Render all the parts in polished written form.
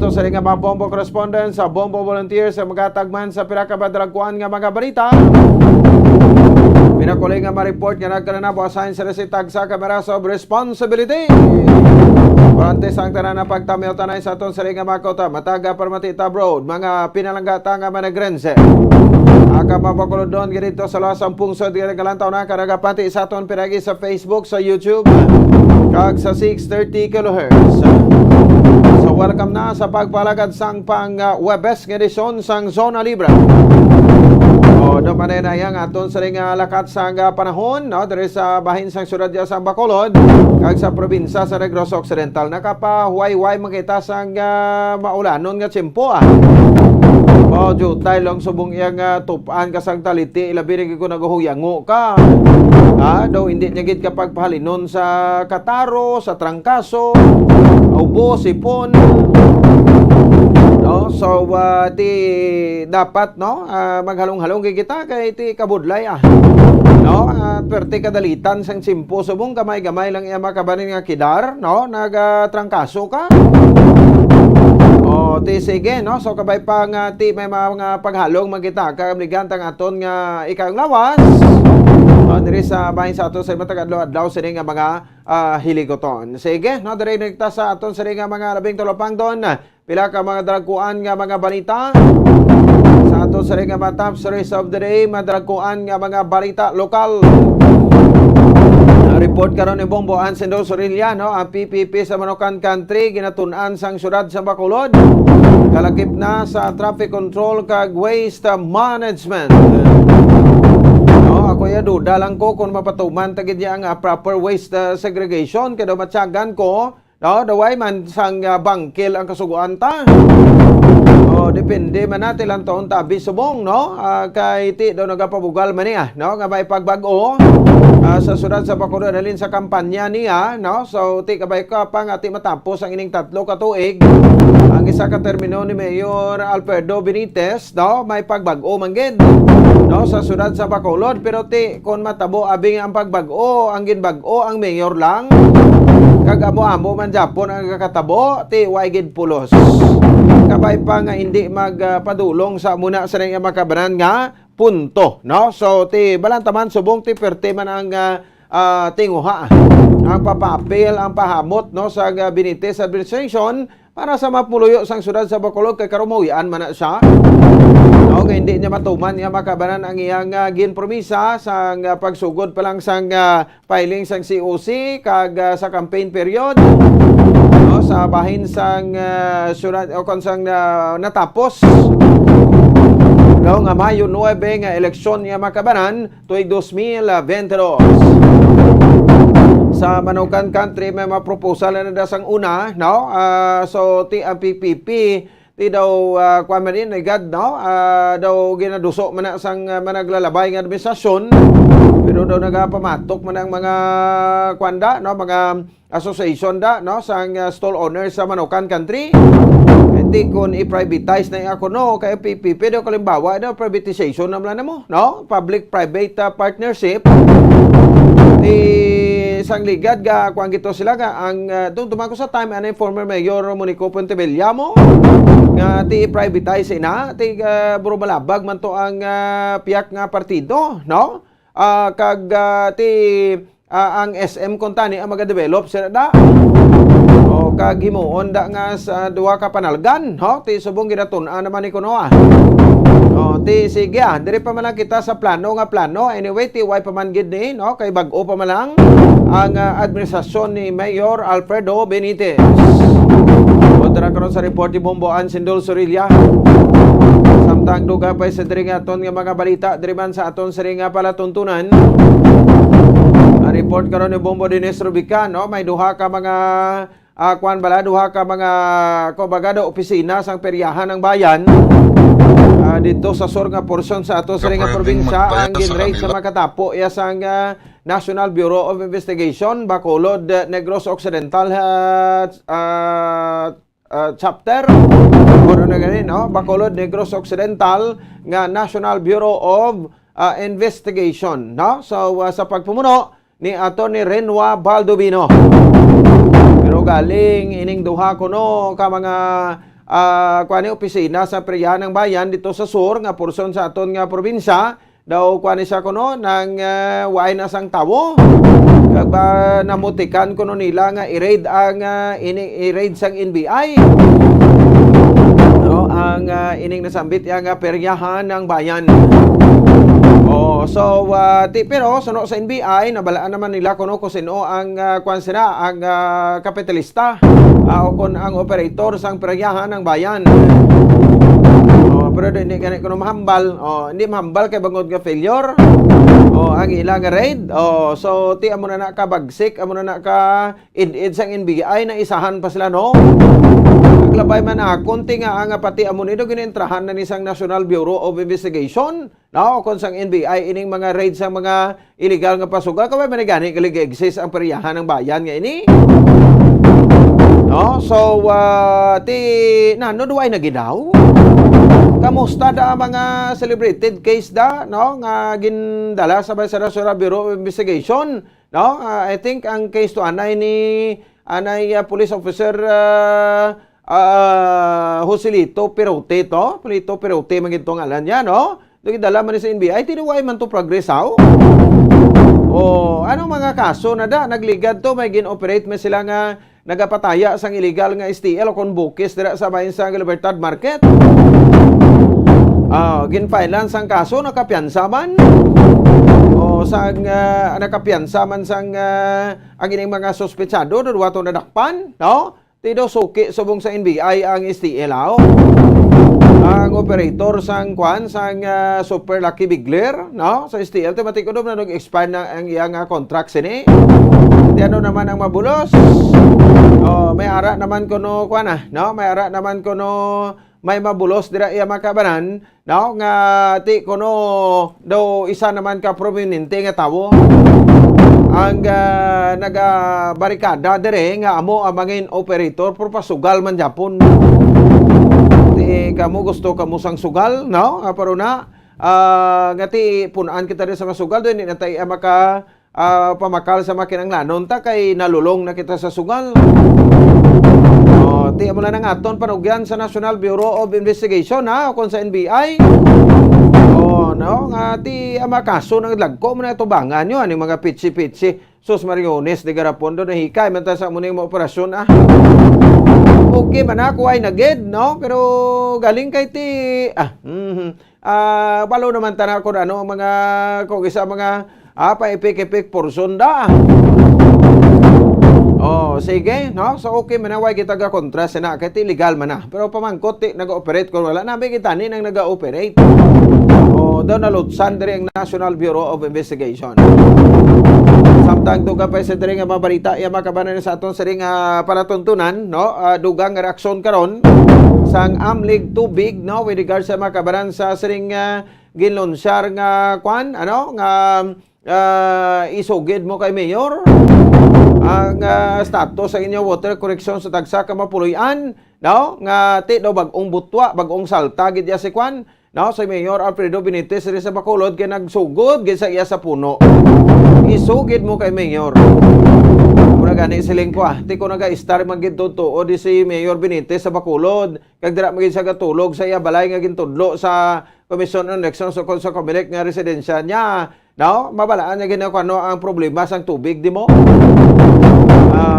ato sa nga mga bombo correspondent sa bombo volunteers sa magatagman sa pila ka badragkuan nga mga balita. Pinakuling nga ma-report nga nagkanana po assign sa resitag sa Cameras of Responsibility. Parantes ang tanan na pagtamil tanay sa aton sa nga mga kota mataga Parmatita Road mga pinalanggata nga managrense. Aka mapakulod doon ganito sa lasang pungsod nga galantaw na karagapati sa aton pinagi sa Facebook, sa YouTube kag sa 630 kHz. So welcome na sa pagpalagad sang pang Webes nga edisyon sang Zona Libre. O do manay na yang aton sa nga lakat sang panahon no diri sa bahin sang syudad sa Bacolod kag sa probinsya sa Negros Occidental nakapahuay-huay makita sang maulanon nga tiyempo O jutay lang subong iyang tupaan ka sang taliti ilabi ko naguhuyango ka. Daw hindi niya gid kapag pahalinon sa kataro, sa trangkaso, ubo, sipon. No, so ti dapat no maghalong-halong kay kita kay ti kabudlay no perte kadalitan sang simpo subong gamay-gamay lang iya makabanin nga kidar no nagatrangkaso ka. O ti sige no so kabay pa nga ti may mga paghalong magita kamligantang aton nga ikang lawas. Diri sa bahin sa aton sa matagadlaw-adlaw sini nga mga hiligoton. Sige, no diri nagta sa aton sini nga mga labing tulopang doon. Pila ka mga dragkuan nga mga balita. Sa aton sini nga mga top stories of the day, madragkuan nga mga balita lokal. Report karon ni Bombo Ansendo Sorilla no, ang PPP sa Manokan Country ginatun-an sang syudad sa Bacolod. Kalakip na sa traffic control kag waste management. Ako ya duda lang ko kung mapatuman tagid yang proper waste segregation kaya matyagan ko no daway man sang bangkil ang kasuguan ta. Depende man natin lang taon tabi subong no kay ti daw nagapabugal man niya no nga may pagbag-o sa syudad sa Bacolod dalin sa kampanya niya no so ti kabay ka pa nga ti matapos ang ining 3 ka tuig ang isa ka termino ni Mayor Alfredo Benitez no may pagbag-o man gid no sa syudad sa Bacolod pero ti kon matabo abing ang pagbag-o ang ginbag-o ang mayor lang kag amo-amo man Japon ang kakatabo ti way gid pulos kabay pa nga hindi magpadulong sa muna sa nga makabanan nga punto no so ti balantaman subong ti perte man ang tinguha ang papapil ang pahamot no sa Benitez administration para sa mapuluyo sang syudad sa Bacolod kay karumawian man na siya. No, kaya hindi niya matuman nga makabanan ang iyang ginpromisa sang pagsugod pa lang sang filing sang COC kag sa campaign period. No, sa bahin sang syudad o konsang natapos. No, nga Mayo 9 nga eleksyon nga makabanan tuig 2022. Sa Manokan Country may mga proposal na dasang una no so ti ang PPP ti daw kwamarin agad no daw ginaduso man na sang managlalabay nga administrasyon pero daw nagapamatok man ang mga kwanda no mga association no sang stall owners sa Manokan Country. Hindi kun i-privatize na ako no kay PPP daw kalimbawa daw privatization naman na mo no public private partnership isang ligad ga kuang gito sila nga ang tumako sa time ano former mayor Monico Pontevellamo nga ti privatize na ti buro malabag man to ang piyak nga partido no kag ti ang SM kontani ang maga-develop sila da o kag himuon da nga sa duha ka panalgan no ti subong ginatun-an naman ni kuno ti sige diri pa man lang kita sa plano anyway ti way pa man gid ni no kay bag-o pa man lang ang administrasyon ni Mayor Alfredo Benitez. Kontra karon sa report ni Bombo Ansendo Sorilla. Samtang duga pa sa diri nga aton nga mga balita diri man sa aton sa nga palatuntunan. Ang report karon ni Bombo Dines Rubica no may duha ka mga duha ka mga kobagado opisina sang peryahan ng bayan. Dito sa sur nga portion sa ato sa nga probinsya ang ginrate sa makatapo iya sang National Bureau of Investigation Bacolod Negros Occidental chapter Bacolod Negros Occidental nga National Bureau of Investigation no so sa pagpumuno ni Atty. Renwa Baldovino pero galing ining duha kuno ka mga kuani opisina sa peryahan ng bayan dito sa sur nga porson sa aton nga probinsya daw kuani siya kuno nang waay na sang tawo kag ba namutikan kuno nila nga i-raid ang i-raid sang NBI no ang ining nasambit yang peryahan ng bayan. So pero suno sa NBI nabalaan naman nila kuno kung sino ang kuan sila ang kapitalista o kung ang operator sang peryahan ng bayan. Pero hindi ganit kuno mahambal. Hindi mahambal kay bangod nga failure. Ang ilang raid. So ti amo na ka bagsik, amo na ka id sang NBI na isahan pa sila no. Naglabay man konti nga ang pati amo nido ginintrahan na ni sang National Bureau of Investigation. No, kung sang NBI ining mga raid sa mga illegal nga pasugal kabay man gani kalig exist ang peryahan ng bayan nga ini. No, so ti nano duay na gidaw. Kamusta da mga celebrated case da no nga gindala sa National Bureau of Investigation no I think ang case to anay police officer Joselito Perote to Polito Perote man gitong ngalan niya no gidala man sa NBI tinuway man to progress how anong mga kaso na da nagligad to may gin-operate man sila nga nagapataya sang illegal nga STL o kon bukis dira sa bayan sa Libertad Market. Ginfailan sang kaso nakapiyansa man. Sang nakapiyansa man sang ang ining mga sospetsado do wato nadakpan, no? Tido suki subong sa NBI ang STL ang operator sang kwan sang Super Lucky Bigler, no? Sa STL tematiko do na nag-expire na ang iyang contract sini. Di ano naman ang mabulos. May ara naman kuno kwan no? May ara naman kuno may mabulos dira iya makabanan no nga ti kuno do isa naman ka prominente nga tawo ang naga barikada dire nga amo ang mga operator por pasugal man Japon ti kamo gusto kamo sang sugal no pero na nga ti punaan kita sa masugal do hindi na tay maka pamakal sa makinang lanon ta kay nalulong na kita sa sugal. Ti amo na nang aton panugyan sa National Bureau of Investigation kung sa NBI. No nga ti amakaso nang lagko mo na tubangan yo aning mga pitsi-pitsi sus mariones de garapon do nahikay man ta sa muning mga operasyon okay man ako ay naged no pero galing kay ti balo naman tanan ko ano mga kung isa mga paipik-ipik porson da. Sige, no? So okay manaway kita ga kontra sa na kay legal man na. Pero pamangkot ti naga-operate ko wala na kita ni nang naga-operate. Daw na lutsan diri ang National Bureau of Investigation. Samtang to ka pa sa diri nga mabalita iya makabanan sa aton sa ring panatuntunan, no? Dugang nga reaksyon karon sang Amlig Tubig, no? With regards sa makabanan sa siring ginlonsyar nga kwan, ano? Nga isugid mo kay Mayor ang status sa inyo water correction sa tagsa ka mapuloy-an no nga ti daw bag-ong butwa bagong salta gid ya si kwan no sa Mayor Alfredo Benitez sa Bacolod kay nagsugod gid sa iya sa puno isugid mo kay Mayor mura gani siling ko ti ko naga-star man gid tuo di si Mayor Benitez sa Bacolod kag dira magid sa gatulog sa iya balay nga gintudlo sa Commission on Elections sa Comelec nga residensya niya no mabalaan niya gina kung ano ang problema sang tubig di mo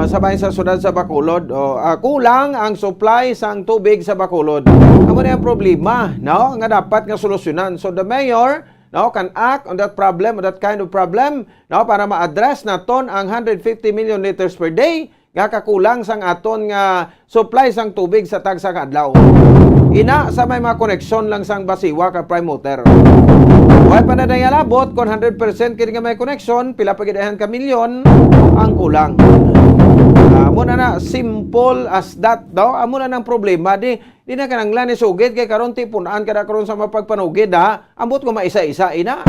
sabay sa syudad sa Bacolod kulang ang supply sang tubig sa Bacolod amo na ang problema no nga dapat nga solusyonan so the mayor no can act on that problem on that kind of problem no para ma-address naton ang 150 million liters per day nga kakulang sang aton nga supply sang tubig sa tagsa ka adlaw ina sa may mga koneksyon lang sang Basiwa ka prime mover why pa na nayalabot kung 100% kini nga may koneksyon pila pa gidahan ka milyon ang kulang amo na simple as that daw amo na nang problema di na kananglan ni sugid kay karon tipunan kada karon sa mapagpanugid ambot ko maisa-isa ina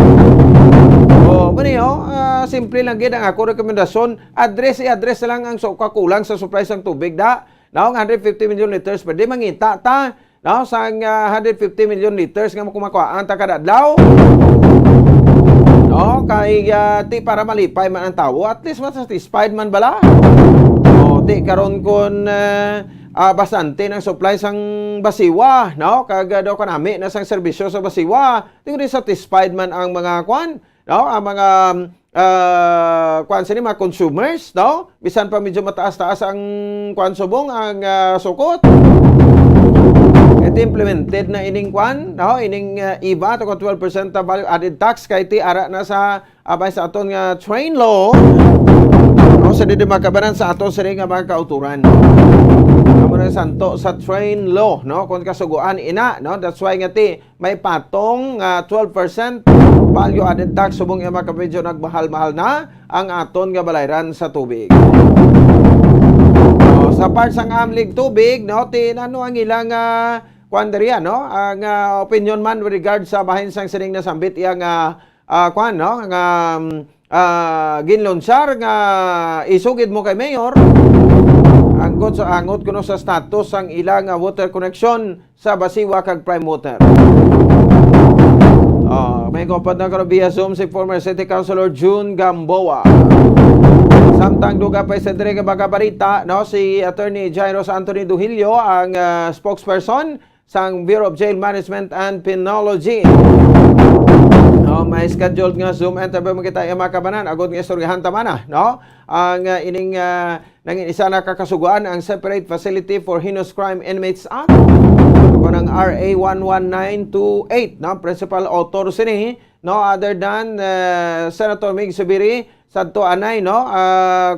simple lang gid ang ako rekomendasyon address lang ang kakulang sa supply sang tubig now 150 million liters per day mangita ta no sang 150 million liters nga kumakuhaan ta kada adlaw no kay ti para malipay man ang tawo at least satisfied man bala ti karon kon bastante ng supply sang basiwa, no? Kag daw kanami na sang serbisyo sa basiwa. Tingod satisfied man ang mga kwan, no? Ang mga kwan sini mga consumers, no? Bisan pa medyo mataas-taas ang kwan subong ang sukot. Ito implemented na ining kwan, no? Ining IVA to 12% value added tax kay ti ara na sa abay sa aton nga train law. No, sa didi makabanan sa aton sini nga mga kauturan. Amo na santo sa train law, no? Kung kasuguan ina, no? That's why nga ti may patong 12% value added tax subong nga makapedyo nagmahal-mahal na ang aton nga balayran sa tubig. No, sa part sang amlig tubig, no? Ti ano ang ilang kwanderya, no? Ang opinion man with regard sa bahin sang sining nasambit iyang kwan, no? Nga ginlonsar nga isugid mo kay mayor anggot sa angot kuno sa status ang ilang water connection sa Basiwa kag Prime Water. May kopad na karon via Zoom si former City Councilor June Gamboa. Samtang duga pa sa dire nga bagabarita, no, si Attorney Jairus Anthony Duhilio ang spokesperson sang Bureau of Jail Management and Penology. May scheduled nga Zoom interview mo kita yung makabanan agad nga istoryahan tamana, no? Ang ining nangin isa na kakasuguan ang Separate Facility for Heinous Crime Inmates Act kung ang RA 11928, no? Principal author sini, no, other than Senator Mig Subiri sadto anay, no,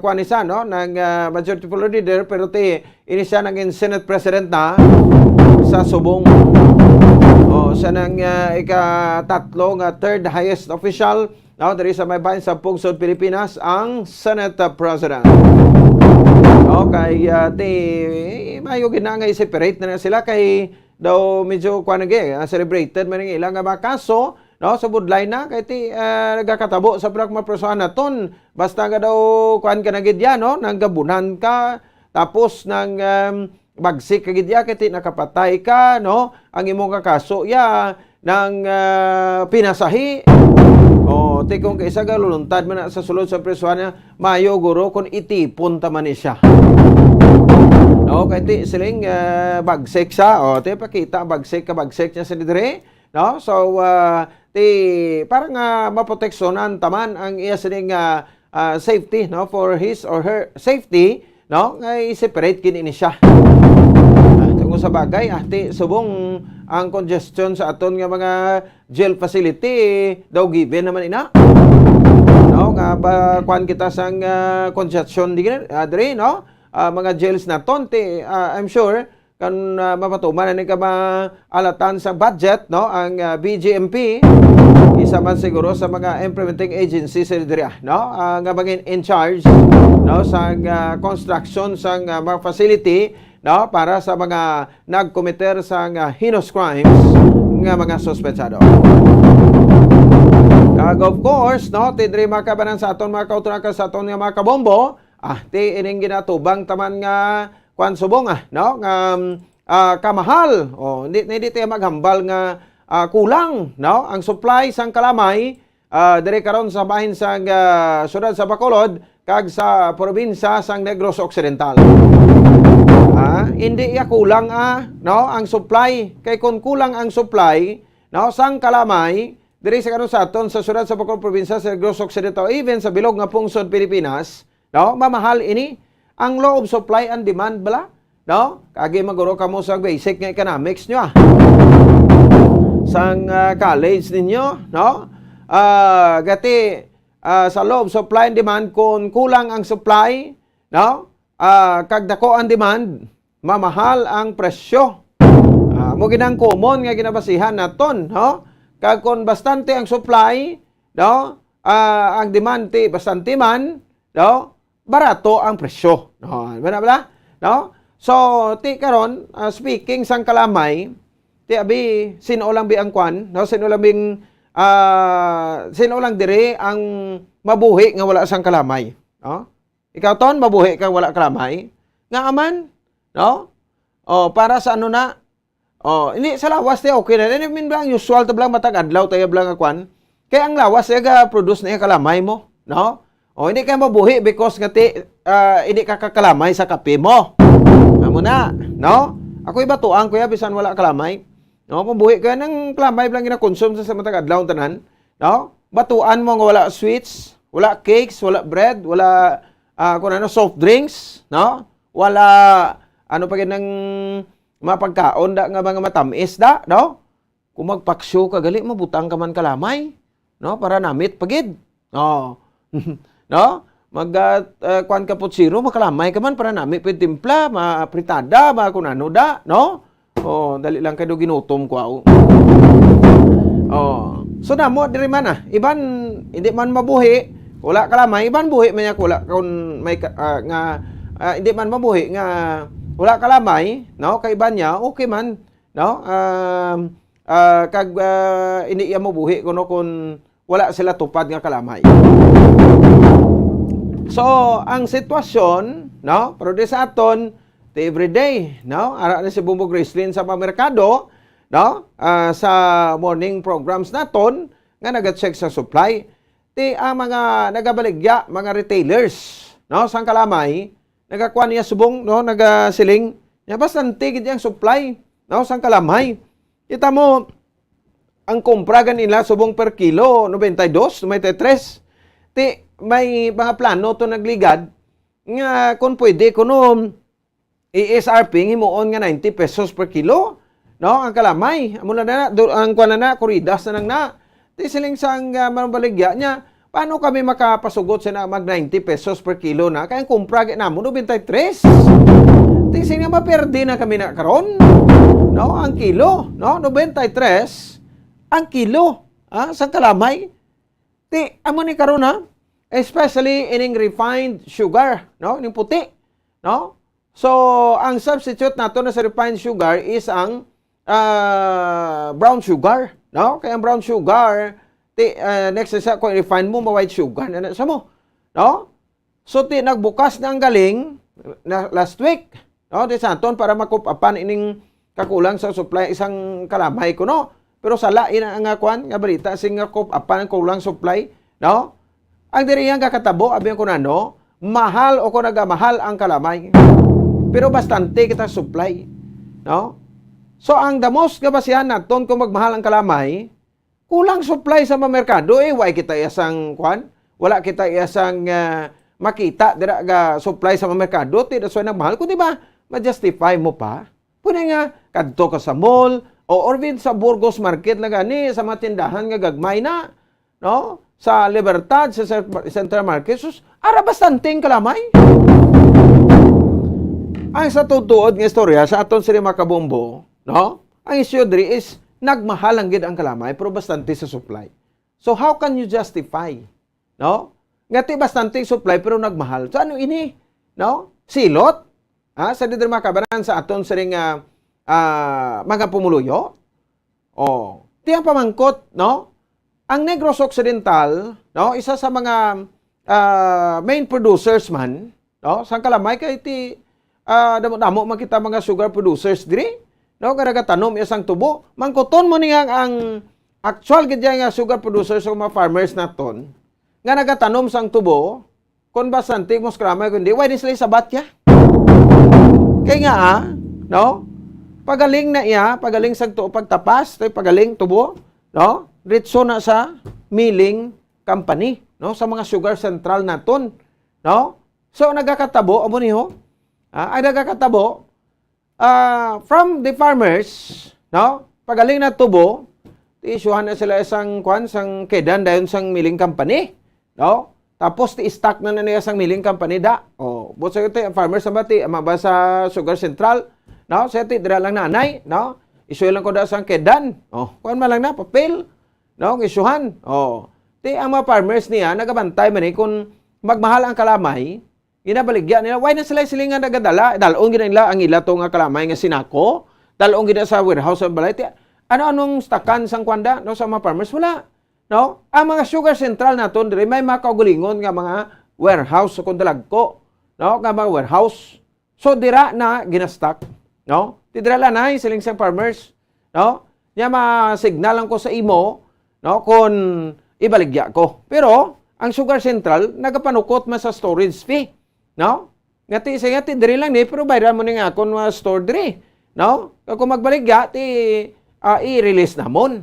kwanisa, no, ng majority floor leader, pero ini siya naging Senate President na sa subong. Siya nang ika-tatlo nga third highest official, no, dari sa may bahin sa Pungsod, Pilipinas, ang Senate President. Kay mayo ginangay separate na sila kay daw medyo kwanage celebrated man ng ilang mga kaso, no, sa budlay na kay nagakatabo sa prak maprosohan naton basta nga daw kwan ka na gidya, no, nang gabunan ka tapos nang bagsik kagid ya kay nakapatay ka, no, ang imong kakaso ya nang pinasahi. Kung kaisa ga luluntad man sa sulod sa presuhan niya, mayo guro kung itipon ta man siya. No, kay ti siling bagsik sa, ti pakita bagsik niya sa dire, no? So parang maproteksyonan taman ang iya sining safety, no, for his or her safety, no, ngay separate kini ni siya. Kung sa bagay, subong ang congestion sa aton nga mga jail facility daw given naman ina. No, nga ba kwan kita sang congestion dire, no? Mga jails naton I'm sure kan mapatuman ni ka maalatan sa budget, no, ang BGMP isa man siguro sa mga implementing agencies sa dire, no, nga bangin in charge, no, sa construction sang mga facility, no, para sa mga nagkomiter sa heinous crimes nga mga suspetsado. Of course, no, tidri makabanan sa aton mga kauturan sa aton nga mga kabombo, ining ginatubang taman nga kwan subong, no, nga kamahal. Hindi tayo maghambal nga kulang, no, ang supply sang kalamay dire karon sa bahin sang syudad sa Bacolod kag sa probinsya sang Negros Occidental. Hindi ya kulang no, ang supply. Kay kung kulang ang supply, no, sang kalamay diri sa karon sa aton sa syudad sa Bacolod probinsya sa Negros Occidental, even sa bilog nga pungsod Pilipinas, no, mamahal ini. Ang law of supply and demand bala, no? Kagi maguro kamo sa basic nga economics nyo sang college ninyo, no? Gati sa law of supply and demand, kung kulang ang supply, no, kag dako ang demand, mamahal ang presyo. Mo ginang common nga ginabasihan naton, no? Kag kung bastante ang supply, no, ang demand bastante man, no, barato ang presyo. No, bala, no? So, karon speaking sang kalamay, abi sino lang bi ang kwan, no? Sino lang dire ang mabuhi nga wala sang kalamay, no? Ikaw ton mabuhi ka wala kalamay? Nga aman, no? Para sa ano na? Ini sa lawas tayo okay na. Ini min blang usual ta blang matag adlaw tayo blang kwan. Kaya ang lawas ga produce na kalamay mo, no? Hindi ka mabuhi because nga hindi ka kakalamay sa kape mo. amo na, no? Ako ibatuan kuya bisan wala kalamay. No, kung buhi ka ng kalamay lang gina-consume sa matag adlaw tanan, no? Batuan mo nga wala sweets, wala cakes, wala bread, wala kung ano soft drinks, no? Wala ano pa ng mapagkaon da nga mga matamis da, no? Kung magpaksyo ka gali mo butang ka man kalamay, no? Para namit pagid. No. No? Kuan ka putsiro, makalamay ka man para nami pwede timpla, mapritada, kunano da, no? Dali lang kayo ginutom ko. So namo diri man iban hindi man mabuhi, wala kalamay, iban buhi man wala kun may hindi man mabuhi nga wala kalamay, no? Kay iban niya okay man, no? Kag hindi iya mabuhi kuno kun wala sila tupad nga kalamay. So, ang sitwasyon, no, pero di sa aton, everyday, no, ara na si Bumbo Gracelyn sa pamerkado, no, sa morning programs naton, nga nag-check sa supply, ang mga nagabaligya, mga retailers, no, sang kalamay, nagakuha niya subong, no, nagasiling, niya bastante gid ang supply, no, sang kalamay. Kita mo, ang kumpra ganila subong per kilo, 92, 93, may mga plano to nagligad nga kung pwede kuno i-SRP himuon nga 90 pesos per kilo, no? Ang kalamay amo na ang kuan na kuridas na nang na ti siling sang mabaligya niya paano kami makapasugot sa mag 90 pesos per kilo na kay ang kumpra namo 93 ti siling maperdi na kami na karon, no? Ang kilo, no? 93 ang kilo sa kalamay ti amo ni karon especially ining refined sugar, no? Ining puti, no? So, ang substitute nato na sa refined sugar is ang brown sugar, no? Kaya ang brown sugar, next isa kung refined mo, white sugar, na sa mo, no? So, nagbukas na ang galing last week, no? Di sa aton para makupapan ining kakulang sa supply isang kalamay ko, no? Pero sala, ina nga kwan, nga balita, sing kupapan ang kulang supply, no? Ang diri yang kakatabo, abi ko nano, mahal o ko nagamahal ang kalamay. Pero bastante kita supply, no? So ang damos nga basihan naton kung magmahal ang kalamay, kulang supply sa merkado why kita isang kwan, wala kita isang makita dira ga supply sa merkado, ti that's why nagmahal ko, di ba? Ma-justify mo pa. Pwede nga kadto ka sa mall or even sa Burgos Market na gani sa mga tindahan nga gagmay na, no? Sa Libertad, sa Central Market, ara bastanting kalamay. Ang sa tutuod ng istorya, sa aton sila makabombo, no? Ang issue diri is, nagmahal ang gid ang kalamay, pero bastante sa supply. So, how can you justify, no? Ngati bastante supply, pero nagmahal. So, ano ini? No? Silot? Sa dito makabanan sa aton sila mga pumuluyo? Tiyang pamangkot, no? Ang Negros Occidental, no, isa sa mga main producers man, no, sang kalamay kay ti damo makita mga sugar producers diri, no, kada tanom isang tubo, mangkuton mo niya ang actual gid nga sugar producers o mga farmers naton nga nagatanom sang tubo, kon bastante mos kalamay kundi why sila sabat ya? Kay nga no, pagaling na iya, pagaling sang tuo pagtapas, tay pagaling tubo, no? Ritso na sa milling company, no? Sa mga sugar central naton, no? So nagakatabo amo niho. Ay nagakatabo from the farmers, no? Pagaling na tubo, ti-issuehan na sila isang sang kedan dayon sang milling company, no? Tapos ti-stock na niya sang milling company da. But sa ito farmers sa bati maba sa sugar central, no? Sa ito dira lang nanay, no? Issue lang ko da sang kedan. Kuan man lang na papel. No, isuhan. Ti ang mga farmers niya nagabantay man kung magmahal ang kalamay, ginabaligya nila why na sila silingan nagadala, dalon gid nila ang ila to nga kalamay nga sinako, dalon gid sa warehouse sa balay. Ano-anong stakan sang kwanda no sa mga farmers wala. No? Ang mga sugar central naton diri may mga kaugalingon nga mga warehouse kung dalagko, no? Nga mga warehouse. So dira na ginastock, no? Ti dira lang na siling sang farmers, no? Nya ma-signalan ko sa imo, no, kung ibaligya ko. Pero, ang Sugar Central, nagapanukot man sa storage fee, no? ngati diri lang ni pero bayran mo ning akon store diri, no? Kung magbaligya ti i-release namon.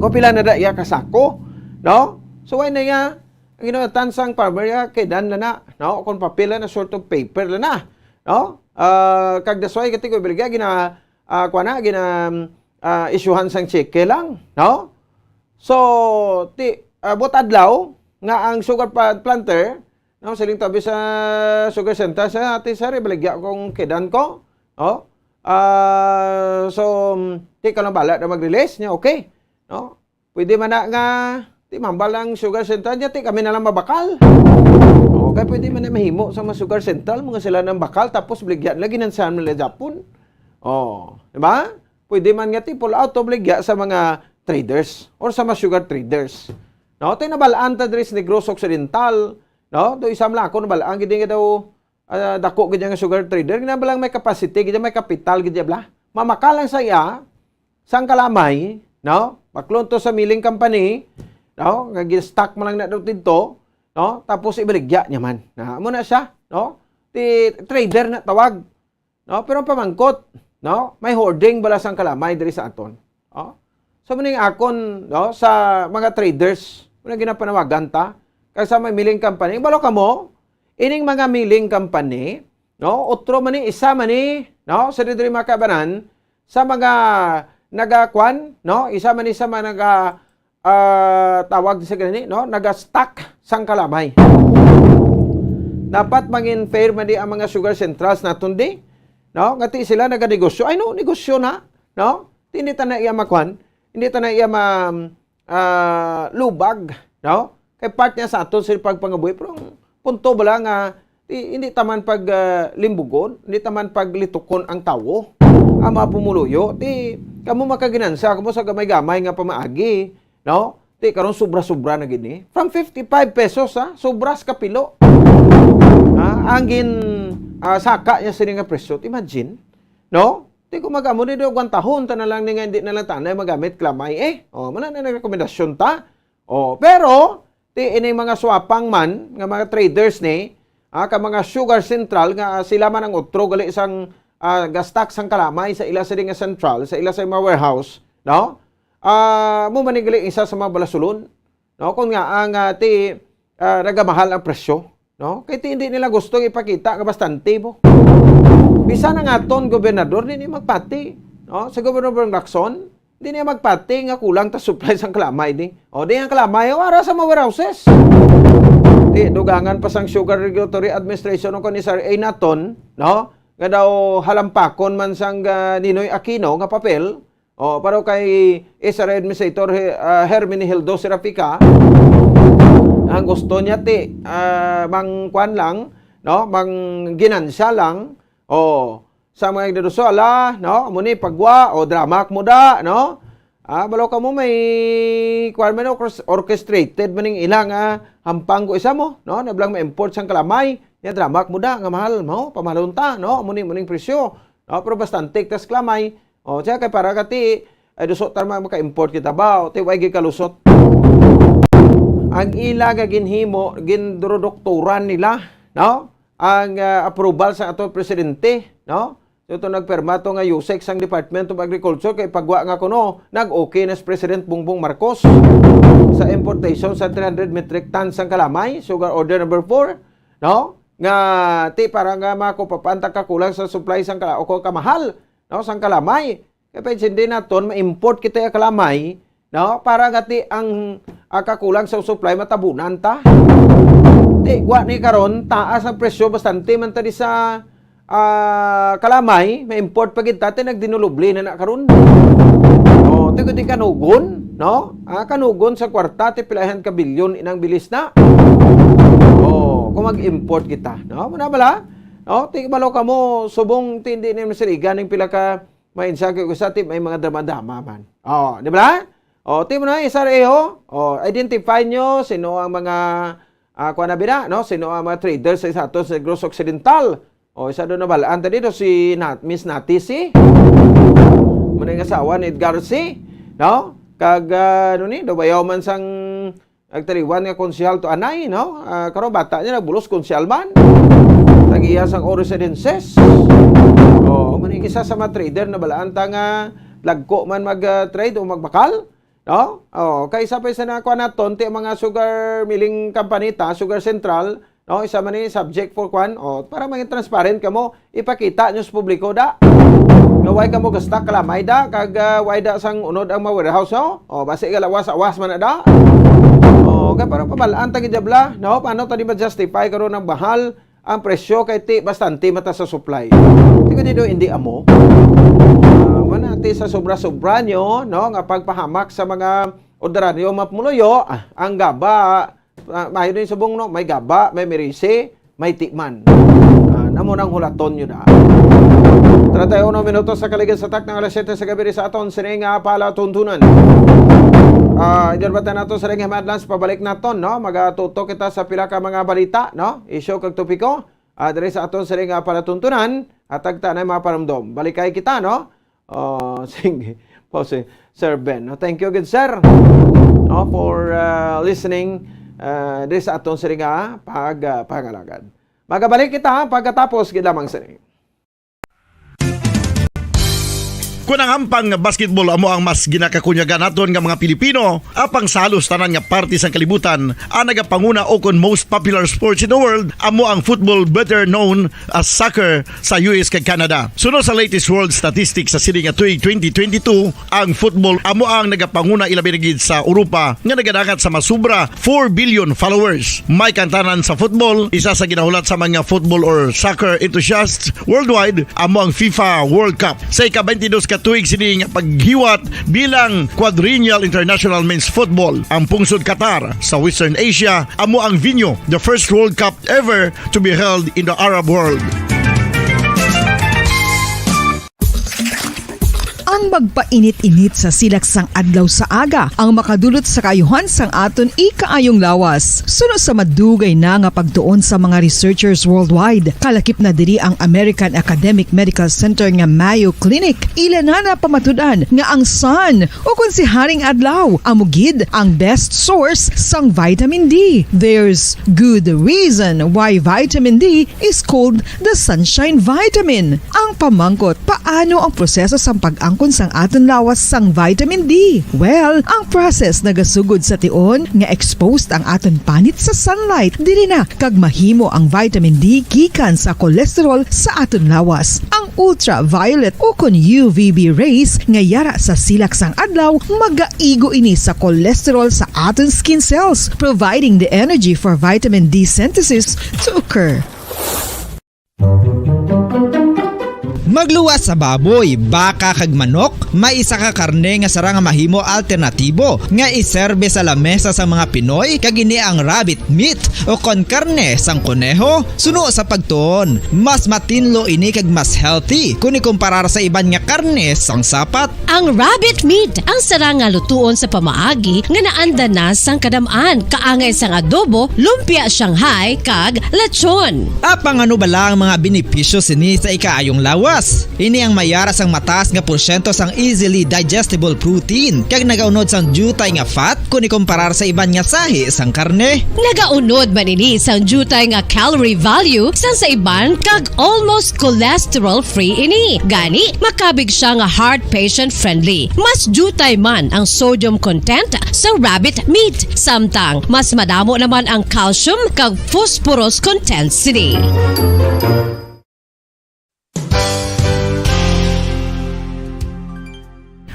Kung pila na da iya kasako, no? So why na nga ang ginawatan sang farmer kay dan na, no? Kung papila na sort of paper na, no? Kag dasway kati ko baligya isyuhan sang cheque lang, no? So butadlaw nga ang sugar planter, no, siling tabi sa sugar center sa ati sari baligya kong kedan ko, no? So ti ka lang bala na mag-release niya, okay, no? Pwede man na nga ti mambal ang sugar center niya, ti kami na lang mabakal. Okay, pwede man na mahimo sa mga sugar center, mga sila ng bakal tapos baligya lagi nansan nila Japon. Di ba? Pwede man nga ti pull out o baligya sa mga traders or sa mga sugar traders. No, tay nabalaan ta diri sa Negros Occidental, no? Do isam lang ako nabalaan gid nga daw dako gid nga sugar trader, ginabalang may capacity, gid may capital gid bla. Mamakalang sa iya sang kalamay, no? Paklon to sa milling company, no? Nga gi-stock man lang na daw dito, no? Tapos ibaligya niya man. Na mo na siya, no? Ti trader na tawag. No, pero pamangkot, no? May hoarding bala sang kalamay diri sa aton. No? So maning akon, no, sa mga traders, muna ginapanawagan ta, kag sa may milling company, balo kamo, ining mga milling company, no, otro man ni isa man ni, no, sa diri makabanan sa mga nagakwan, no, isa man ni sa mga tawag sa ganini, no, naga-stock sang kalamay. Dapat mangin fair man di ang mga sugar centrals naton di, no, ngati sila naganegosyo, ay no, negosyo na, no, hindi ta na iya makwan, hindi ta na iya lubag, no? Kay part niya sa aton sa pagpangabuhi, pero ang punto bala nga hindi taman pag limbugon, hindi taman pag litukon ang tawo. Ang mga pumuluyo, kamo makaginansa, kamo sa gamay-gamay nga pamaagi, no? Karon sobra-sobra na gini. From 55 pesos, sobras kapilo. Angin saka niya sini nga presyo. Imagine, no? Kung mag-amo ni do 1 tahon ta na lang ni nga hindi na lang tanay magamit klamay mana na rekomendasyon ta. Pero ini mga swapang man nga mga traders ni ka mga sugar central nga sila man ang utro gali isang gastak sang kalamay sa ila sa nga central sa ila sa mga warehouse, no? Mo manigali isa sa mga balasulon, no? Kung nga ang nagamahal ang presyo, no? Kay hindi nila gusto ipakita nga bastante mo. Bisa na nga aton gobernador, hindi niya magpati. No? Sa gobernador ng Lacson, hindi niya magpati nga kulang ta supply sang kalamay. Di ang kalamay, wala sa mga warehouses. Dugangan pa sang Sugar Regulatory Administration ng Sir A. Naton, no? Nga daw halampakon man sang Ninoy Aquino nga papel, pero kay SR Administrator Hermine Hildo Serapica, ang gusto niya mangkuan lang, no? Mangginansya lang, sa mga nagdadusala, no? Muni pagwa o drama muda, no? Balo ka mo may kuan man orchestrated maning ilang hampang ko isa mo, no? Nablang ma-import sang kalamay, ya drama muda nga mahal mo, pamalunta, no? Muning presyo, no? Pero bastante tas kalamay. Siya kay para kati ay dusot ta maka-import kita ba? Ti way kalusot. Ang ila ga ginhimo, gindrodoktoran nila, no? Ang approval sa ato presidente, no? So ito nagperma to nga USEC sang Department of Agriculture kay pagwa nga kuno nag-okay na si President Bongbong Marcos sa importation sa 300 metric tons sang kalamay, sugar order number 4, no? Nga para nga makupapanta ka kulang sa supply sang o kamahal, no, sang kalamay. Kaya hindi naton ma-import kita yung kalamay, no? Para nga ang kakulang sa supply matabunan ta. Wa ni karon taas ang presyo bastante man tadi sa kalamay, may import pa gid tate nagdinulubli na karon. Di kanugon, no? Kanugon sa kwarta ti pilahan ka bilyon inang bilis na. Kung mag-import kita, no? Muna bala, no? Ti balo ka mo subong tindi ni masirigan ning pila ka mainsa kay usa ti may mga drama-drama man. Di ba? Ti mo na isa reho. Identify nyo sino ang mga kuha na bina, no? Sino ang mga traders sa ato sa Negros Occidental. Isa doon na balaan ta dito si Miss Nati si. Muna yung asawa ni Edgar si. No? Kag, dabayaw man sang nagtaliwan nga konsyal to anay, no? Karon bata niya nagbulos konsyal man. Tagiya sang residences. Maning isa sa mga trader na balaan ta nga lagko man mag-trade o magbakal, no? Kaysa pa isa na kuha naton ti mga sugar milling company ta, Sugar Central, no? Isa man ni subject for kwan, para maging transparent kamo, ipakita nyo sa publiko da. Nga way kamo gasta kalamay da, kag way da sang unod ang mga warehouse, no? Basi ka lawas-awas man na da. Kaya parang pabalaan ta gidabla, no? Paano ta di ma-justify karon ng bahal ang presyo kay ti bastante mata sa supply. Tingko dito hindi amo. Manati sa sobra-sobra nyo, no, nga pagpahamak sa mga orderanyo mapmuloyo, ang gaba, mahiyo din sa bung, no, may gaba, may merisi, may tikman. Namo nang hulaton nyo na. 31 minutos sa kaligid sa tak ng alas 7 sa gabi sa aton sining palatuntunan. Idarbatan nato sa ring headlines, pabalik naton, no? Magatutok kita sa pila ka mga balita, no? Isyo kag topiko. Diri sa aton sa ring palatuntunan at tagta na mga paramdom. Balikay kita, no? Sige. Pause, Sir Ben. No? Thank you, good sir, no, for listening diri sa aton sa ring pagalagad. Magabalik kita pagkatapos gid lamang sa ring. Kung ang ampang basketball amo ang mas ginakakunyagan naton nga mga Pilipino, apang salos tanan nga parte sang kalibutan, ang nagapanguna o kon most popular sports in the world, amo ang football, better known as soccer sa US kag Canada. Sunod sa latest world statistics sa sining nga tuig 2022, ang football amo ang nagapanguna ilabi na gid sa Europa nga nagadakat sa masubra 4 billion followers. May kantanan sa football, isa sa ginahulat sa mga football or soccer enthusiasts worldwide, amo ang FIFA World Cup. Sa ika-22 katuig sining paghiwat bilang quadrennial international men's football. Ang pungsod Qatar sa Western Asia amo ang venue, the first World Cup ever to be held in the Arab world. Ang magpainit-init sa silaksang adlaw sa aga ang makadulot sa kaayuhan sang aton ikaayong lawas. Suno sa madugay na nga pagtuon sa mga researchers worldwide, kalakip na diri ang American Academic Medical Center nga Mayo Clinic. Ilan na pamatudan nga ang sun o kung si Haring Adlaw amugid ang best source sang vitamin D. There's good reason why vitamin D is called the sunshine vitamin. Ang pamangkot, paano ang proseso sang pag-angkon sang aton lawas sang vitamin D? Well, ang process nagasugod sa tion nga exposed ang aton panit sa sunlight, dili na kag mahimo ang vitamin D gikan sa cholesterol sa aton lawas. Ang ultraviolet o kon UVB rays nga yara sa silak sang adlaw magaigo ini sa cholesterol sa aton skin cells, providing the energy for vitamin D synthesis to occur. Magluwas sa baboy, baka kag manok, may isa ka karne nga sara nga mahimo alternatibo nga iserbe sa lamesa sa mga Pinoy kag ini ang rabbit meat o kon karne sang kuneho. Suno sa pagtuon, mas matinlo ini kag mas healthy kung ikumparar sa iban nga karne sang sapat. Ang rabbit meat ang sara nga lutuon sa pamaagi nga naanda na sang kadamaan, kaangay sang adobo, lumpia Shanghai kag lechon. Apang ano bala ang mga benepisyo sini sa ikaayong lawas? Ini ang mayara sang mataas nga porsyento sang easily digestible protein kag nagaunod sang jutay nga fat kung ikumparar sa iban nga sahi sang karne. Nagaunod man ini sang jutay nga calorie value sang sa iban kag almost cholesterol free ini. Gani makabig siya nga heart patient friendly. Mas jutay man ang sodium content sa rabbit meat, samtang mas madamo naman ang calcium kag phosphorus content sini.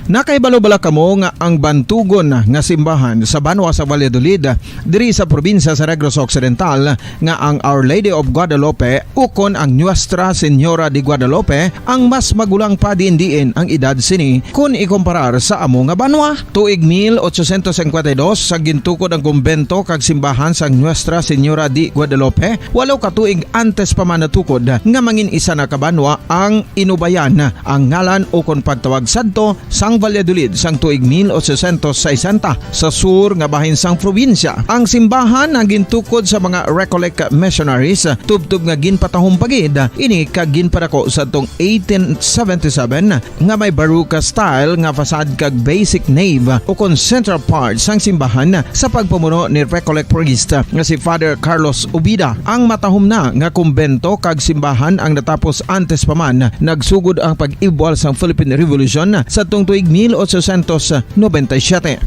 Nakaibalo-bala kamo nga ang bantugon nga simbahan sa Banwa sa Valladolid diri sa probinsya sa Negros Occidental nga ang Our Lady of Guadalupe ukon ang Nuestra Señora de Guadalupe ang mas magulang pa diin ang edad sini kung ikumparar sa amo nga banwa. Tuig 1852 sa gintukod ang kumbento kag simbahan sa Nuestra Señora de Guadalupe, walo ka tuig antes pa man natukod nga mangin isa na ka banwa ang inubayan ang ngalan ukon pagtawag sadto sang Valladolid sang tuig 1860 sa sur nga bahin sang probinsya. Ang simbahan ang gintukod sa mga Recollect missionaries tubtub nga ginpatahong pagid ini kag ginpadako sa tong 1877 nga may baroque style nga fasad kag basic nave o kon central part sang simbahan sa pagpamuno ni Recollect priest nga si Father Carlos Ubida. Ang matahom na nga kumbento kag simbahan ang natapos antes pa man nagsugod ang pag-ibwal sang Philippine Revolution sa tong tuig 1897.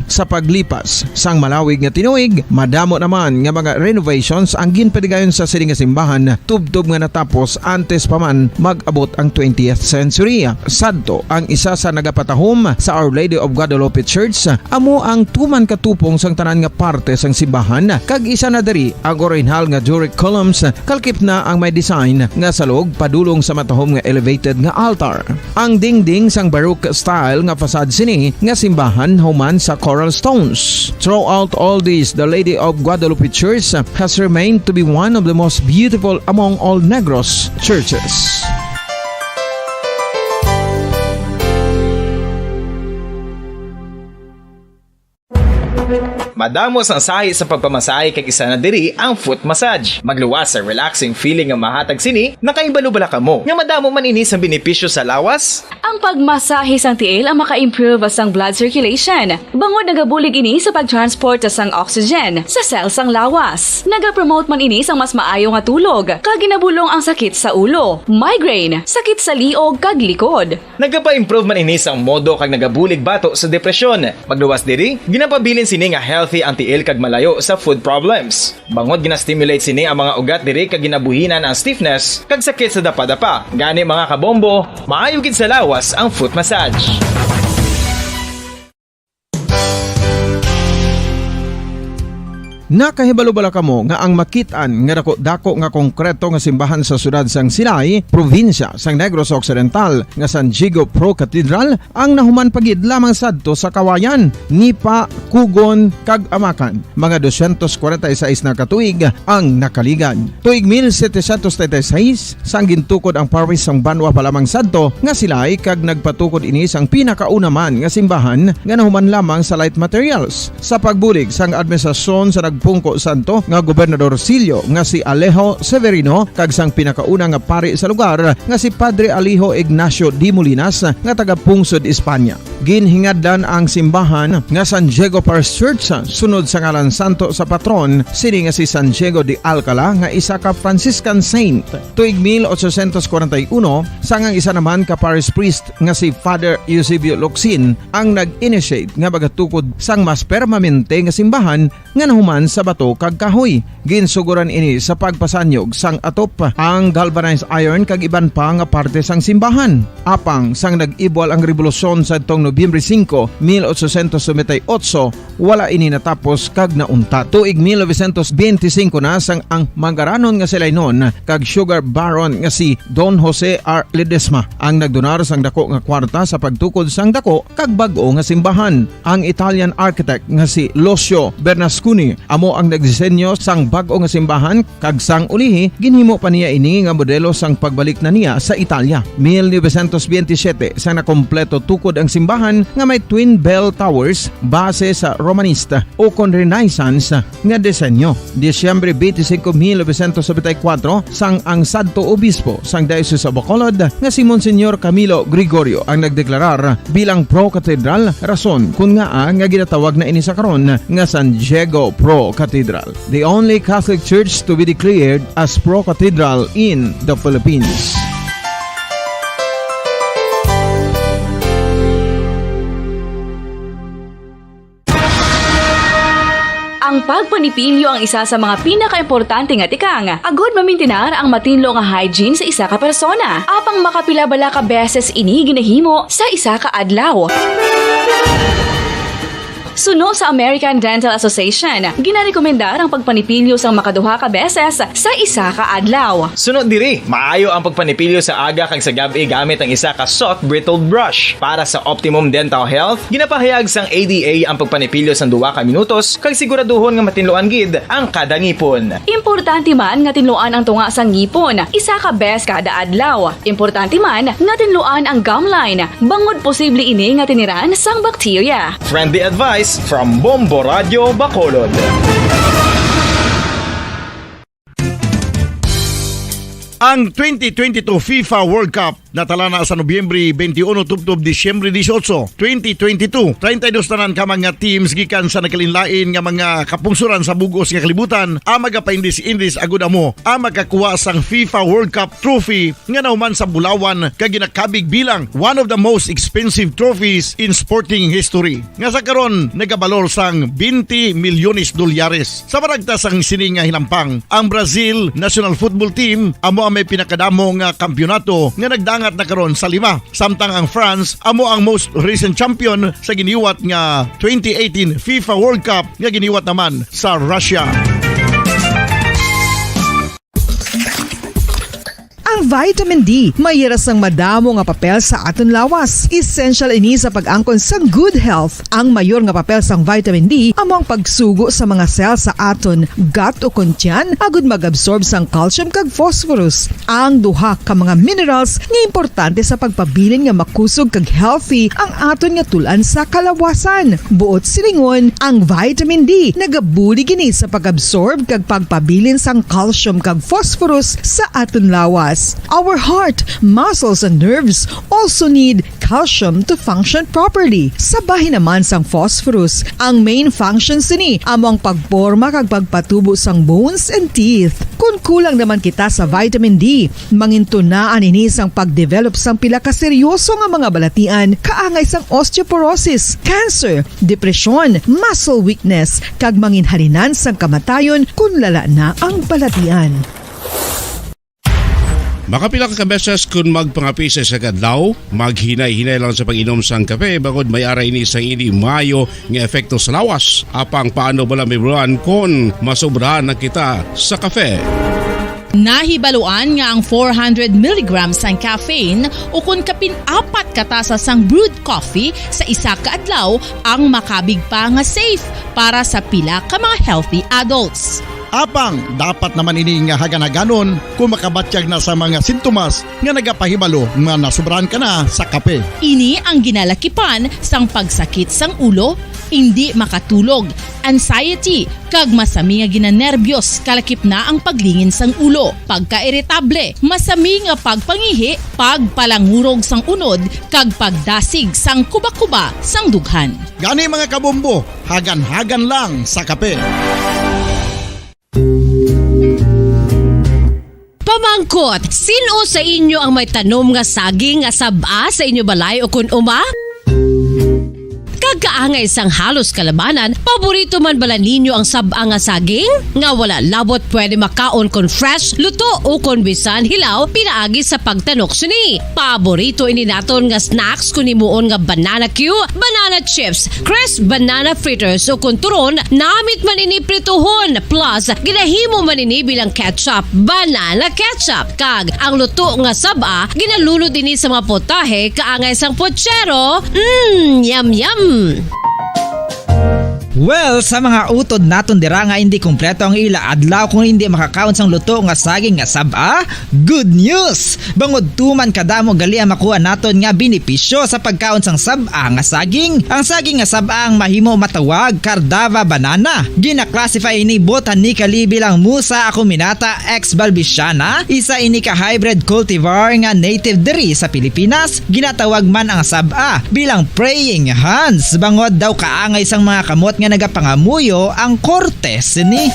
Sa paglipas sang malawig nga tinuig, madamo naman nga mga renovations ang ginpadigayon sa sining nga simbahan tubtob nga natapos antes pa man mag-abot ang 20th century. Sadto ang isa sa nagapatahom sa Our Lady of Guadalupe Church, amo ang tuman katupong sang tanan nga parte sang simbahan kag isa na diri ang original nga Doric columns kalkip na ang may design nga salog padulong sa matahom nga elevated nga altar. Ang dingding sang baroque style nga fasad sini nga simbahan human sa coral stones. Throughout all this, the Lady of Guadalupe Church has remained to be one of the most beautiful among all Negros churches. Madamos ang sahi sa pagpamasahe kag isa na diri ang foot massage. Magluwas sa relaxing feeling nga mahatag sini, nakaibalo-bala ka mo. Nga madamo man ini sa benepisyo sa lawas. Ang pagmasahe sang tiil ang maka-improve sang blood circulation. Bangod nagabulig ini sa pagtransport sang oxygen sa cells sang lawas. Nagapromote man ini sang mas maayo nga tulog, kag ginabulong ang sakit sa ulo, migraine, sakit sa liog kag likod. Nagapa-improve man ini sang modo kag nagabulig bato sa depresyon. Magluwas diri, ginapabilin sini nga healthy ang tiil kag malayo sa food problems. Bangod gina-stimulate sini ang mga ugat diri kag ginabuhinan ang stiffness kag sakit sa dapa-dapa. Gani mga kabombo, maayo gid sa lawas ang foot massage. Nakahibalo-bala kamo nga ang makitaan nga dako nga konkreto nga simbahan sa sudad sang Sinay, probinsya sang Negros Occidental nga San Diego Pro Cathedral ang nahuman pagid lamang sadto sa Kawayan, Nipa, Kugon kag Amakan. Mga 246 na katuig ang nakaligan. Tuig 1736 sang gintukod ang parish sang Banwa pa lamang sadto nga silay kag nagpatukod ini sang pinakauna man nga simbahan nga nahuman lamang sa light materials. Sa pagbulig sang administrasyon sa Pungko Santo nga Gobernador Silio nga si Alejo Severino kag sang pinakauna nga pari sa lugar nga si Padre Alijo Ignacio Di Molinas nga taga Pungsod, Espanya. Ginhingadlan ang simbahan nga San Diego Parish Church sunod sa ngalan santo sa patron sini nga si San Diego de Alcala nga isa ka Franciscan saint. Tuig 1841 sangang isa naman ka parish priest nga si Father Eusebio Locsin ang nag-initiate nga bagatukod sang mas permanente nga simbahan nga nahuman sa bato kag kahoy. Ginsuguran ini sa pagpasanyog sang atop ang galvanized iron kag iban pa nga parte sang simbahan. Apang sang nag-ibwal ang revolusyon sa tong Nobyembre 5, 1898, wala ini natapos kag naunta. Tuig 1925 na sang ang mangaranon nga silay noon kag sugar baron nga si Don Jose R. Ledesma ang nagdonar sang dako nga kwarta sa pagtukod sang dako kag bag-o nga simbahan. Ang Italian architect nga si Lucio Bernasconi amo ang nagdisenyo sang bag-o nga simbahan kag sang ulihi ginhimo pa niya ini nga modelo sang pagbalik na niya sa Italia. 1927 sang nakompleto tukod ang simbahan nga may twin bell towers base sa Romanista o kon Renaissance nga disenyo. Disyembre 25, 1974 sang ang sadto obispo sang Diocese of Bacolod nga si Monsignor Camilo Gregorio ang nagdeklarar bilang pro cathedral, rason kun nga ginatawag na ini sa karon nga San Diego Pro Cathedral, the only Catholic church to be declared as pro cathedral in the Philippines. Ang pagpanipilyo ang isa sa mga pinaka-importante nga tikang. Agod mamintinar ang matinlo nga hygiene sa isa ka persona. Apang makapilabala ka beses ini ginahimo sa isa ka adlaw. Suno sa American Dental Association, ginarekomendar ang pagpanipilyo sang makaduha ka beses sa isa ka adlaw. Sunod diri, maayo ang pagpanipilyo sa aga kag sa gabi gamit ang isa ka soft brittled brush. Para sa optimum dental health, ginapahayag sang ADA ang pagpanipilyo sa 2 ka minutos kag siguraduhon nga matinluan gid ang kada ngipon. Importante man nga tinluan ang tunga sang ngipon, isa ka bes kada adlaw. Importante man nga tinluan ang gum line, bangod posible ini nga tiniran sang bakterya. Friendly advice from Bombo Radio Bacolod. Ang 2022 FIFA World Cup natala na sa Nobyembre 21 tubtob Disyembre 18, 2022. 32 tanan ka mga teams gikan sa nakalinlain nga mga kapungsuran sa bugos nga kalibutan ang magapaindis-indis agud amo ang makakuha sang FIFA World Cup trophy nga nauman sa Bulawan kag ginakabig bilang one of the most expensive trophies in sporting history. Nga sa karon nagabalor sang 20 milyones dolyares. Sa baragta sang sini nga hinampang, ang Brazil National Football Team amo may pinakadamo nga kampyonato nga nagdangat na karon sa 5. Samtang ang France amo ang most recent champion sa giniwat nga 2018 FIFA World Cup nga giniwat naman sa Russia. Ang vitamin D mayira sang madamo nga papel sa aton lawas. Essential ini sa pag-angkon sang good health. Ang mayor nga papel sang vitamin D amo ang pagsugo sa mga cell sa aton gut o kuntyan agud mag-absorb sang calcium kag phosphorus. Ang duha ka mga minerals nga importante sa pagpabilin nga makusog kag healthy ang aton nga tulan sa kalawasan. Buot silingon, ang vitamin D nagabuli gini sa pag-absorb kag pagpabilin sang calcium kag phosphorus sa aton lawas. Our heart, muscles, and nerves also need calcium to function properly. Sabahin naman sang phosphorus, ang main functions ni amo ang pagporma kag pagpatubo sang bones and teeth. Kung kulang naman kita sa vitamin D, mangintunaan ini sang pagdevelop sang pila ka seryoso nga mga balatian, kaangay sang osteoporosis, cancer, depresyon, muscle weakness, kag manginhalinan sang kamatayon kung lala na ang balatian. Makapila ka beses kung magpangapisa sa kadlaw, maghinay-hinay lang sa pag-inom sang kape bagod may ara ini sang hindi mayo nga epekto sa lawas. Apang paano bala may bulan kung masobrahan na kita sa kape. Nahibaluan nga ang 400 mg ang caffeine o kung kapin 4 katasa sang brewed coffee sa isa ka adlaw ang makabig pa nga safe para sa pila ka mga healthy adults. Apang dapat naman ini nga haganaganon kung makabatyag na sa mga sintomas nga nagapahibalo nga nasubrahan ka na sa kape. Ini ang ginalakipan sang pagsakit sang ulo, hindi makatulog, anxiety, kag masami nga ginanerbiyos kalakip na ang paglingin sang ulo, pagka-irritable, masami nga pagpangihi, pagpalangurog sang unod, kag pagdasig sang kuba-kuba sang dughan. Gani mga kabombo, hagan-hagan lang sa kape. Pamangkot, sino sa inyo ang may tanom nga saging nga saba sa inyo balay o kun uma? Kagkaangay sang halos kalabanan, paborito man bala ninyo ang saba nga saging? Nga wala labot pwede makaon kon fresh, luto o kon bisan hilaw, pinaagi sa pagtanok suni. Paborito ini naton nga snacks kun himuon nga banana Q, banana chips, crisp banana fritters o kun turon, namit man ini prituhon, plus ginahimo man ini bilang ketchup, banana ketchup. Kag ang luto nga saba, ginalunod ini sa mga potahe kaangay sang pochero. Yum yum. Well, sa mga utod naton dira nga hindi kumpleto ang ila adlaw kung hindi makakaon sang luto nga saging nga saba, good news! Bangod tuman kadamo gali ang makuha naton nga benepisyo sa pagkaon sang saba nga saging. Ang saging nga saba ang mahimo matawag Cardava banana. Gina-classify ini botanically bilang Musa acuminata ex balbisiana, isa ini ka hybrid cultivar nga native diri sa Pilipinas. Ginatawag man ang saba bilang praying hands, bangod daw kaangay sang mga kamot nga nagapangamuyo ang kortes ni.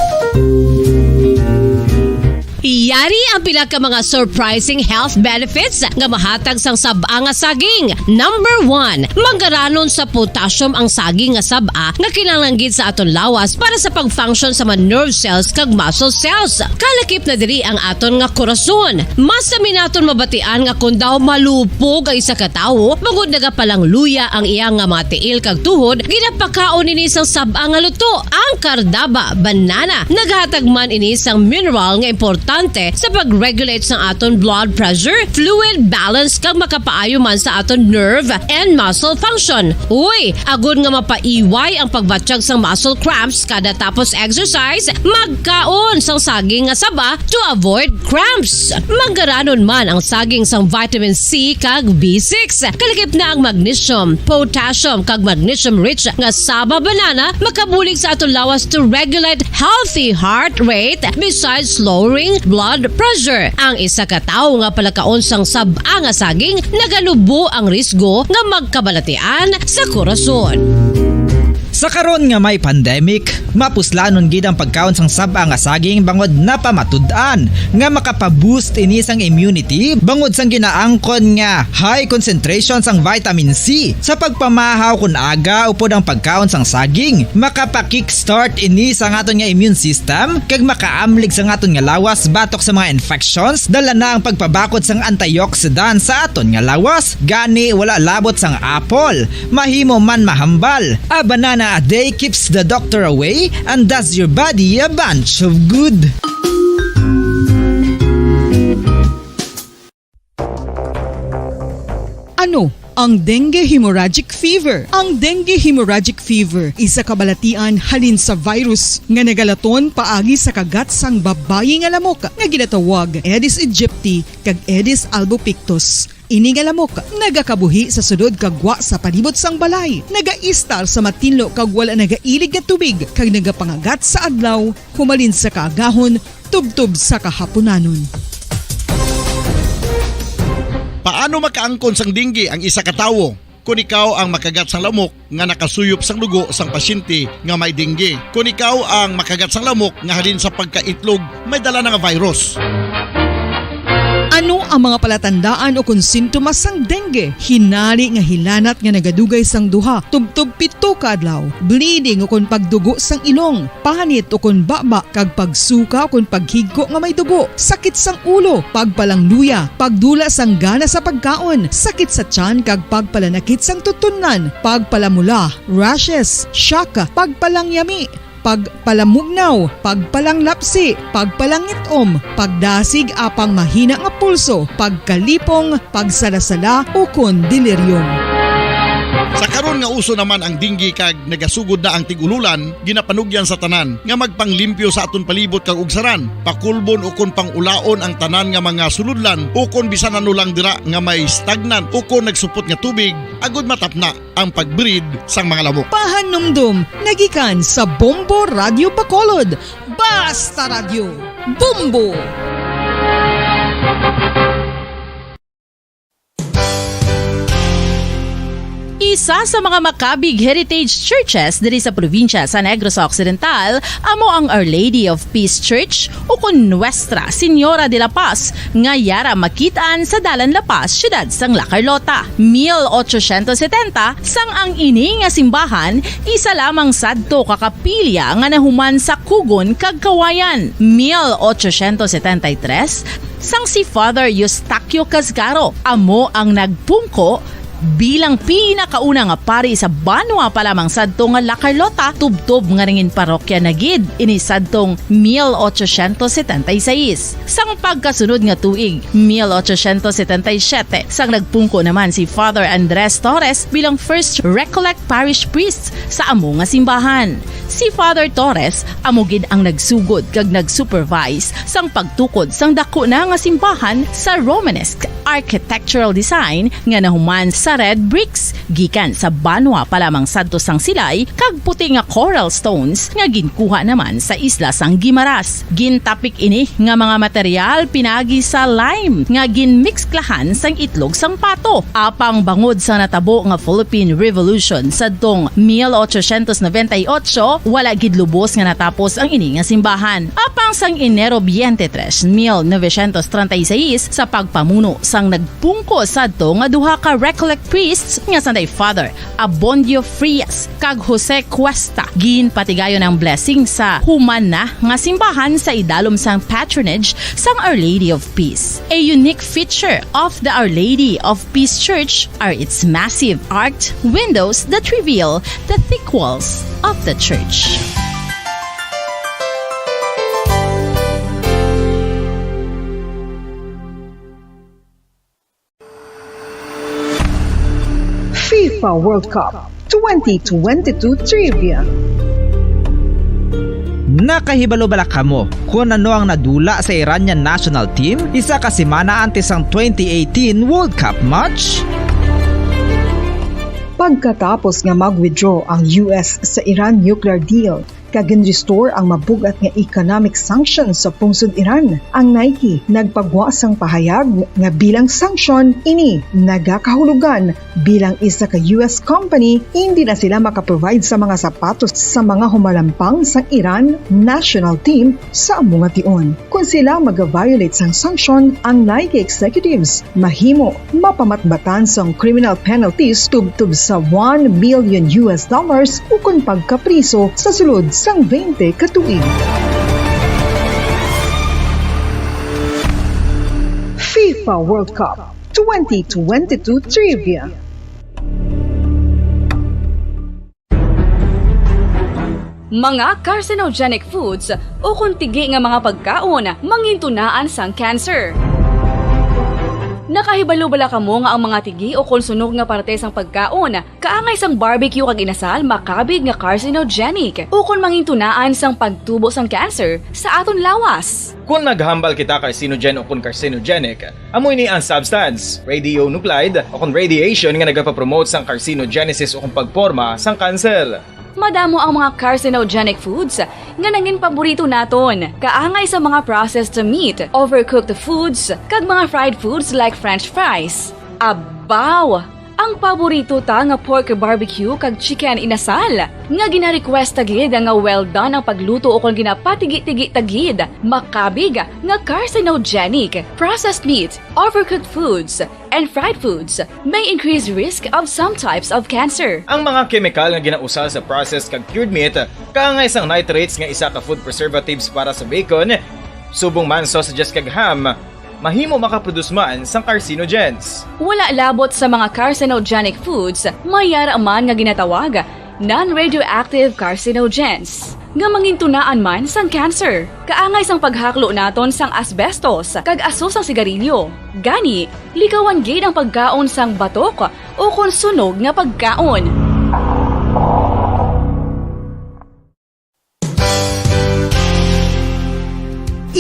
Yari ang pila ka mga surprising health benefits nga mahatag sang sab-a nga saging. Number 1, manggaranon sa potassium ang saging nga sab-a nga kinahanglan sa aton lawas para sa pag-function sa mga nerve cells kag muscle cells. Kalakip na diri ang aton nga korason. Mas sa minaton mabatian nga kung daw malupog ang isa ka tawo, bangod nagapalang luya ang iyang nga mga tiil kag tuhod, ginapakaon ini sang sab-a nga luto, ang kardaba, banana. Naghatag man ini sang mineral nga importante sa pag-regulate sa aton blood pressure, fluid balance kag makapaayo man sa aton nerve and muscle function. Uy, agud nga mapaiway ang pagbatsyag sang muscle cramps kada tapos exercise, magkaon sang saging nga saba to avoid cramps. Manggaranon man ang saging sang vitamin C kag B6. Kalakip na ang magnesium, potassium kag magnesium rich nga saba banana makabulig sa aton lawas to regulate healthy heart rate besides lowering blood pressure. Ang isa ka tawo nga palakaon sang sab-a nga saging nagalubo ang risgo nga magkabalatian sa korason. Sa karon nga may pandemic, mapuslanon gid ang pagkaon sang sab-a nga saging bangod napamatud-an nga makapaboost ini sang immunity bangod sang ginaangkon nga high concentration sang vitamin C. Sa pagpamahaw kun aga upod ang pagkaon sang saging, makapa-kickstart ini sa aton nga immune system kag makaamlig sa aton nga lawas batok sa mga infections, dala na ang pagpabakod sang antioxidant sa aton nga lawas. Gani wala labot sang apple, mahimo man mahambal. A banana a day keeps the doctor away and does your body a bunch of good. Ano ang dengue hemorrhagic fever? Ang dengue hemorrhagic fever isa kabalatian halin sa virus nga nagalaton paagi sa kagat sang babayi nga lamok nga ginatawag Aedes aegypti kag Aedes albopictus. Ini nga lamok nagakabuhi sa sudod kagwa sa palibot sang balay, nagaistar sa matinlo kag wala nagailig nga tubig kag nagapangagat sa adlaw, humalin sa kaagahon, tubtob sa kahaponanon. Paano makaangkon sang dengue ang isa ka tawo? Kung ikaw ang makagat sang lamok nga nakasuyop sang dugo sang pasyente nga may dengue. Kung ikaw ang makagat sang lamok nga halin sa pagkaitlog may dala nga virus. Ano ang mga palatandaan o kung sintomas sang dengue? Hinali nga hilanat nga nagadugay sang duha, tubtob 7 ka adlaw, bleeding o kung pagdugo sang ilong, panit o kung baba kag pagsuka o kung paghigko nga may dugo, sakit sang ulo, pagpalangluya, pagdula sang gana sa pagkaon, sakit sa tiyan kag pagpalanakit sang tutunan, pagpalamula, rashes, shock, pagpalangyami, pagpalamugnaw, pagpalanglapsi, pagpalangitom, pagdasig apang mahina nga pulso, pagkalipong, pagsalasala o kon delirium. Sa karon nga uso naman ang dengue kag nagasugod na ang tigululan, ginapanugyan sa tanan nga magpanglimpyo sa aton palibot kag ugsaran, pakulbon o kon pangulaon ang tanan nga mga suludlan o kon bisan ano lang dira nga may stagnant o kon nagsupot nga tubig, agud matapna ang pagbreed sang mga lamok. Pahanumdum, nagikan sa Bombo Radio Bacolod. Basta Radio, Bombo! Isa sa mga makabig heritage churches diri sa probinsya sa Negros Occidental amo ang Our Lady of Peace Church o kun Nuestra Señora de la Paz nga yara makitaan sa Dalan La Paz, siyudad sang La Carlota. 1870 sang ang ini nga simbahan isa lamang sadto kakapilya nga nahuman sa Kugon kag Kawayan. 1873 sang si Father Eustaquio Casgaro amo ang nagpungko bilang pinakauna nga pari sa Banwa pa lamang sadto nga La Carlota, tubtob nga ringin parokya na gid ini sadtong 1876. Sang pagkasunod nga tuig 1877 sang nagpungko naman si Father Andres Torres bilang first Recollect Parish Priest sa amo nga simbahan. Si Father Torres amo gid ang nagsugod kag nagsupervise sang pagtukod sang dako na nga simbahan sa Romanesque architectural design nga nahuman sa sa red bricks gikan sa banwa pa lamang sadto sang silay kag puti nga coral stones nga ginkuha naman sa isla sang Guimaras. Gintapik ini nga mga material pinagi sa lime nga ginmixklahan sang itlog sang pato. Apang bangod sa natabo nga Philippine Revolution sadtong 1898 wala gid lubos nga natapos ang ini nga simbahan. Apang sang Enero 23, 1936 sa pagpamuno sang nagpungko sadto nga duha ka Recollect priests nga Sunday Father Abondio Frias kag Jose Cuesta ginpatigayon ang blessing sa human na nga simbahan sa idalom sang patronage sang Our Lady of Peace. A unique feature of the Our Lady of Peace Church are its massive arched windows that reveal the thick walls of the church. FIFA World Cup 2022 Trivia. Nakahibalo bala kamo kung ano ang nadula sa Iranian national team isa ka semana antes ang 2018 World Cup match? Pagkatapos nga mag-withdraw ang US sa Iran nuclear deal, kag-restore ang mabugat nga economic sanctions sa pungsod Iran, ang Nike nagpagwasang pahayag nga bilang sanction ini nagakahulugan bilang isa ka US company hindi na sila makaprovide sa mga sapatos sa mga humalampang sa Iran national team sa mga tion. Kung sila mag-violate sang sanction, ang Nike executives mahimo mapamatbatan sang criminal penalties tubtub sa $1 million o kung pagkapriso sa sulod sang 20 katuig. FIFA World Cup 2022 Trivia. Mga carcinogenic foods o kuntigi nga mga pagkaon mangintunaan sang cancer. Nakahibalo bala kamo nga ang mga tigi o konsunog nga parte sang pagkaon kaangay sang barbecue kag inasal makabig nga carcinogenic o kon mangintunaan sang pagtubo sang cancer sa aton lawas. Kung naghambal kita carcinogen o kung carcinogenic, amoy ni ang substance, radionuclide o kung radiation nga nagapapromote sang carcinogenesis o kung pagporma sang cancer. Madamo ang mga carcinogenic foods nga nangin paborito naton. Kaangay sa mga processed meat, overcooked foods, kag mga fried foods like french fries. Abaw! Ang paborito ta nga pork barbecue kag chicken inasal. Nga gina-request tagid nga well done ang pagluto o kung ginapatigi-tigi tagid. Makabig nga carcinogenic, processed meat, overcooked foods, and fried foods may increase risk of some types of cancer. Ang mga chemical nga ginausal sa processed kag cured meat, kaangay sang nitrates nga isa ka food preservatives para sa bacon, subong man sausages kag ham, mahimo makaproduce man sang carcinogens. Wala labot sa mga carcinogenic foods, mayara man nga ginatawag non-radioactive carcinogens nga mangintunaan man sang cancer. Kaangay sang paghaklo naton sang asbestos kag aso sang sigarilyo. Gani, likawan gid ang pagkaon sang batok o kon sunog nga pagkaon.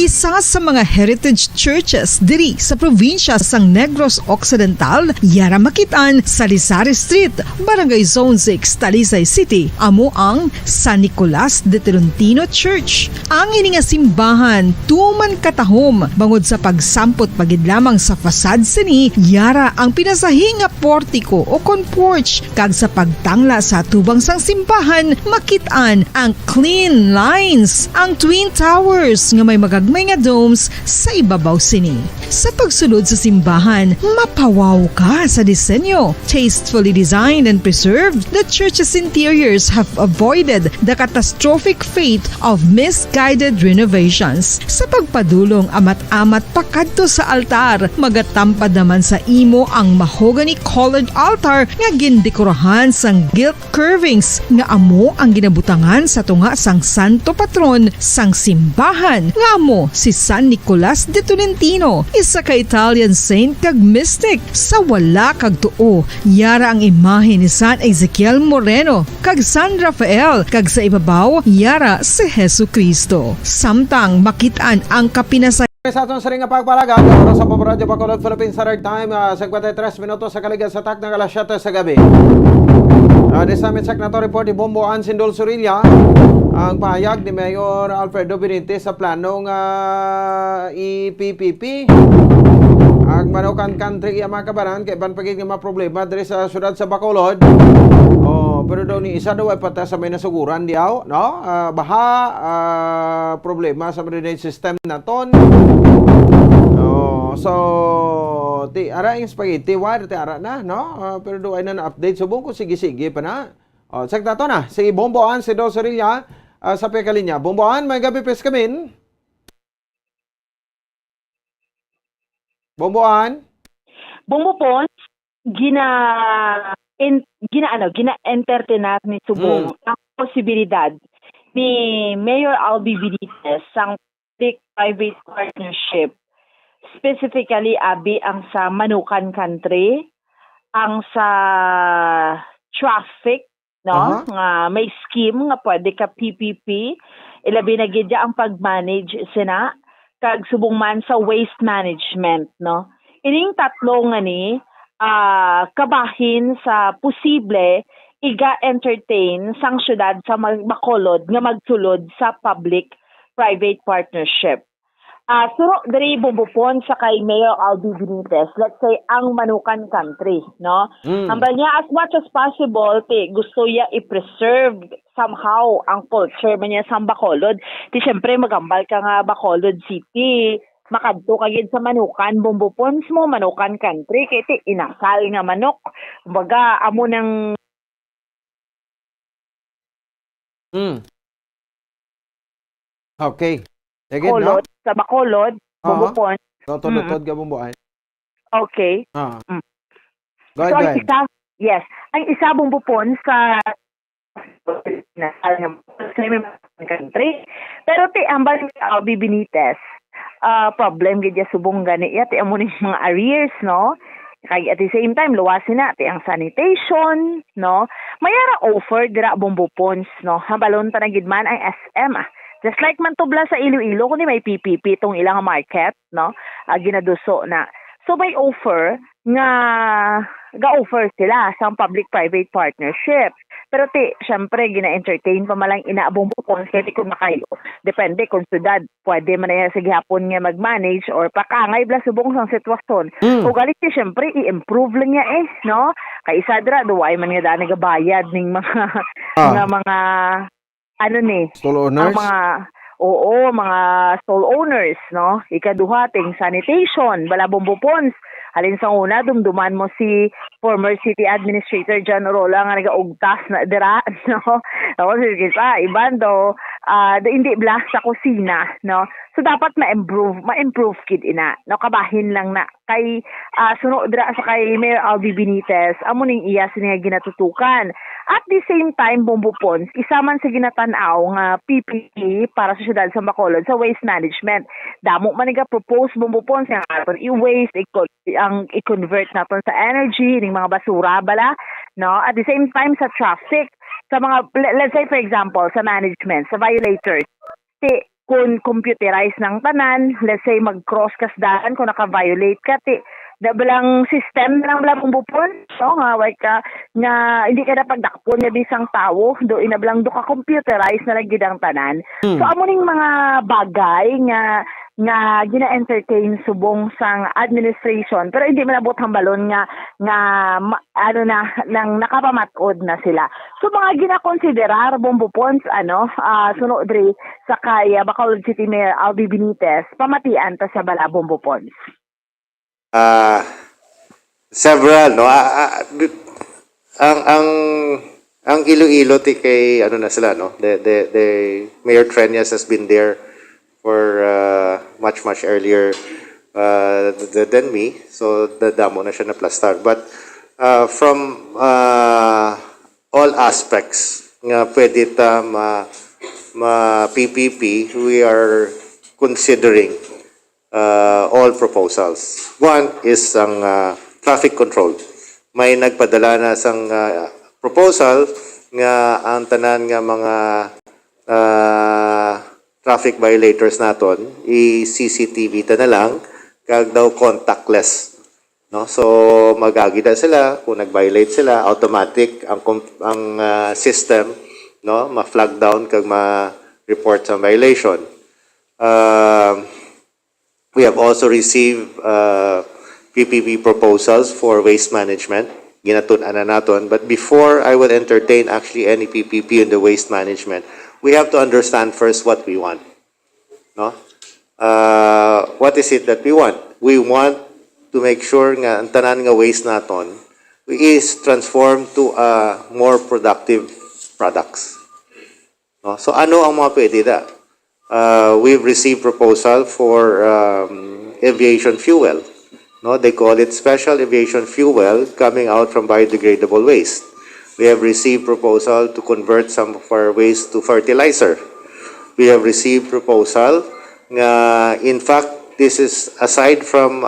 Isa sa mga heritage churches diri sa probinsya sang Negros Occidental, yara makitaan sa Lizares Street, Barangay Zone 6, Talisay City, amo ang San Nicolas de Tolentino Church. Ang ini nga simbahan tuman katahom bangod sa pagsampot pagid lamang sa fasad sini, yara ang pinasahi nga portiko o kon porch kag sa pagtangla sa tubang sang simbahan makitaan ang clean lines, ang twin towers nga may magagmay nga domes sa ibabaw sini. Sa pagsulod sa simbahan, mapawaw ka sa disenyo. Tastefully designed and preserved, the church's interiors have avoided the catastrophic fate of misguided renovations. Sa pagpadulong amat-amat pakadto sa altar, magatampad naman sa imo ang mahogany colored altar nga gindekorahan sang gilt curvings nga amo ang ginabutangan sa tunga sang santo patron sang simbahan nga amo si San Nicolas de Tolentino, isa ka Italian saint kag mystic. Sa wala kag tuo, yara ang imahe ni San Ezekiel Moreno kag San Rafael kag sa ibabaw yara si Jesucristo. Samtang makitaan ang kapinasay Sa atong sa ring nga pagpalagan, oras sa Paboradyo Bacolod, Philippines Standard Time, 53 minutos sa kaligan sa tak ng alas 7 sa gabi. This time, check na to report ni Bombo Ansindol Surilla, ang pahayag ni Mayor Alfredo Benitez sa planong IPPP. Ang Manukan Country iya mga kabaran, kay ban pagig nga problema diri sa syudad sa Bacolod. Pero daw ni isa daw ay pata sa may nasuguran diaw, no? Baha, problema sa drainage system naton. So ti ara yung spaghetti wire ti ara na, no? Pero daw ay na update subong ko sige pa na. Check na to na. Si Bomboan si Do Sorilla sa Pekalinya. Bomboan, may gabi pes kamin. Bomboan. Bumupon, gina-entertain ni Subong ang posibilidad ni Mayor Albi Benitez sang public-private partnership, specifically abi ang sa Manukan Country, ang sa traffic, no? Nga may scheme nga pwede ka PPP, ilabi na gidya ang pag-manage sina kag subong man sa waste management, no? Ining tatlo nga ni kabahin sa posible iga-entertain sang syudad sa Bacolod nga magsulod sa public-private partnership. So, dari bubupon sa kay Mayor Albi Benitez, let's say, ang Manukan Country, no? Ambal niya, as much as possible, gusto niya i-preserve somehow ang culture man niya sa Bacolod. Siyempre, magambal ka nga Bacolod City, makadto kagid sa Manukan, bumbupons mo, Manukan Country, kaya inasal nga manok. Kumbaga, amo ng Okay. Sige, Bacolod, no? sa Bacolod, bumbupons. Tutod ka Bomboan. Okay. Go ahead. Ang isa bumbupon sa country. Pero ambal ni Albi Benitez, problem gid subong gani ti amo ni mga arrears, no? Kay at the same time luwasin na ti ang sanitation, no? Mayara offer dira bumbupons, no? Hambalon ta na gid man ang SM. Just like man tubla sa Iloilo kundi may PPP tong ilang market, no? Ginaduso na. So may offer nga ga-offer sila sa public-private partnership. Pero syempre gina-entertain pa malang inaabong bukon kasi kung makayo. Depende kung sudad pwede man na sa gihapon nga mag-manage or pakangay bla subong sang sitwasyon. O galit syempre i-improve lang niya no? Kay isa dra duway man nga daan nagabayad ning mga mga ano ni? Stall owners? Mga stall owners, no? Ikaduha, ting sanitation, balabong-bupons. Halin sa una, dumduman mo si former city administrator John Rola nga nagaugtas na dira, no? Tapos, iban do, hindi blast sa kusina, no? So, dapat ma-improve kid ina. No? Kabahin lang na. Kay, sunod dira sa kay Mayor Albi Benitez, amo ning iya siniya ginatutukan. At the same time, bumbupons, isa man sa ginatanaw nga PPP para sa syudad sa Bacolod sa waste management. Damo man propose bumbupons nga aton i-waste, ang i-convert naton sa energy, ning mga basura bala, no? At the same time sa traffic, sa mga, let's say for example, sa management, sa violators, kung computerize ng tanan, let's say mag-cross kasdaan kung naka-violate ka, dabalang system na lang lang bupon, so nga, nga hindi ka na pagdakpon nga bisang tao, do inablang do ka computerize na lang gidang tanan. So amo ning mga bagay nga gina-entertain subong sang administration pero hindi manabot hambalon nga nang nakapamatod na sila. So mga gina-considerar bumbupons sunod diri sa kay Bacolod City Mayor Albi Benitez pamatian ta sa bala bumbupons. Several, no? Ang Iloilo kay na sila, no? The Mayor Trenyas has been there for much earlier than me, so damo na siya na plastar. But from all aspects nga pwede ta PPP, we are considering all proposals. One is ang traffic control. May nagpadala na sang proposal nga ang tanan nga mga traffic violators naton i-CCTV ta na lang kag daw contactless, no? So magagida sila kung nag-violate sila, automatic ang system, no, ma-flag down kag ma-report sa violation. We have also received PPP proposals for waste management. Ginatun-an na naton. But before I will entertain actually any PPP in the waste management, we have to understand first what we want. No? What is it that we want? We want to make sure nga ang tanan nga waste naton is transformed to more productive products. No? So ano ang mga pwede da? We've received proposal for aviation fuel. No, they call it special aviation fuel coming out from biodegradable waste. We have received proposal to convert some of our waste to fertilizer. We have received proposal nga, in fact, this is aside from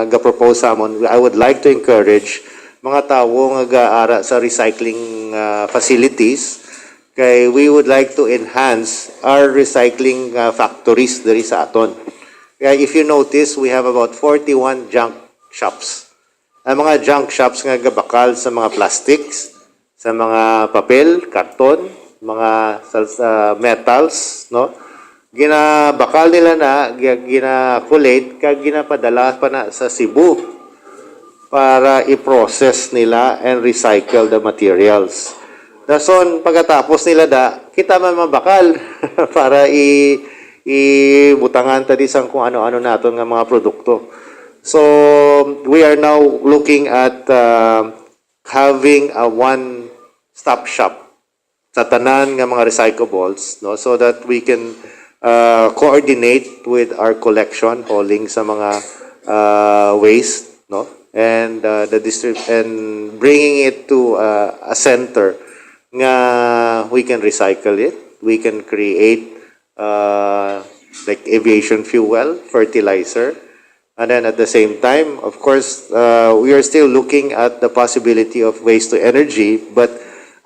ga-propose amon, I would like to encourage mga tawo nga ga-ara sa recycling facilities kay we would like to enhance our recycling factories diri sa aton. Kaya if you notice, we have about 41 junk shops. Ang mga junk shops nga gabakal sa mga plastics, sa mga papel, karton, mga metals, no? Ginabakal nila na, gina-collate, kag ginapadala pa na sa Cebu para i-process nila and recycle the materials. Dason, pagkatapos nila kita man mabakal para ibutangan ta disang kung ano-ano naton nga mga produkto. So we are now looking at having a one-stop shop sa tanan nga mga recyclables, no, so that we can coordinate with our collection hauling sa mga waste, no, and and bringing it to a center nga we can recycle it, we can create like aviation fuel, fertilizer, and then at the same time, of course, we are still looking at the possibility of waste to energy, but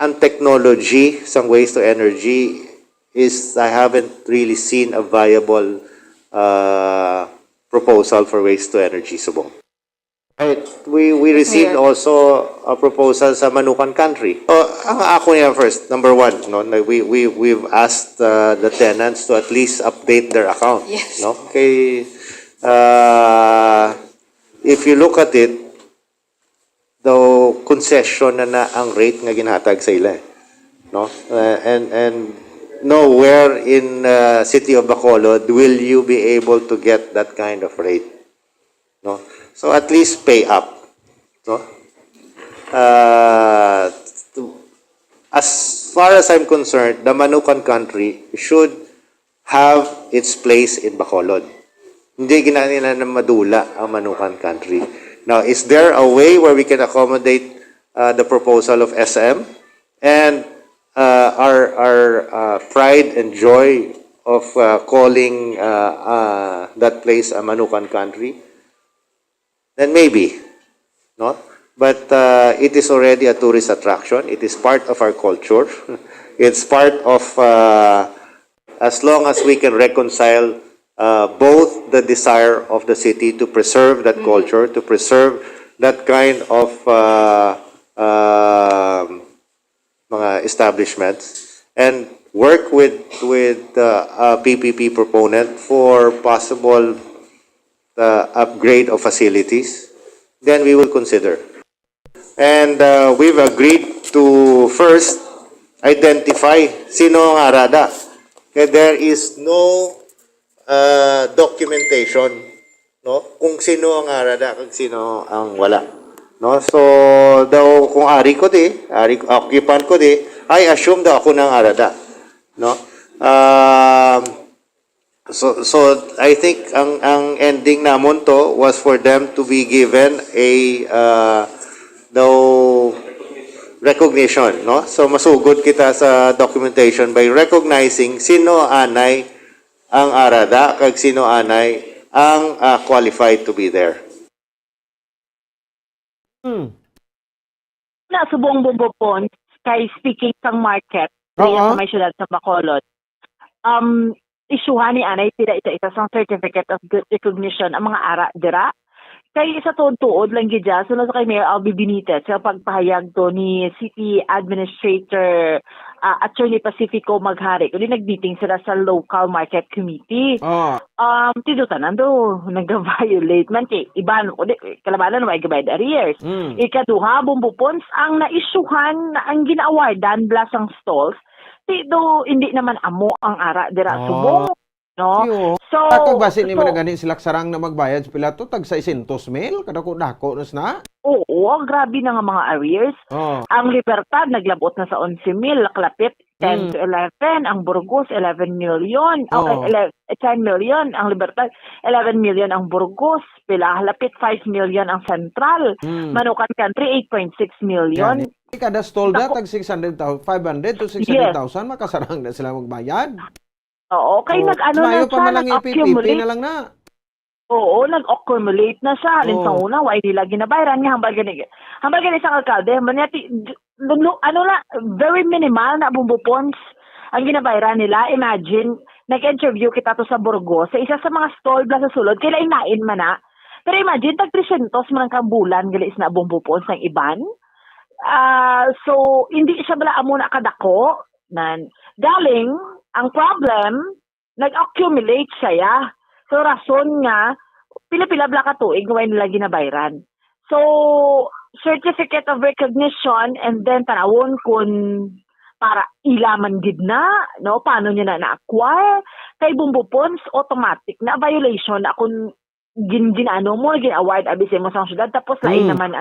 ang technology sa waste to energy is, I haven't really seen a viable proposal for waste to energy subong. Right. We received also a proposal sa Manukan Country. Ang ako niya first, number one, no, we've asked the tenants to at least update their account. Yes. No? Okay. If you look at it, the concession na ang rate nga ginhatag sa ila. No? And nowhere in city of Bacolod will you be able to get that kind of rate. No? So at least pay up. No? As far as I'm concerned, the Manukan Country should have its place in Bacolod. Hindi ginanila na madula ang Manukan Country. Now, is there a way where we can accommodate the proposal of SM and our pride and joy of calling that place a Manukan Country? Then maybe, no? But it is already a tourist attraction. It is part of our culture. It's part of, as long as we can reconcile both the desire of the city to preserve that culture, to preserve that kind of mga establishments, and work with a PPP proponent for possible upgrade of facilities, then we will consider. And we've agreed to first identify sino ang arada. Okay, there is no documentation, no, kung sino ang arada kung sino ang wala, no. So daw kung occupant ko I assume daw ako nang arada, no. So I think ang ending namon to was for them to be given a recognition, no? So masugod kita sa documentation by recognizing sino anay ang arada kag sino anay ang qualified to be there. Na subong bumbopon kay speaking sang market Oo. sa may syudad sa Bacolod. isyuhan ni anay tira isa-isa sang certificate of good recognition ang mga ara dira. Kay isa tuod lang gid ja sunod sa kay Mayor Albi Benitez sa pagpahayag to ni City Administrator Attorney Pacifico Maghari kundi nag-meeting sila sa local market committee. Oh. Tidutan do nag-violate man kay iban o kalabanan na may arrears. Ikaduha bumbupons ang naisyuhan ang gina-awardan blasang stalls. Tido hindi naman amo ang ara dira subong. No? So, Takag basin ni managani sila sarang na magbayad sa pilato tag 600 mil kada ko dako nos na. Oo, grabe na nga mga arrears. Ang Libertad naglabot na sa 11 mil, kalapit 10 to 11, ang Burgos 11 million, 10 million ang Libertad, 11 million ang Burgos, pila halapit 5 million ang Central. Manukan Country 8.6 million. Kada stall na tag 500 to 600,000 makasarang na sila magbayad. Oo, kay nag-ano na siya, nag-accumulate na lang na. Oo, nag-accumulate na siya. Alin sa una, why nila ginabayaran niya, hambal gani isang alkalde, very minimal na bumbupons ang ginabayaran nila. Imagine, nag-interview kita to sa Burgos, sa isa sa mga stall bla sa sulod, kaya inain man na. Pero imagine, tag 300 man ang kabulan, gali is na bumbupons ng iban. So, hindi siya bala amo na kadako, galing, ang problem, nag-accumulate siya. So, rason nga, pila-pila bla ka tuig, ngayon nila ginabayran. So, certificate of recognition, and then tanawon kung para ilaman gid na, no? Paano niya na na-acquire? Kay bumbupons, automatic na violation na kung ginano mo, gin-award, abisi mo sa syudad, tapos lain naman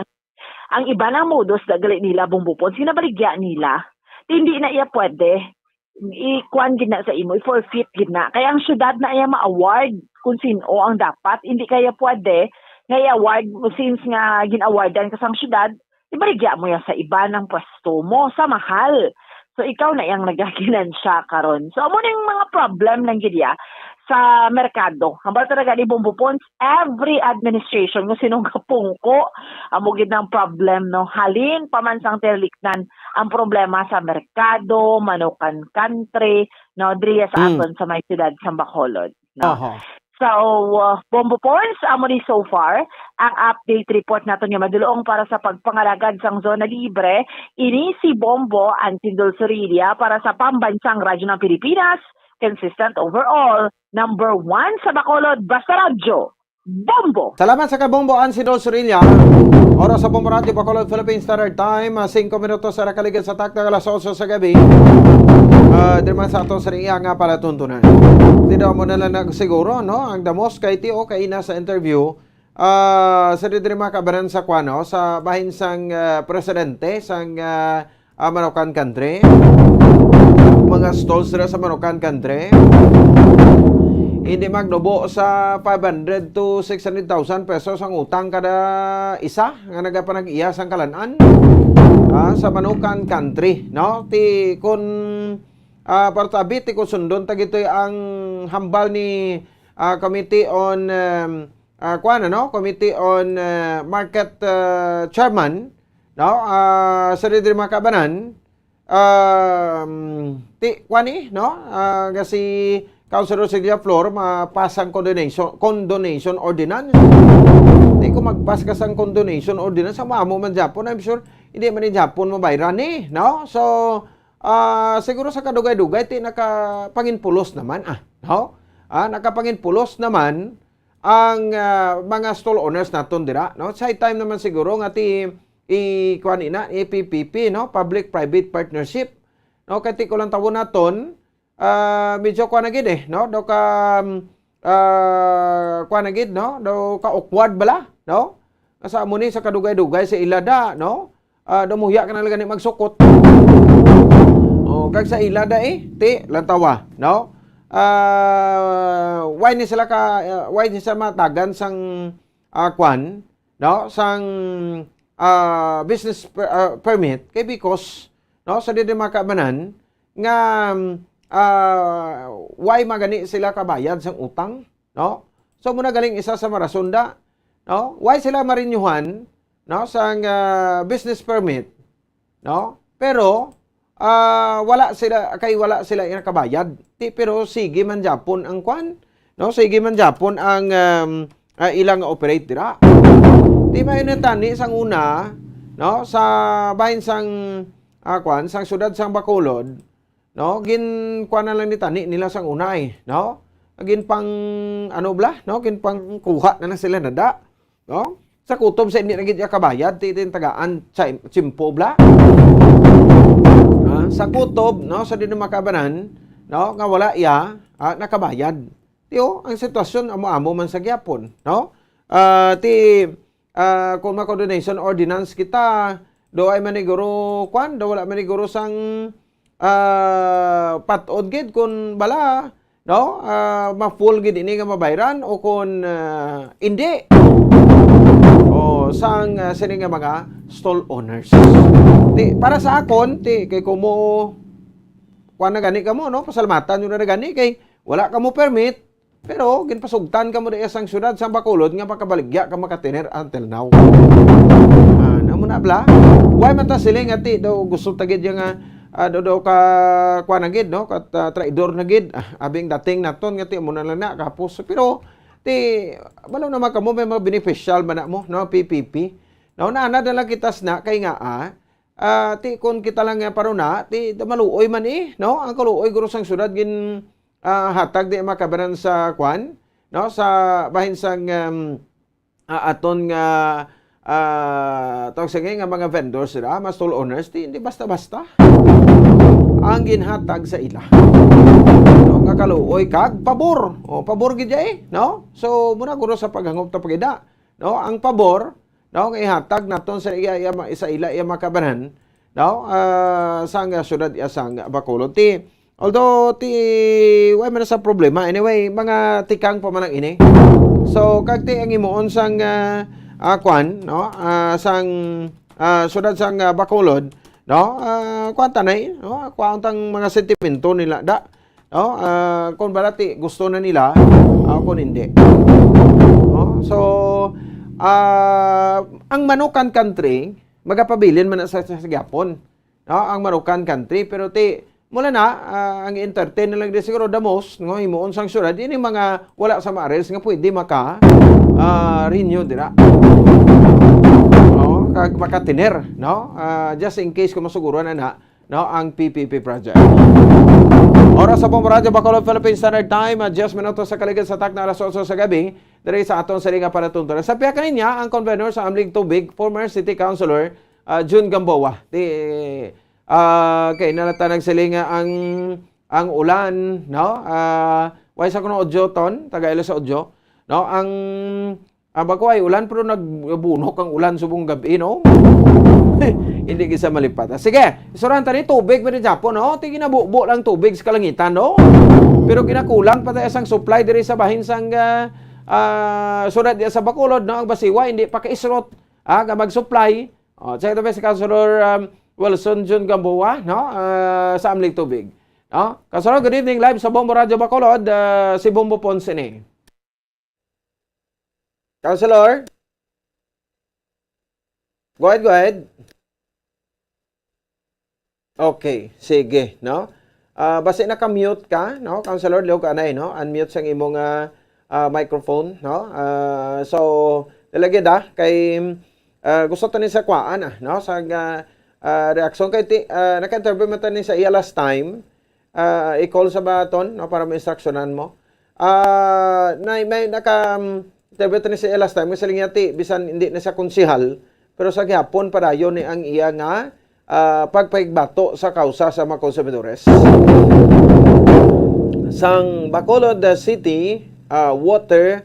ang iba na modus na gali nila bumbupons, ginabaligya nila. Hindi na iya pwede. Ikuan gid na sa imo, forfeit gid na. Kaya ang syudad na iya ma-award kung sino ang dapat, hindi kaya pwede nga i-award since nga gin-awardan ka sa syudad, ibaligya mo yan sa iba ng pwesto mo sa mahal. So ikaw na yang nagaginansya karon. So amo ning mga problem lang gid ya sa merkado. Hambal talaga ni bumbupons every administration kung sinong kapungko amo gid ng problem no. Halin pamansang terliknan ang problema sa merkado, Manukan Country, no, driya sa aton sa may siyudad sa Bacolod, no. So, bumbupons amo ni so far ang update report naton nga madulong para sa pagpangalagad sang zona libre ini si Bombo Antindol Sorilla para sa pambansang radyo ng Pilipinas, consistent overall, number 1 sa Bacolod, basta radyo, Bombo. Salamat sa kabombo Antindol Sorilla. Oras sa Bombo Radio Bacolod Philippine Standard Time, 5 minutos sa rakaligan sa takta alas 8 sa gabi. Dirman sa ato sa riya nga pala tuntunan. Tidak mo na lang siguro, no? Ang damos kay Tio kay ina sa interview sa didirima kabanan sa kwano sa bahin sang presidente sang Manukan Country. Mga stalls na sa Manukan Country. Hindi magnubo sa 500 to 600,000 pesos ang utang kada isa nga nagapanag-iya sang kalanan sa Manukan Country, no? Ti kun partabi ti kun sundon tagitoy ang hambal ni Committee on Committee on Market Chairman, no? Sa didirima kabanan ti kwani, no? Kasi Councilor Silvia Flor mapasang condonation ordinance. Hindi ko magpas ka sang condonation ordinance sa mamo man Japon, I'm sure hindi man ni Japon mabayran ni, no? So siguro sa kadugay-dugay ti nakapanginpulos naman no? Nakapanginpulos naman ang mga stall owners naton dira, no? Sa time naman siguro nga ti PPP, no? Public Private Partnership, no? Kati ko lang tawon naton medyo kuanagid no? Do ka kuanagid, no? Do ka awkward bala, no? Asa mo ni sa kadugay-dugay sa ilada, no? Dumuya ka na lang magsukot. Kag sa ilada ti lantawa, no? Why ni sila matagan sang kwan, no? Sang business permit kay because, no, sa didirima kabanan nga why magani sila kabayad sang utang, no? So muna galing isa sa marasunda, no? Why sila marinyuhan, no, sang business permit, no? Pero wala sila inakabayad. Pero sige man Japon ang kwan, no? Sige man Japon ang ilang operate dira. May natani sang una, no? Sa bahin sang kwan, sang syudad sang Bacolod, no? Kwan na lang ni tani nila sang una no? Gin pang no? Gin pang kuha na sila nada, no? Sa kutob sa hindi nagid kabayad tin tagaan chimpo bla. Sa kutob, no, sa din makabanan, no, nga wala nakabayad. Ang sitwasyon amo man sa gyapon, no? Kung ma-coordination ordinance kita, do ay maniguro kwan, do wala maniguro sang patod gid kun bala, no? Ma-full gid ini nga mabayran o kun hindi. O sang sini nga mga stall owners. Para sa akon, kay kumo kuan na gani kamo, no? Pasalamatan yun na gani kay wala kamo permit, pero ginpasugtan kamo diya sang syudad sa Bacolod nga makabaligya ka makatiner until now. Namo na bla. Why man ta siling ati daw gusto tagid nga do ka kuan na gid, no? Kat traidor na gid. Abing dating naton nga ti mo na lang na kapos. Pero balaw naman kamo may mga beneficial man na mo, no? PPP. No, na lang kitas na kay nga kung kita lang paruna, maluoy man no? Ang kaluoy guro sang syudad gin hatag di makabaran sa kwan, no? Sa bahin sang aton nga tawag sa nga mga vendors sila, mga stall owners, hindi basta-basta. Ang ginhatag sa ila. No, nga kaluoy kag pabor. Pabor gid no? So muna guro sa paghangop ta pagida, no? Ang pabor, no, nga ihatag naton sa ila makabanan, no? Sang syudad sang Bacolod. Although way man sa problema anyway, mga tikang pa man ang ini. So kag ang imuon sang kwan, no? Sang syudad sang Bacolod, no? Kwan tanay, no? Kwan tang mga sentimento nila da, no? Kung balati gusto na nila, kung hindi. No? So ang Manukan country, magapabilin man sa Gyapon. No? Ang Manukan country, pero mula na, ang entertain na lang din siguro damos, no? Himuon sang syudad, ini mga wala sa maares nga pwede renew dira. No? Makatiner, no? Just in case kung masuguruan na, no? Ang PPP project. Oras sa Radyo Bacolod Philippine Standard Time, 10 minutos sa kaligid sa tak na alas 8 sa gabi, diri sa aton sa linga para tuntunan. Sa piya kaninya, ang convener sa Amlig Tubig, former City Councilor June Gamboa. Kay nalatanag silinga ang ulan, no? Way sa kuno odyo ton, taga ilo sa odyo, no? Ang bago ay ulan pero nagbunok ang ulan subong gabi, no? Hindi kisa malipat. Sige, isuran tani tubig pero Japon, no? Ginabubo lang tubig sa kalangitan, no? Pero kinakulang pa tayo sang supply diri sa bahin sang surat diya sa Bacolod, no? Ang basiwa hindi pa kaisrot nga mag-supply. Check ito ba si Councilor Wilson June Gamboa, no? Sa Amlig Tubig. No? Councilor, good evening, live sa Bombo Radio Bacolod, si Bombo Ponce ni. Councilor? Go ahead. Okay, sige, no? Basta naka-mute ka, no? Councilor, liw ka na, no? Unmute sang imong microphone, no? So, talagid kay gusto tanin sa kwaan, no? Sa reaksyon kay naka-interview mo tanin sa iya last time, i-call sa baton, no? Para ma-instructionan mo. May naka-interview tanin sa iya last time, kasi lingyati, bisan hindi na sa konsihal, pero sa gihapon para yun ang iya nga pagpaigbato sa kausa sa mga konsumidores. Sang Bacolod City Water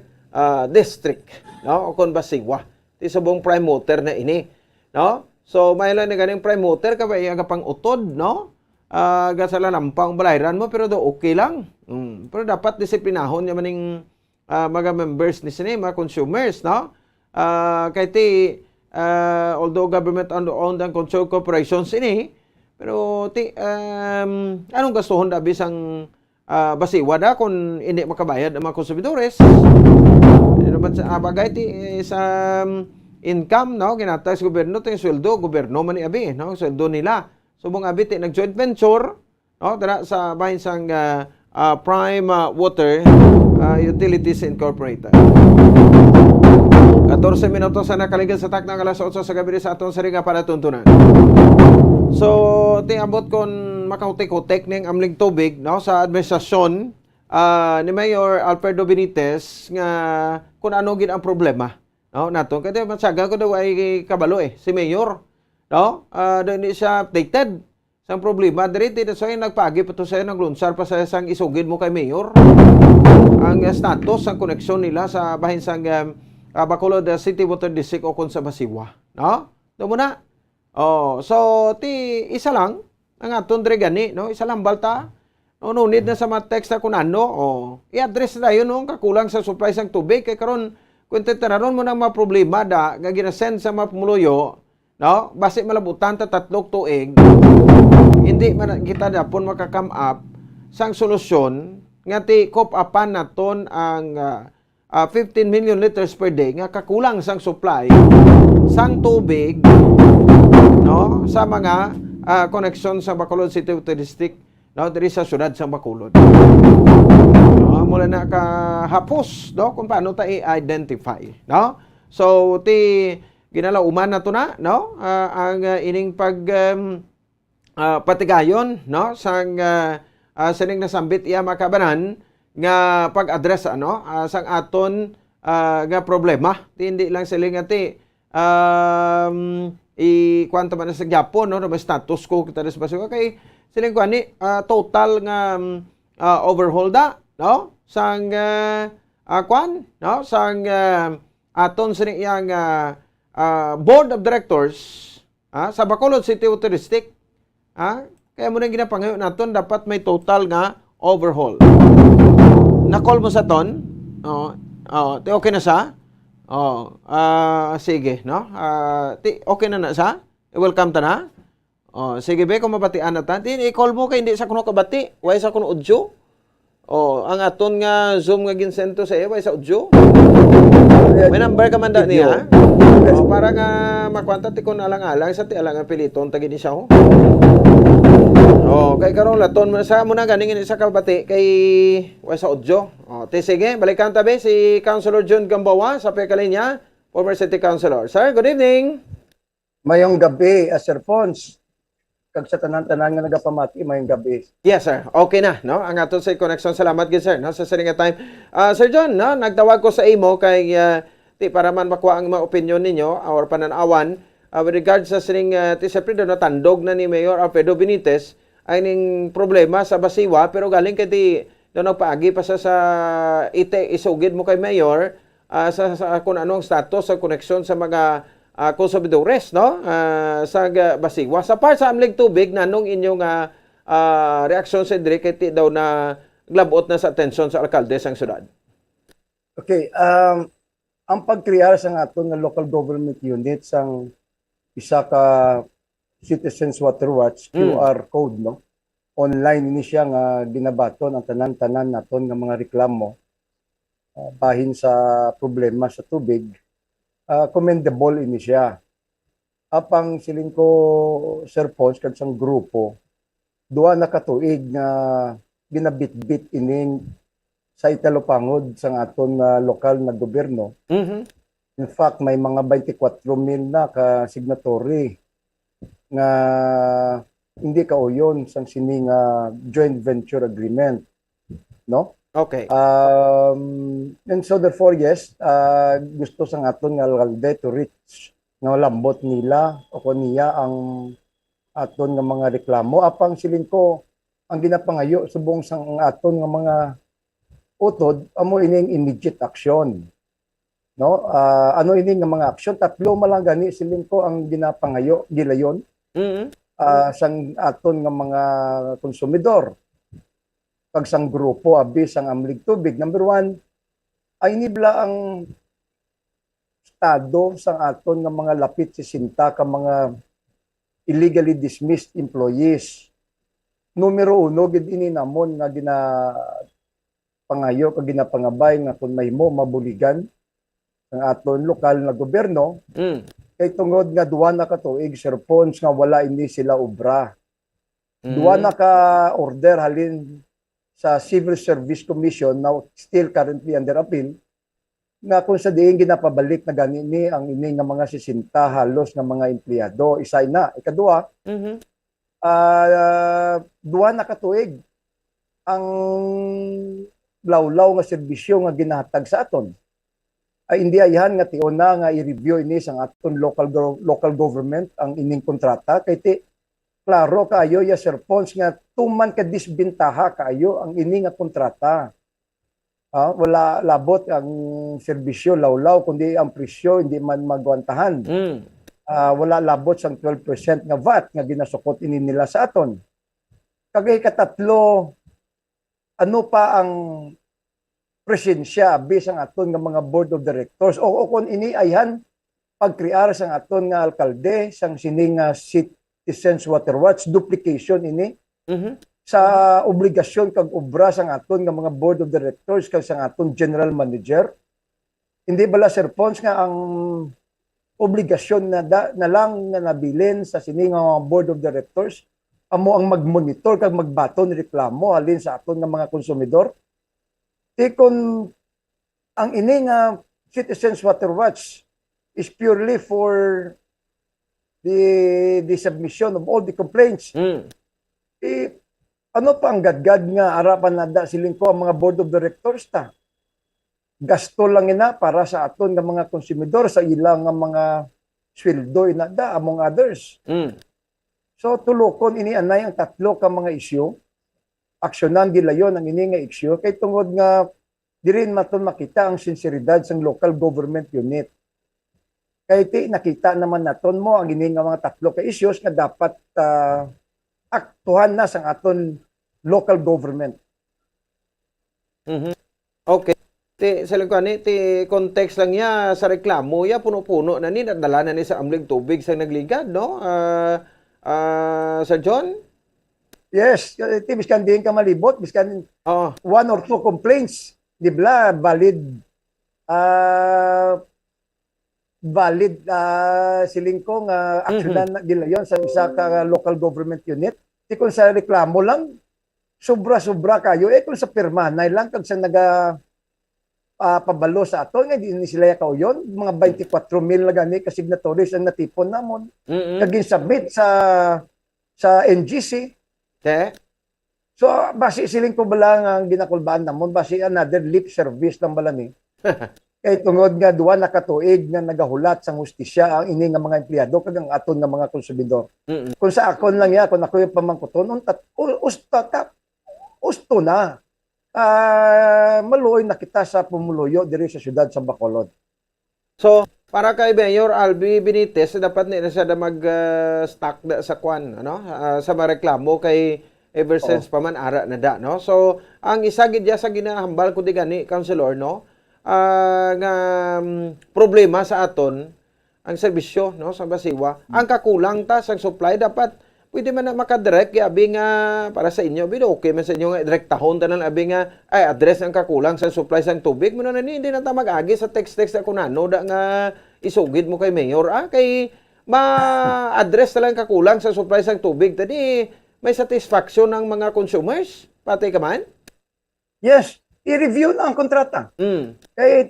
District, no? O kon basiwa. Ti subong prime water na ini, no? So may lang ni ganing prime water ka ba iya pang utod, no? Gasala lampang balayran mo pero do okay lang. Pero dapat disiplinahon niya maning mga members ni sini, mga consumers, no? Kay although government owned ang control corporations ini, pero anong gastuhon dabi sang basiwa da kung hindi makabayad ang mga konsumidores? Bagay sa income, no? Ginatay sa gobyerno, yung sweldo, gobyerno man ni abi, no? Sweldo nila. subong abiti nag-joint venture, no, dara sa bahin sang Prime Water Utilities Incorporated. 14 minutos na nakaligan sa taknang alas 8 sa gabi sa atong sariga para tuntunan. So, tiabot kon makahutik-hutik ning amling tubig, no, sa administrasyon ni Mayor Alfredo Benitez nga kung ano gid ang problema, no, nato kaya matsaga ko daw ay kabalo si Mayor, no, hindi siya updated sa problema diri dito sa nagpagi pa to sa naglunsar pa sa sang isugid mo kay Mayor ang status ang koneksyon nila sa bahin sang Bacolod City Water District o kon sa Basiwa, no, do mo na. So isa lang ang aton diri gani, no, isa lang balta. No need na sa mga text na kung ano, i-address na yun, no, kakulang sa supply sang tubig. Kaya karon kung titiraron mo ng mga problema da, nga ginasend sa mga pumuluyo, no, basi malabutan ta 3 tuig, hindi man kita dapon makakam up sang solusyon, nga ti kop-upan naton ang 15 million liters per day, nga kakulang sang supply, sang tubig, no, sa mga connection sa Bacolod City Water District, no, diri sa syudad sa Bacolod. No, mula na kahapos, no, kung paano ta i-identify, no. So ti ginalauman na to na, no, ang ining patigayon, no, sang sining nasambit iya makabanan nga pag-address ano sang aton nga problema. Ti hindi lang sila nga ti i-kwanta man na sa Japon, no, na status ko kita sa Basiwa kay siling ko ani total nga overhaul da, no, sang kwan, no, sang aton sining iyang board of directors sa Bacolod City Water District, kaya mo nang ginapangayo naton dapat may total nga overhaul. Na-call mo sa ton? Ti okay na sa? Sige, no? Ti okay na sa? Welcome ta na? Sige be, kung mabatian na ta. I-call mo kay hindi sa kuno kabati. Way sa kuno audio. Ang aton nga Zoom nga ginsento sa way sa audio. May number ka man da niya. Para nga makwanta ti kun alang-alang sa ti alang piliton tagi ni siya ho. Kay karon laton mo sa muna ganing isa ka bati kay way sa audio. Ti sige, balikan tabi si Councilor John Gamboa sa Pekalinya, former City Councilor. Sir, good evening. Mayong gabi, Sir Pons. Kag sa tanan-tanan nga nagapamati, mayong gabi. Yes, sir. Okay na, no? Ang aton sa connection. Salamat gid sir, no? Sa sininga time. Sir John, no? Nagtawag ko sa imo kay ti para man makuha ang mga opinion ninyo or pananawan with regards sa sining ti siyempre do natandog na ni Mayor Alfredo Benitez ay ning problema sa Basiwa pero galing kay ti do nagpaagi pa sa ite isugid mo kay Mayor sa kung anong status sa koneksyon sa mga konsumidores, no, sa Basiwa. Sa part sa amlig tubig nanong inyong reaksyon sa dire kay ti daw na glabot na sa atensyon sa alkalde sang syudad. Okay, ang pagkrear sa aton nga local government unit sang isa ka Citizens Water Watch QR code, no. Online ini siya nga ginabaton ang tanan-tanan naton nga mga reklamo bahin sa problema sa tubig. Commendable ini siya. Apang siling ko Sir Pons kag sang grupo duha na katuig nga ginabit-bit ining sa italopangod sang aton lokal na gobyerno. In fact, may mga 24,000 na ka signatory nga hindi kauyon sang sining joint venture agreement, no? Okay. And so therefore, yes, gusto sang aton nga alkalde to reach nga lambot nila o niya ang aton nga mga reklamo. Apang siling ko ang ginapangayo subong sang aton nga mga utod amo ining immediate action, no. Ano ining nga mga action tatlo malang gani siling ko ang ginapangayo gilayon sang aton nga mga konsumidor kag sang grupo abi sang amlig tubig. Number 1 ay nibla ang estado sang aton nga mga lapit 60 ka mga illegally dismissed employees. Numero 1 gid ini namon nga pangayo kag ginapangabay nga kung mahimo mabuligan ang aton lokal na gobyerno kay tungod nga duwa na katuig Sir Pons nga wala ini sila obra Duwa na ka order halin sa Civil Service Commission now still currently under appeal nga kung sa diin ginapabalik na ganini ang ini nga mga 60 halos nga mga empleyado. Isay na. Ikaduha, duwa na katuig ang lawlaw nga serbisyo nga ginahatag sa aton. Ay hindi ayan nga tiuna nga i-review ini sa aton local government ang ining kontrata kay ti klaro kaayo ya serpons nga tuman ka disbintaha kaayo ang ini nga kontrata. Wala labot ang serbisyo lawlaw kundi ang presyo hindi man magwantahan. Wala labot sang 12% nga VAT nga ginasukot ini nila sa aton. Kagay katatlo, ano pa ang presensya bisang aton nga mga board of directors o kung ini ayhan pagkrear sang aton nga alkalde sang sining Citizens Water Watch duplication ini sa obligasyon kag obra sang aton nga mga board of directors kag sang aton general manager. Hindi bala Sir Pons nga ang obligasyon na lang na nabilin sa sining board of directors amo ang magmonitor kag magbaton reklamo halin sa aton nga mga konsumidor. Kung ang ini nga Citizens Water Watch is purely for the submission of all the complaints. Ano pa ang gadgad nga arapan nada siling ko ang mga board of directors ta? Gasto lang ina para sa aton nga mga konsumidor sa ilang nga mga sweldo inada among others. So tulokon ini anay ang tatlo ka mga isyu. Aksyonan gilayon ang ini nga isyu kay tungod nga dirin maton makita ang sinseridad sang local government unit. Kay ti nakita naman naton mo ang ini nga mga tatlo ka issues nga dapat aktuhan na sang aton local government. Okay. Sa lingkuan ti context lang niya sa reklamo ya puno-puno na ni nadala na ni sa amlig tubig sa nagligad, no? Sir John? Yes, ti biskan din ka malibot, biskan one or two complaints, di ba valid siling ko nga aksyonan gilayon sa isa ka local government unit. Ti kung sa reklamo lang sobra-sobra kayo kung sa pirmanay lang kag sa naga pabalo sa ato nga di sila kauyon mga 24,000 na gani ka signatories ang natipon namon kagin submit sa NGC. So basi siling ko bala nga ginakulbaan namon basi another lip service lang bala ni. Kay tungod nga duwa na katuig nga nagahulat sa hustisya ang ini nga mga empleyado kag ang aton nga mga konsumidor. Kung sa akon lang ya kung ako yung pamangkuton usto na. Maluoy na kita sa pumuluyo diri sa syudad sa Bacolod. So, para kay Mayor Albi Benitez, dapat nila siya na mag-stock sa kwan, ano? Sa mareklamo kay ever since pa man ara na da, no? So, ang isa gid sa ginahambal ko di gani, Councilor, no? Nga problema sa aton ang serbisyo, no, sa Basiwa. Ang kakulang ta sa supply dapat pwede man na makadirect abi nga para sa inyo bido okay man sa inyo nga direktahon tanan abi nga ay address ang kakulang sa supply sang tubig mo na hindi na ta mag-agi sa text sa kunano da nga isugid mo kay mayor kay ma-address talang kakulang sa supply sang tubig tadi may satisfaction ng mga consumers pati ka man. Yes, i-review na ang kontrata. Kay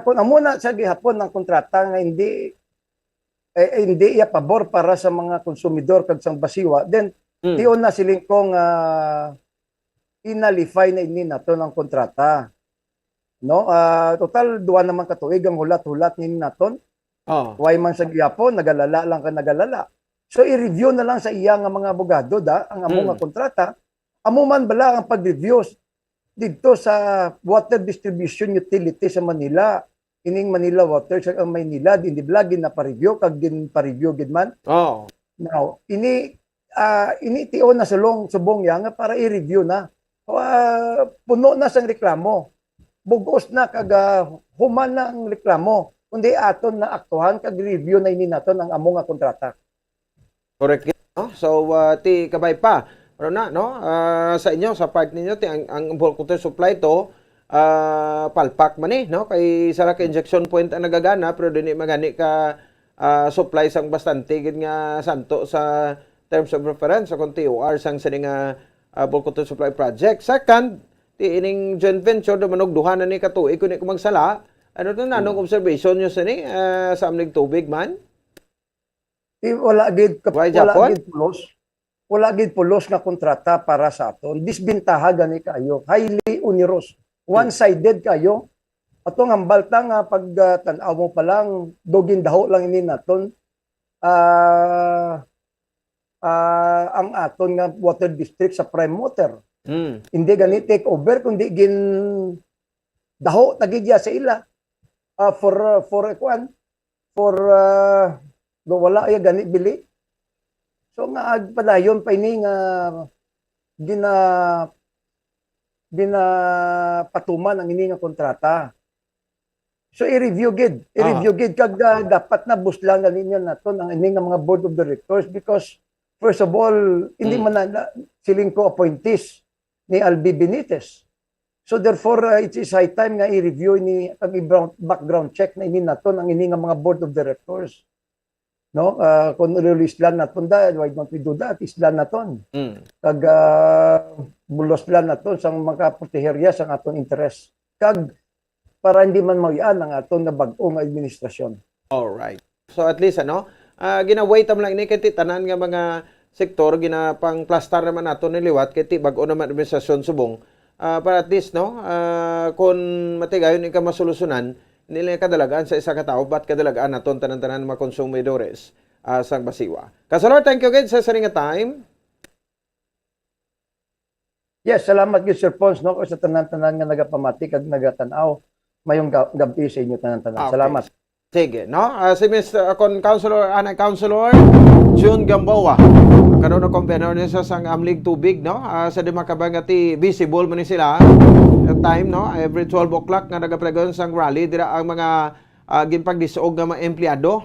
kung amo na sa gihapon ng kontrata nga hindi iya pabor para sa mga konsumidor kag sang Basiwa, then tiyon na siling kong inalify na ini nato ng kontrata. No? Total duwa naman katuig ang hulat-hulat ni naton. Way man sa gihapon nagalala lang ka nagalala. So i-review na lang sa iya nga mga abogado ang amo nga kontrata. Amo man bala ang pag-review dito sa water distribution utility sa Manila. Ining Manila Water sa Maynila din di blagi na pa-review kag gin pa-review gid man. Now, ini tiyon na sulong subong ya nga para i-review na. Puno na sang reklamo. Bugos na kag human na ang reklamo. Kundi aton na aktuhan kag review na ini naton ang amo nga kontrata. Correct. No? So ti kabay pa. Pero na no sa inyo sa part ninyo ti ang bulk water supply to palpak man no kay sara ka injection point ang nagagana pero dili magani ka supply sang bastante gid nga santo sa terms of reference sa kung TOR sang sa nga bulk water supply project. Second, ti ining joint venture do manog duha na ni katuig kun ko magsala. Ano to nanong observation nyo sa ni sa amnig tubig man? Wala gid Why Japon? wala gid pulos na kontrata para sa aton. Disbintaha gani kayo. Highly onerous. One-sided kayo. Atong ambalta nga pag tan-aw mo pa lang dogin daho lang ini naton. Ang aton nga water district sa prime water. Hindi gani take over kundi gin daho tagidya sa ila. For wala ay gani bili. So nga agpadayon pa ini nga patuman ang ini nga kontrata. So i-review gid kag dapat na buslang na ninyo naton ang ini nga mga board of directors because first of all hindi man na siling ko appointees ni Albi Benitez. So therefore it is high time nga i-review ni ang background check na ini naton ang ini nga mga board of directors. No, kung release lang naton why don't we do that? Islan naton. Kag bulos lang naton sang makaproteherya sang aton interest. Kag para hindi man mawian ang aton na bag-ong administrasyon. All right. So at least ginawait am lang ni kay tanan nga mga sektor ginapang plaster naman naton ni liwat kay bag-o naman administrasyon subong. Para at least kung matigayon ika masolusyunan nila kadalagaan sa isa ka tao bat kadalagaan naton tanan-tanan mga konsumidores sang basiwa. Kasalor, thank you again sa saring time. Yes, salamat gid Sir Pons no sa tanan-tanan nga nagapamati kag nagatanaw mayong gabi sa inyo tanan-tanan. Okay. Salamat. Sige, no? Si Mr. Councilor June Gamboa. Karon na convener niya sa Amlig Tubig, no? Sa di makabangati visible man ni sila at time, no? Every 12 o'clock nga nagapregon sang rally dira ang mga ginpagdisuog nga mga empleyado.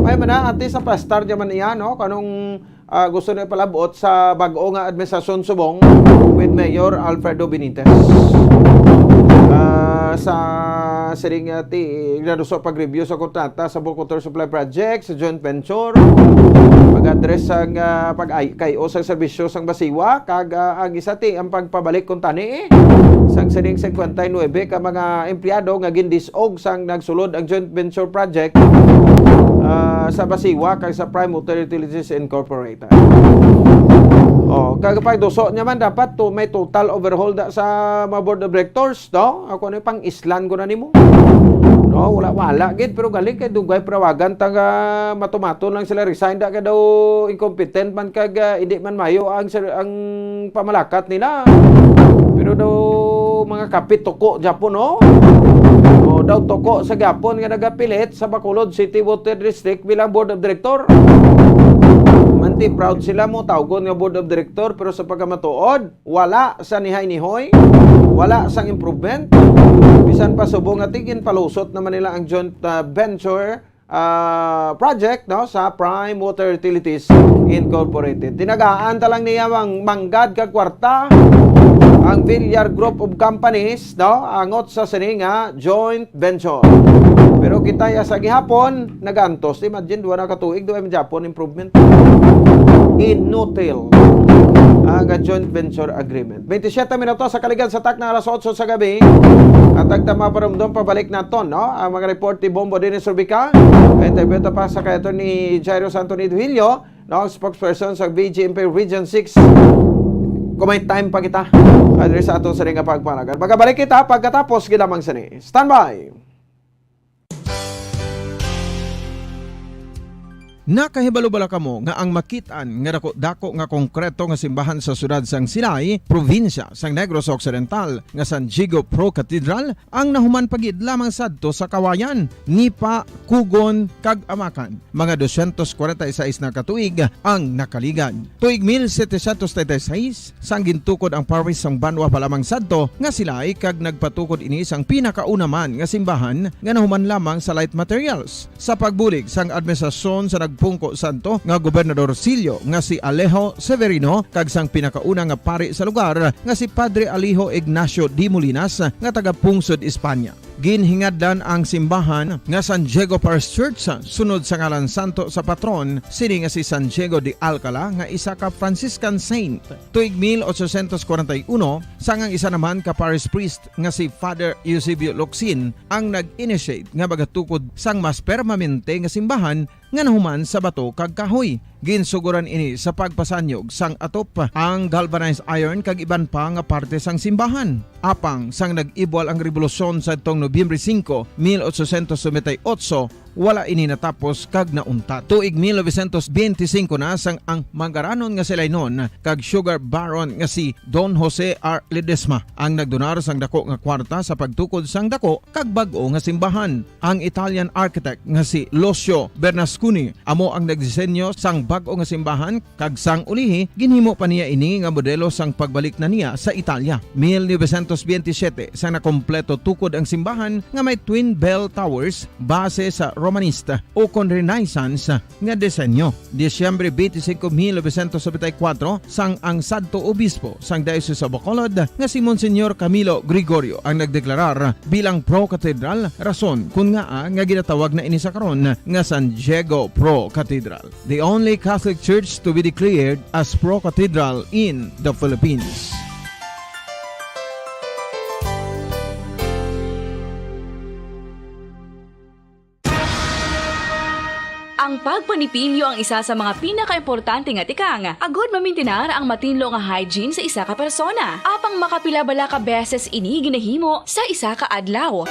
May man at least sa pastar man niya, no? Kanong gusto na palabot sa bag-o nga administrasyon subong with Mayor Alfredo Benitez. Sa siring ignaduso pag-review sa kontrata sa bulk water supply project sa joint venture pag-address sang pag-kayo sa serbisyo sang basiwa kag ang isa ang pagpabalik kung tani sang siring 59 ka mga empleyado nga gindisog sang nagsulod ang joint venture project sa basiwa kag sa Prime Water Utilities Incorporated. Kagapag doso niya man dapat may total overhaul sa mga board of directors, no? Ako na pang islan ko na nimo. No, wala gid pero gali kay dugay prawagan taga matumato lang sila resign da kay daw incompetent man kag hindi man mayo ang pamalakat nila. Pero daw mga kapit toko Japon, no? O daw toko sa Japon nga nagapilit sa Bacolod City Water District bilang board of director. Manti proud sila mo tawgon nga board of director pero sa pagkamatuod wala sa nihay-nihoy, wala sang improvement. Bisan pa subong nga tigin palusot naman nila ang joint venture project, no, sa Prime Water Utilities Incorporated. Tinagaan ta lang niya manggad kag kwarta ang Villar Group of Companies, no, angot sa sininga joint venture. Pero kita sa gihapon nagantos. Imagine duwa na katuig duwa man Japon improvement. Inutil ang joint venture agreement. 27 minutos sa kaligan sa tak na alas 8 sa gabi. At agtama paramdom pabalik naton, no? Ang mga report ni Bombo Dennis Urbica. Interview pa sa kay ni Jairo Santo Nidvillo, no, spokesperson sa BGMP Region 6. Kung may time pa kita, address sa ato sa ring pagpanagan. Magabalik kita pagkatapos gilamang sani. Standby! Nakahibalo-bala kamo nga ang makitaan nga dako nga konkreto nga simbahan sa sudad sang Sinay, probinsya sang Negros Occidental nga San Diego Pro Cathedral ang nahuman pagid lamang sadto sa Kawayan, Nipa, Kugon kag Amakan. Mga 246 na katuig ang nakaligan. Tuig 1736 sang gintukod ang parish sang Banwa pa lamang sadto nga Silay kag nagpatukod ini sang pinakauna nga simbahan nga nahuman lamang sa light materials. Sa pagbulig sang administrasyon sa Pungko Santo nga Gobernador Silio nga si Alejo Severino kag sang pinakauna nga pari sa lugar nga si Padre Alijo Ignacio Di Molinas nga taga Pungsod, Espanya. ginhingadlan ang simbahan nga San Diego Parish Church sunod sa ngalan santo sa patron sini nga si San Diego de Alcala nga isa ka Franciscan saint. Tuig 1841 sangang isa naman ka parish priest nga si Father Eusebio Locsin ang nag-initiate nga bagatukod sang mas permanente nga simbahan nga nahuman sa bato kag kahoy. Ginsuguran ini sa pagpasanyog sang atop ang galvanized iron kag iban pa nga parte sang simbahan. Apang sang nag-ibwal ang revolusyon sa tong Nobyembre 5, 1898, wala ini natapos kag nauntat. Tuig 1925 na sang ang mangaranon nga silay nun kag sugar baron nga si Don Jose R. Ledesma ang nagdonar sang dako nga kwarta sa pagtukod sang dako kag bag-o nga simbahan. Ang Italian architect nga si Lucio Bernasconi amo ang nagdisenyo sang bag-o nga simbahan kag sang ulihi ginhimo pa niya ini nga modelo sang pagbalik na niya sa Italia. 1927 sang nakompleto tukod ang simbahan nga may twin bell towers base sa Romanista o kon Renaissance nga disenyo. Disyembre 25, 1974 sang ang sadto obispo sang Diocese of Bacolod nga si Monsignor Camilo Gregorio ang nagdeklarar bilang pro-cathedral, rason kung nga ginatawag na ini sa karon nga San Diego Pro-Cathedral, the only Catholic church to be declared as pro-cathedral in the Philippines. Ang pagpanipilyo ang isa sa mga pinaka-importante nga tikang. Agod mamintinar ang matinlo nga hygiene sa isa ka persona. Apang makapilabala ka beses ini ginahimo sa isa ka adlaw.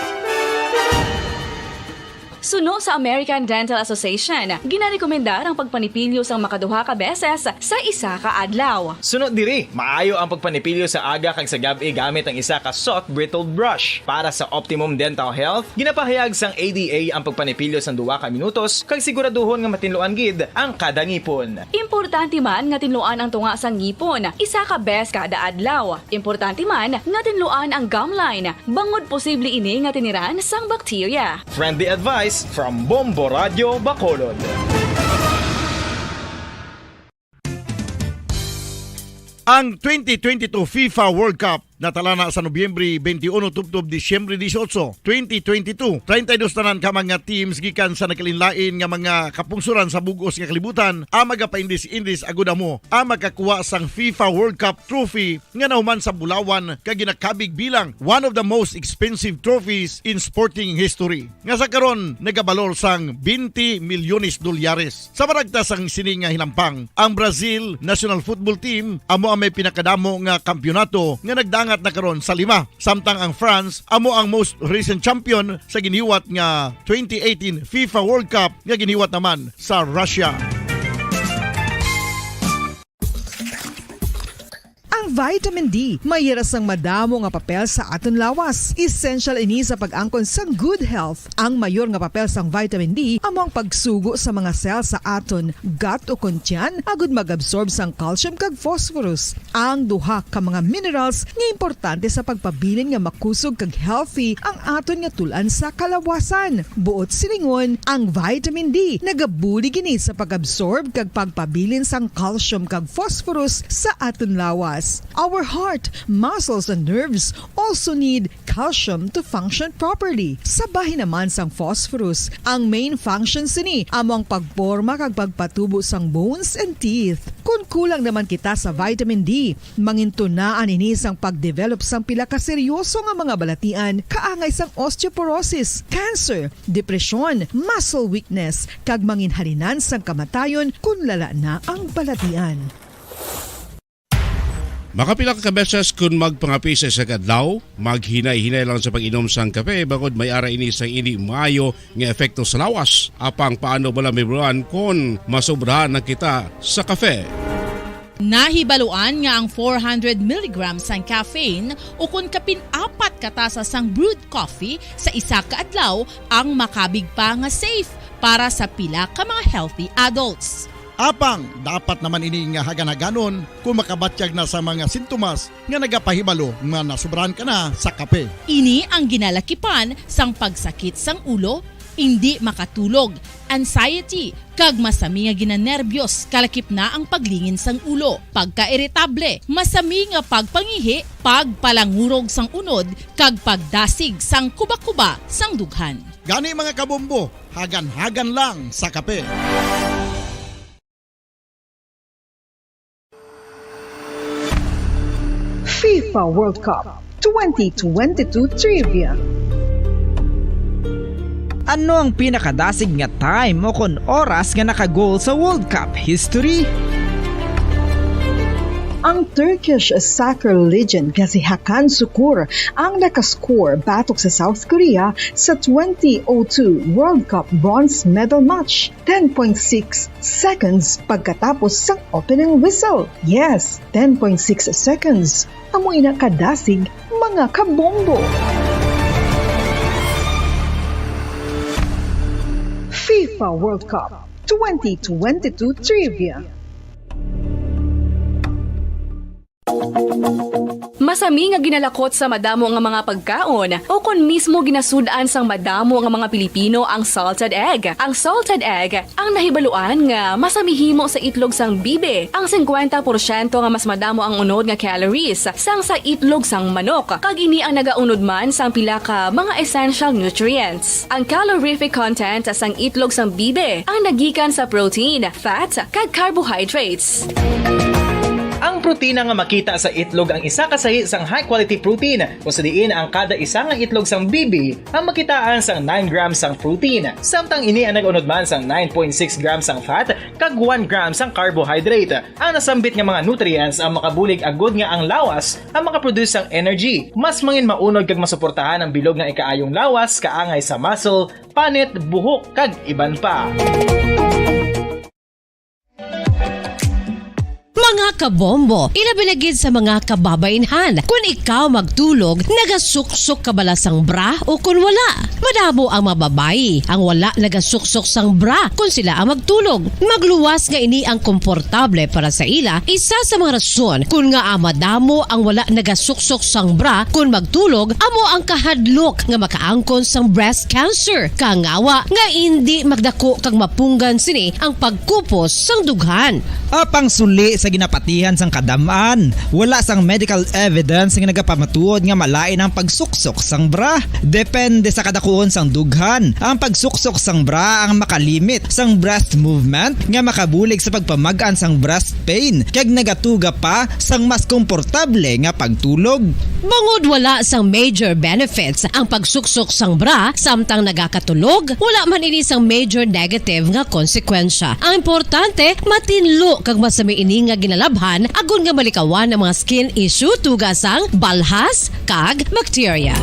Suno sa American Dental Association, ginarekomendar ang pagpanipilyo sang makaduha ka beses sa isa ka adlaw. Sunod diri, maayo ang pagpanipilyo sa aga kag sa gabi gamit ang isa ka soft brittled brush. Para sa optimum dental health, ginapahayag sang ADA ang pagpanipilyo sang 2 ka minutos kag siguraduhon nga matinluan gid ang kada ngipon. Importante man nga tinluan ang tunga sang ngipon, isa ka bes kada adlaw. Importante man nga tinluan ang gum line, bangod posible ini nga tiniran sang bakterya. Friendly advice from Bombo Radio Bacolod. Ang 2022 FIFA World Cup natala na sa Nobyembre 21 tubtob Disyembre 18, 2022. 32 tanan ka mga teams gikan sa nakalinlain nga mga kapungsuran sa bugos nga kalibutan ang magapaindis-indis agud mo ang makakuha sang FIFA World Cup trophy nga nahuman sa Bulawan kag ginakabig bilang one of the most expensive trophies in sporting history. Nga sa karon nagabalor sang 20 milyones dolyares. Sa baragta sang sini nga hinampang, ang Brazil National Football Team amo ang may pinakadamo nga kampyonato nga nagdang at na karon sa 5, samtang ang France amo ang most recent champion sa giniwat nga 2018 FIFA World Cup nga giniwat naman sa Russia. Ang vitamin D mayira sang madamo nga papel sa aton lawas. Essential ini sa pag-angkon sang good health. Ang mayor nga papel sang vitamin D amo ang pagsugo sa mga cell sa aton gut o kuntyan agud mag-absorb sang calcium kag phosphorus. Ang duha ka mga minerals nga importante sa pagpabilin nga makusog kag healthy ang aton nga tulan sa kalawasan. Buot silingon, ang vitamin D nagabuli gini sa pag-absorb kag pagpabilin sang calcium kag phosphorus sa aton lawas. Our heart, muscles, and nerves also need calcium to function properly. Sabay naman sang phosphorus, ang main function sini amo ang pagporma kag pagpatubo sang bones and teeth. Kung kulang naman kita sa vitamin D, mangintunaan ini sang pagdevelop sang pila ka seryoso nga mga balatian, kaangay sang osteoporosis, cancer, depresyon, muscle weakness, kag manginhalinan sang kamatayon kung lala na ang balatian. Makapila ka beses kung magpangapi sa isang adlaw, maghinay-hinay lang sa pag-inom sang kape bagod may ara ini sang ini maayo nga epekto sa lawas. Apang paano bala may buruan kung masobrahan na kita sa kape. Nahibaluan nga ang 400 mg sang caffeine o kung kapin 4 katasa sang brewed coffee sa isa ka adlaw ang makabig pa nga safe para sa pila ka mga healthy adults. Apang dapat naman ini nga haganaganon kung makabatyag na sa mga sintomas nga nagapahibalo nga nasubrahan ka na sa kape. Ini ang ginalakipan sang pagsakit sang ulo, hindi makatulog, anxiety, kag masami nga ginanerbiyos kalakip na ang paglingin sang ulo, pagka-iritable, masami nga pagpangihi, pagpalangurog sang unod, kag pagdasig sang kuba-kuba sang dughan. Gani mga kabombo, hagan-hagan lang sa kape. FIFA World Cup 2022 Trivia. Ano ang pinakadasig nga time o kon oras nga nakagol sa World Cup history? Ang Turkish soccer legend nga si Hakan Şükür ang nakascore batok sa South Korea sa 2002 World Cup bronze medal match 10.6 seconds pagkatapos sa opening whistle. Yes, 10.6 seconds. Amoy na kadasig mga kabombo. FIFA World Cup 2022 Trivia. Masami nga ginalakot sa madamo nga mga pagkaon o kon mismo ginasudaan sang madamo nga mga Pilipino ang salted egg. Ang salted egg ang nahibaluan nga masamihimo sa itlog sang bibe. Ang 50% nga mas madamo ang unod nga calories sang sa itlog sang manok. Kag ini ang nagaunod man sang pila ka mga essential nutrients. Ang calorific content sang itlog sang bibe ang nagikan sa protein, fat, kag carbohydrates. Ang protina nga makita sa itlog ang isa kasahi sang high quality protein kung sa diin ang kada isa nga itlog sang bibi ang makitaan sang 9 grams sang protein. Samtang ini ang nag-unod man sang 9.6 grams sang fat kag 1 gram sang carbohydrate. Ang nasambit nga mga nutrients ang makabulig agud nga ang lawas ang makaproduce sang energy. Mas mangin maunod kag masuportahan ang bilog nga ikaayong lawas kaangay sa muscle, panit, buhok kag iban pa. Mga kabombo, ilabinagid sa mga kababainhan. Kung ikaw magtulog, nagasuksok ka bala sang bra o kung wala. Madamo ang mababayi, ang wala nagasuksok sang bra kung sila ang magtulog. Magluwas nga ini ang komportable para sa ila, isa sa mga rason kung nga madamo ang wala nagasuksok sang bra kung magtulog, amo ang kahadlok nga makaangkon sang breast cancer. Kangawa nga hindi magdako kag mapunggan sini ang pagkupos sang dughan. Apang suli sa ginapatihan sang kadamaan, wala sang medical evidence nga nagapamatuod nga malain ang pagsuksok sang bra. Depende sa kadakuon sang dughan. Ang pagsuksok sang bra ang makalimit sang breast movement nga makabulig sa pagpamagaan sang breast pain kag nagatuga pa sang mas komportable nga pagtulog. Bangod wala sang major benefits ang pagsuksok sang bra samtang nagakatulog, wala man ini sang major negative nga konsekwensya. Ang importante, matinlo kag masami ini nga ginalabhan agon nga malikawan ang mga skin issue tugasang balhas kag bacteria.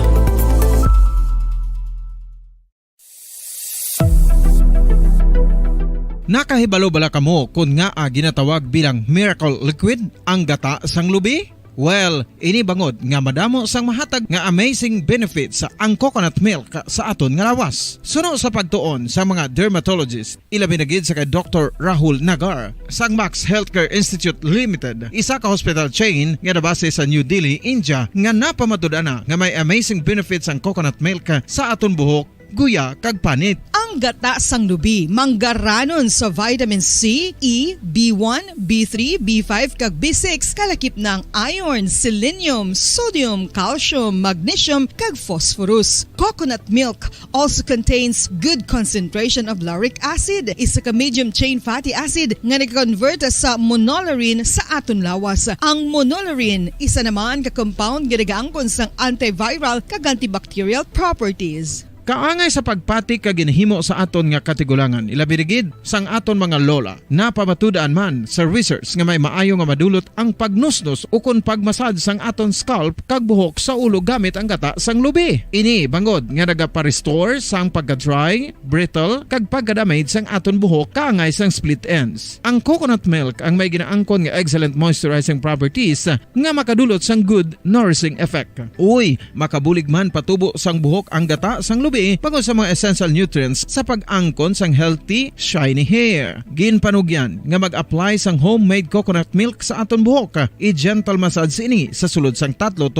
Nakahibalo bala kamo kung nga ginatawag bilang miracle liquid ang gata sang lubi? Well, ini bangod nga madamo sang mahatag nga amazing benefits sa ang coconut milk sa aton nga lawas. Suno sa pagtuon sa mga dermatologist, ilabi na gid sa kay Dr. Rahul Nagar sang Max Healthcare Institute Limited, isa ka hospital chain nga nabase sa New Delhi, India, nga napamatud-ana nga may amazing benefits ang coconut milk sa aton buhok, guya kag panit. Ang gata sang lubi manggaranon sa vitamin C, E, B1, B3, B5 kag B6 kalakip ng iron, selenium, sodium, calcium, magnesium kag phosphorus. Coconut milk also contains good concentration of lauric acid, isa ka medium chain fatty acid nga nag-convert sa monolaurin sa aton lawas. Ang monolaurin isa naman ka compound nga nagaangkon sang antiviral kag antibacterial properties. Kaangay sa pagpati ka ginhimo sa aton nga katigulangan, ilabirigid sang aton mga lola na pamatudaan man sa research nga may maayo nga madulot ang pagnusnos o kon pagmasad sang aton scalp kag buhok sa ulo gamit ang gata sang lubi. Ini bangod nga nagapa-restore sang pagka-dry, brittle kag pagka-damage sang aton buhok kaangay sang split ends. Ang coconut milk ang may ginaangkon nga excellent moisturizing properties nga makadulot sang good nourishing effect. Uy, makabulig man patubo sang buhok ang gata sang lubi. lubi bangod sa mga essential nutrients sa pag-angkon sang healthy, shiny hair. Ginpanugyan nga mag-apply sang homemade coconut milk sa aton buhok. I-gentle massage ini sa sulod sang 3-5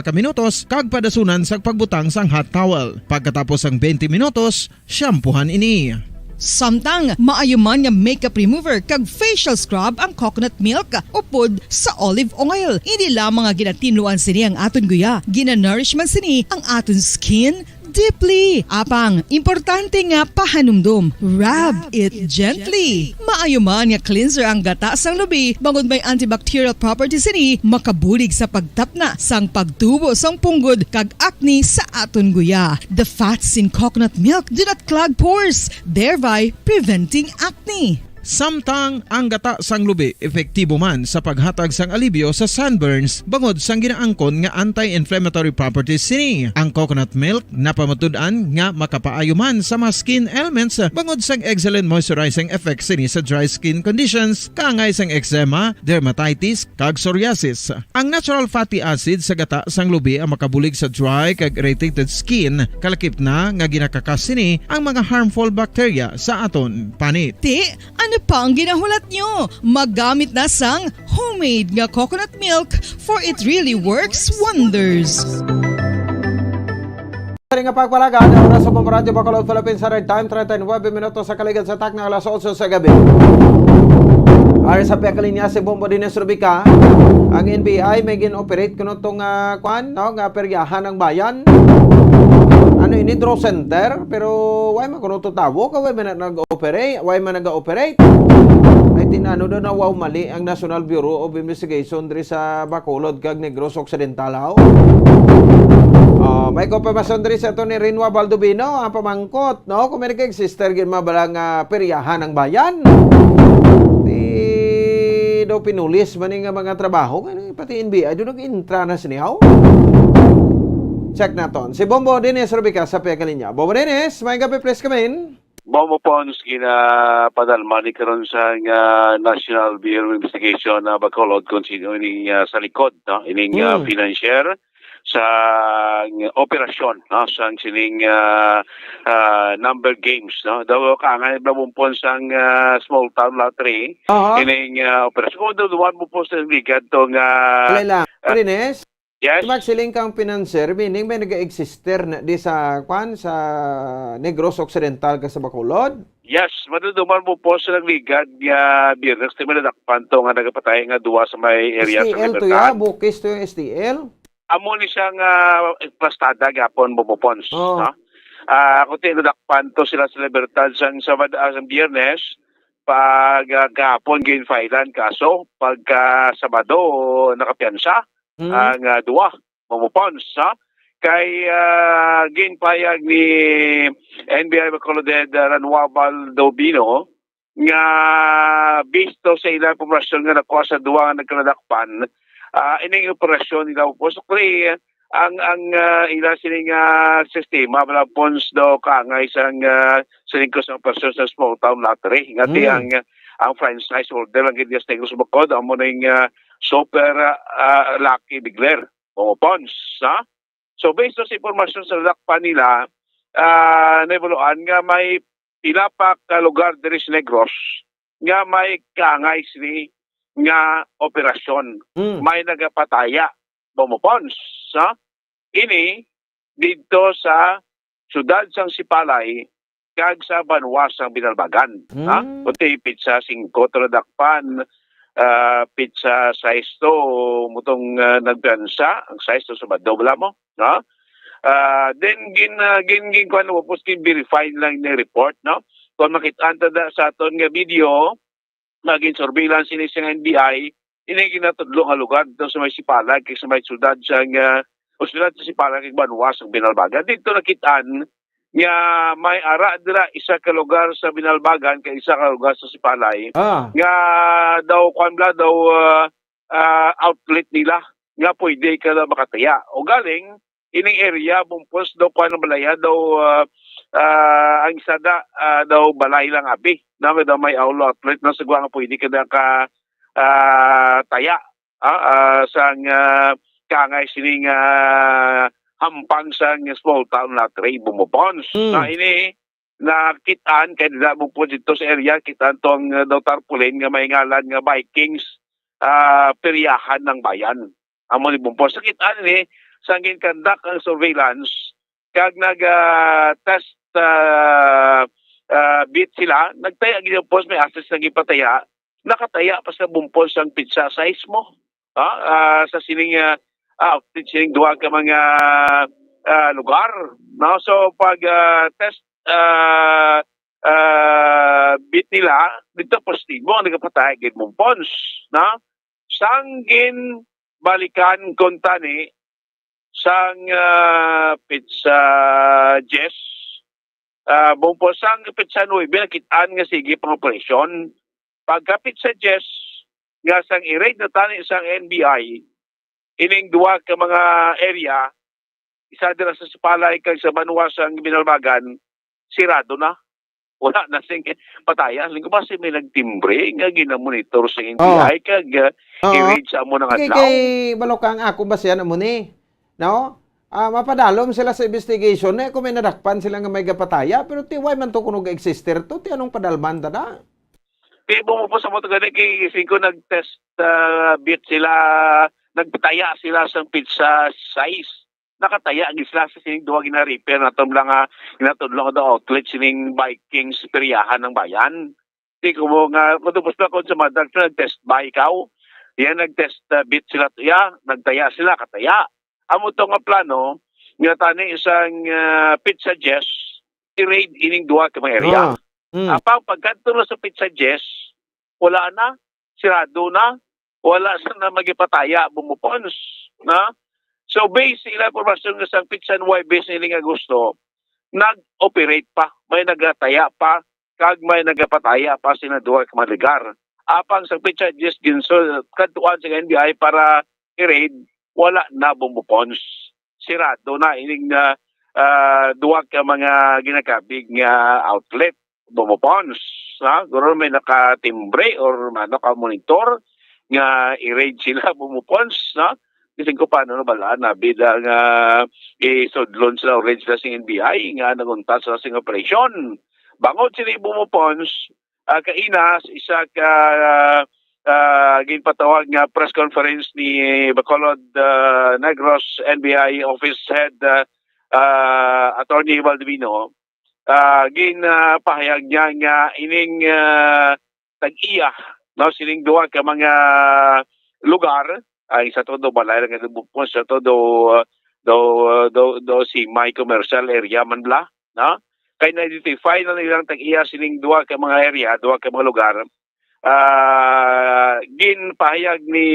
ka minutos kag padasunan sa pagbutang sang hot towel. Pagkatapos sang 20 minutos, shampoohan ini. Samtang maayo man nga makeup remover kag facial scrub ang coconut milk upod sa olive oil. Hindi lamang nga ginatinluan sini ang aton guya, ginanourishman sini ang aton skin deeply. Apang, importante nga pahanumdum. Rub it gently. Maayo man nga cleanser ang gata sang lubi, bangod may antibacterial properties ini, makabulig sa pagtapna sang pagtubo sang punggod kag acne sa aton guya. The fats in coconut milk do not clog pores, thereby preventing acne. Samtang ang gata sang lubi epektibo man sa paghatag sang alibyo sa sunburns bangod sang ginaangkon nga anti-inflammatory properties sini. Ang coconut milk napamatud-an nga makapaayo man sa mga skin ailments bangod sang excellent moisturizing effects sini sa dry skin conditions kaangay sang eczema, dermatitis kag psoriasis. Ang natural fatty acid sa gata sang lubi ang makabulig sa dry kag irritated skin, kalakip na nga ginakakas sini ang mga harmful bacteria sa aton panit. Ano pa ang ginahulat nyo? Maggamit na sang homemade nga coconut milk for it really works wonders. Sa nga pagpalaga, na oras sa Pamaradyo Bacolod Philippines sa Red Time, 39 minutos sa kaligid sa tak na alas 8 sa gabi. Ari sa pekalinya si Bombo Dines Rubica, ang NBI may gin-operate kuno tong nga peryahan ng bayan. Ano ini draw center pero why man kuno to tawo ka why man nag-operate ay tinano do na wow mali ang National Bureau of Investigation diri sa Bacolod kag Negros Occidental. May kopasyon diri sa to ni Rinwa Baldovino ang pamangkot no kung may sister gin mabalang peryahan ng bayan. Di daw pinulis man nga mga trabaho pati NBI do nag-intra na sinihaw. Check naton. Si Bombo Dines Rubica sa pekalinya. Bombo Dines, may gabi please come in. Bombo Pons, padalman ni karon sa National Bureau of Investigation na Bacolod kung sino ining sa likod, no? Ining financier sa operasyon, no? Sa sining number games, no? Daw ka nga nabumpon sang small town lottery. Ining operasyon. Kung duwan mo po sa ligad tong Kaila, Dines. Yes. Magsiling kang pinanser, meaning may nag-exister na di sa Negros Occidental ka sa Bacolod? Yes, maduduman mo po sa nagligad nga Biyernes, tayo manadakpan to nga nagapatay nga duwa sa may area sa STL Libertad. to ya? Bukis to yung STL? Amo ni siyang plastada gapon bumupons. Oh. No? Kung tinadakpan to sila sa Libertad sa Biyernes, pag gapon gain filean kaso, pagka Sabado nakapiansa, ang duwa, mamupons, ha? Kay ginpayag ni NBI Bacolod Rinwa Baldovino nga bisto sa ilang operasyon nga nakuha sa duwa nga nagkanadakpan, ining operasyon nila po. So, ang ilang sining sistema, malapons daw kaangay sa lingkos ng operasyon sa small town lottery. Ngati ang franchise holder ang Gideas Negros Bacolod, ang muna yung super lucky bigler o pons, ha? So based on sa informasyon sa lakpan nila, naibuluan nga may pila pa ka lugar diri sa Negros nga may kaangay sini nga operasyon. May nagapataya pons, ha? Ini dito sa siyudad sang Sipalay kag sa Banwas ang Binalbagan, ha? Kunti pizza 5 tradakpan, pizza size to mutong nagpiansa ang size to sa badobla mo, no? Then gin kuan mo post verified lang ni report, no? Kung makita da sa aton nga video naging surveillance ini sa NBI ini ginatudlo nga lugar dito sa may Sipalag kay sa may syudad sa ospital sa Sipalag kay Banwas ang Binalbagan. Dito nakitaan nga may ara dira isa ka lugar sa Binalbagan kay isa ka lugar sa Sipalay nga daw outlet nila nga pwede ka na makataya o galing ining area bumpos daw kuan balaya daw ang isa daw balay lang abi na daw may outlet na siguro nga pwede ka na ka taya sang kaangay sining hampang sa small town lottery bumupons. Na ini nakitaan kay nila bumupons dito sa area, kitaan tong tarpaulin nga may ngalan nga Vikings peryahan ng bayan. Amo ni bumupons. Kitaan ni sa ginkandak ang surveillance kag nag-test bit sila, nagtaya ginumpos may access na gipataya, nakataya pa sa bumpos ang pizza size mo. Sa sining sining duwa ka mga lugar. No? So pag test bit nila, dito positibo ang nagpataya gid bumpos. No? Sanggin balikan kontani sang pizza Jess bumpos ang pizza 9 nakitaan nga sige pang operasyon pagkapit sa Jess nga sang i-raid na tani isang NBI ining duwa ka mga area isa dira sa Sipalay kag sa Banuasang Binalbagan sirado na wala na sing pataya linggo ba si may nagtimbre nga ginamonitor sa NBI kag i-raid sa amo ng adlaw kay balokang ako ba siya na mo ni no? Mapadalom sila sa investigation eh kung may nadakpan sila nga may gapataya pero tiway man to kuno exister to ti anong padalman da kaya bumupo sa mga gani kay ko nag-test bit sila nagpataya sila sa pizza size nakataya ang sila sa sining duwa gina-repair na lang ginatudlong do outlet sining Vikings peryahan ng bayan di ko mo nga matupos na ko sa madag nag-test ba ikaw yan nag-test bit sila nagtaya sila kataya amo to nga plano, nga tani isang Pizza Jess, i-raid ining duwa ka mga area. Apang pagkanto sa Pizza Jess, wala na, sirado na, wala na magipataya, bumupons. Na? So based sila informasyon nga sa Pizza Y base nila nga gusto, nag-operate pa, may nagataya pa, kag may nagapataya pa sila duwa ka mga lugar. Apang sa Pizza Jess, ginso, kantuan sa NBI para i-raid, wala na bumupons. Sirado na ining duwa ka mga ginakabig nga outlet bumupons. Guro may nakatimbre or naka-monitor nga i-raid sila bumupons. Kasi ko paano na bala na bilang isodlon sila o raid sila sa NBI nga nagunta sa sing operasyon. Bangod sila bumupons kainas isa ka ginpatawag nga press conference ni Bacolod Negros NBI Office Head Attorney Valdivino ginpahayag niya nga ining tag-iya no sining duwa ka mga lugar ay sa todo balay nga bupos sa todo do si may commercial area man bla no kay na-identify na nilang tag-iya sining duwa ka mga area duwa ka mga lugar ginpahayag ni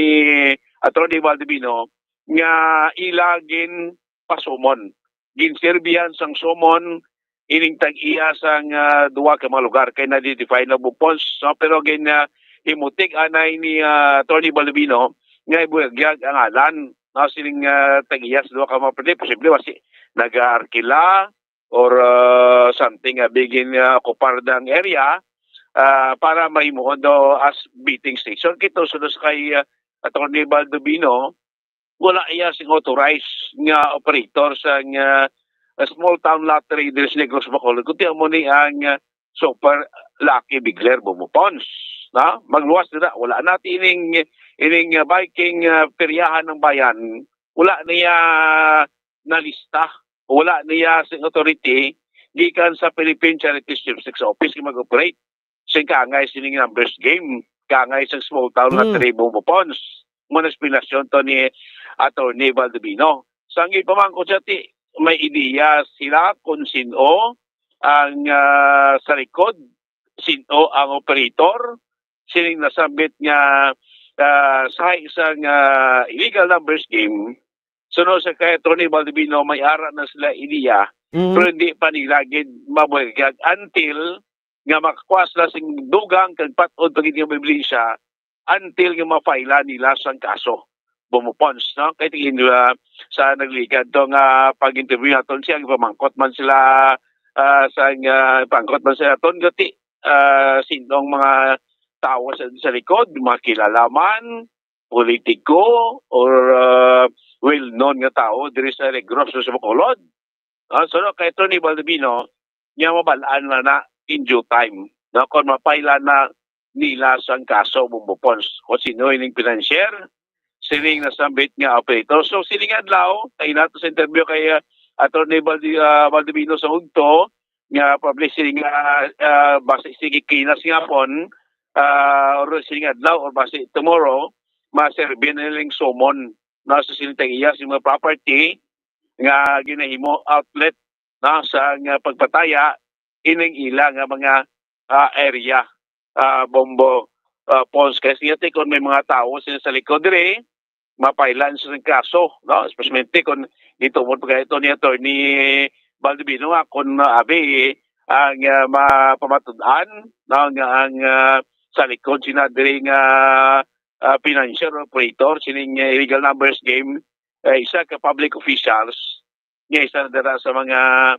Atty. Valdivino nga ilagin pasumon. Ginserbihan sang sumon ining tag-iya sang duwa ka mga lugar kay na-identify na bupons. So, pero himutik anay ni Atty. Valdivino nga ibuhagyag ang alan. No, sining tag-iya sa duwa ka mga pwede. Posible wasi nag-arkila or something bigin kupardang area para mahimuon do as beating station. Kito sunod kay Atty. Valdivino, wala iya sing authorized nga operator sa small town lottery diri sa Negros Bacolod. Kundi mo ni ang super lucky bigler bumupons. Na? Magluwas na wala natin ining Viking peryahan ng bayan. Wala niya nalista. Wala niya sing authority gikan sa Philippine Charity Statistics Office mag-operate. Sing kangay sining numbers game, kangay sa small town na tribo mo pons. Muna spinasyon to ni Atty. Valdivino. Sa ang ipamangko siya may ideya sila kung sino ang sa likod, sino ang operator, sining nasabit nga sa isang illegal numbers game. Sunod sa kay Atty. Valdivino, may ara na sila ideya, pero hindi pa nilagid mabuhagyag until nga makakuha sila sing dugang kag patod pag hindi mabilisya until nga ma-file nila sang kaso bumupons no kay tingin sa nagligad to nga pag-interview naton siya pamangkot man sila pangkot man sila ton gati sinong mga tao sa likod mga kilalaman politiko or well unknown nga tao diri sa Negros sa Bacolod. So kay Tony Baldovino, niya mabalaan na in due time. No, kung mapailan na nila sang kaso bumbupons. Kung sino yung financier, siling nasambit nga operator. So siling adlaw, tayo nato sa interview kay Atty. Baldovino sa Ugto, nga probably siling base sige kinas nga pon, or siling adlaw or base tomorrow, maserbi na nilang summon na sa silintang iya sa mga property nga ginahimo outlet na sa nga pagpataya ining ila nga mga area bombo pons kasi yate kung may mga tao sila sa likod dire mapailan sa kaso no especially kung dito mo pagka ito ni Atty. Baldovino nga kung abi ang mapamatud-an no, ang sa likod sina dire nga financial operator sining illegal numbers game isa ka public officials nga isa dara sa mga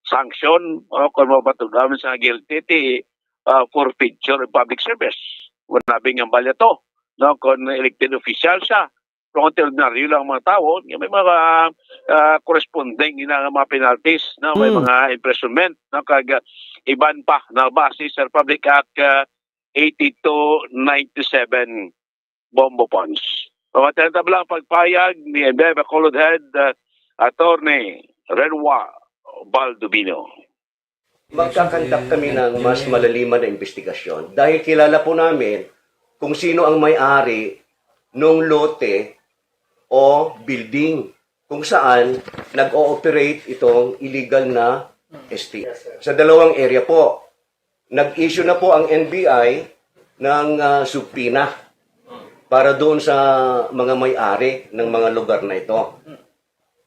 sanction o kung mapatugaman sa guilty forfeiture of public service. Wala bing balya to. No? Kung elected official siya, kung ordinaryo lang mga tao, may mga corresponding na mga penalties, no? May mga imprisonment, no? Kag iban pa na base sa Republic Act 8297 bombo pons. Pamatantab lang pagpayag ni Ebe Bacolod Head Attorney Renwa Baldovino. Magkakandak kami ng mas malaliman na investigasyon dahil kilala po namin kung sino ang may-ari ng lote o building kung saan nag-ooperate itong illegal na ST. Sa dalawang area po, nag-issue na po ang NBI ng subpoena para doon sa mga may-ari ng mga lugar na ito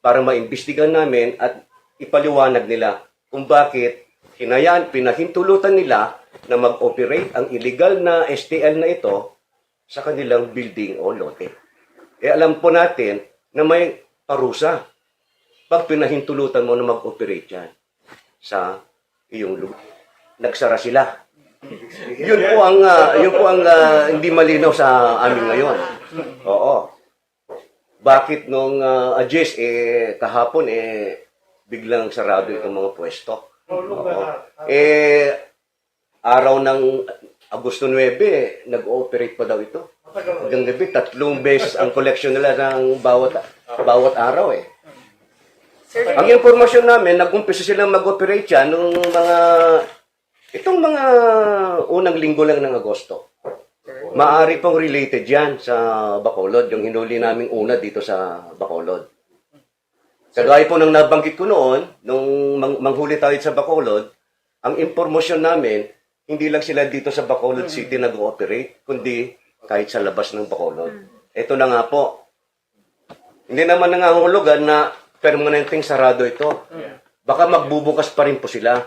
para maimbestigan namin at ipaliwanag nila kung bakit pinahintulutan nila na mag-operate ang illegal na STL na ito sa kanilang building o lote. Alam po natin na may parusa pag pinahintulutan mo na mag-operate yan sa iyong lugar. Nagsara sila. Yun po ang hindi malinaw sa amin ngayon. Oo. Bakit nung adjust kahapon biglang sarado itong mga pwesto? Oo. Araw ng Agosto 9, nag-ooperate pa daw ito. Hanggang gabi, 3 beses ang collection nila ng bawat araw Ang impormasyon namin, nag-umpisa silang mag-operate yan nung itong mga unang linggo lang ng Agosto. Maari pong related yan sa Bacolod, yung hinuli naming una dito sa Bacolod. Kagaya po nang nabanggit ko noon, nung manghuli tayo sa Bacolod, ang impormasyon namin, hindi lang sila dito sa Bacolod City nag-ooperate, kundi kahit sa labas ng Bacolod. Ito na nga po. Hindi naman nangangahulugan na permanenteng sarado ito. Baka magbubukas pa rin po sila.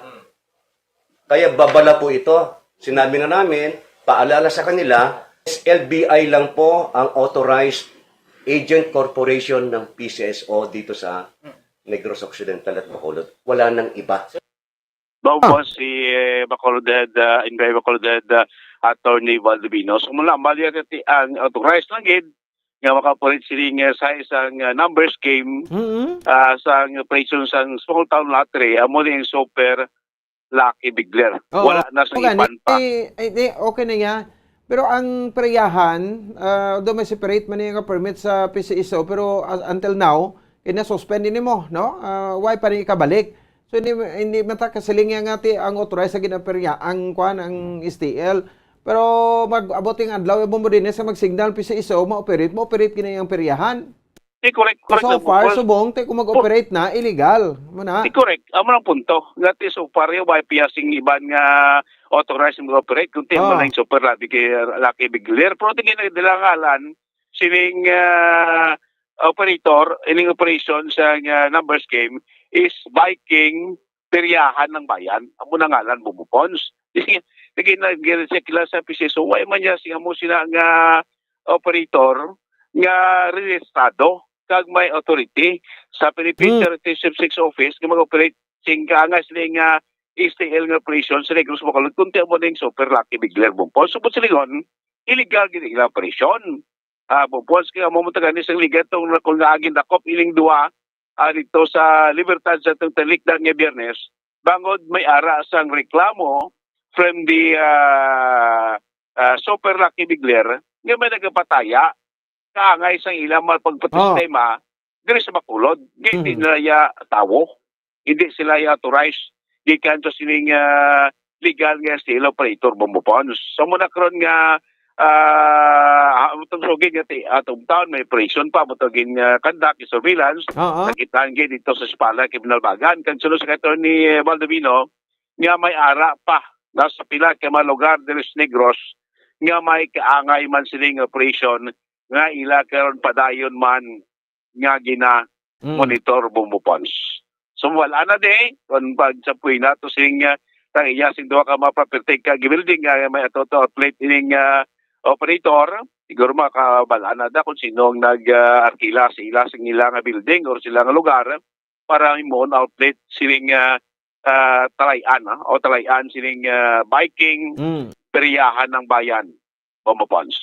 Kaya babala po ito. Sinabi na namin, paalala sa kanila, LBI lang po ang authorized agent corporation ng PCSO dito sa Negros Occidental at Bacolod. Wala nang iba. Bawa si Bacolod Head, Bacolod Head Attorney Baldovino. So mula, bali ang authorized lang nga makapolit siling sa isang numbers game sa operation sa small town lottery, amo din super lucky bigler. Wala na sa iban pa. Okay na yan. Pero ang preyahan, although may separate man yung permit sa PCSO, pero until now, ina-suspend din mo, no? Why pa rin ikabalik? So, hindi mata kasiling nga ti ang authorized sa ginaperya, ang STL. Pero mag-aboting adlaw, yung mo din sa mag-signal PCSO, ma-operate gina yung peryahan. Correct. So far, subong, kung mag-operate na, illegal. Correct. Amo lang punto. Ngati so far, yung YPSing iban nga authorized mag-operate, kung tiyan mo lang super lucky bigler. Pero tingin na dilangalan, sining operator, ining operation sa numbers game, is biking peryahan ng bayan. Amo na ngalan, bumupons. Tingin na ginasakila sa PCSO, why man niya siya mo sila nga operator nga registrado kag may authority sa Philippine Territorial 6 Office nga mag-operate singka nga sila nga STL nga operation sa Negros Bacolod kunti mo ning super lucky bigler bumpos. Supot silingon, illegal gina operation. Bupons kaya mamutagan isang liga itong kung naagin dakop iling duwa dito sa Libertad sa itong talikdan nga Biyernes, bangod may ara sang reklamo from the Super Lucky Bigler nga may nagapataya kaangay sang ilang pagpatistema diri sa Bacolod. Hindi nila ya tawo, hindi sila ya authorized gikan to sining legal nga steel operator Bumupons. So muna karon nga itong sugid nga atong taon may operation pa mutagin conduct surveillance nakitaan gid dito sa Spala Kibinalbagan kan sunod sa katon ni Baldovino nga may ara pa nasa pila ka mga lugar de los Negros nga may kaangay man siling operation nga ila karon padayon man nga gina monitor Bumupons. So wala na de kon pag sa puina to sing tangiya sing duha ka mapapertek ka building nga may atoto outlet ining operator, siguro makabalaan na kung sino ang nag-arkila sa ila sa ilang building or silang lugar para imon outlet siling talayan o talayan siling biking periyahan ng bayan Bumupons.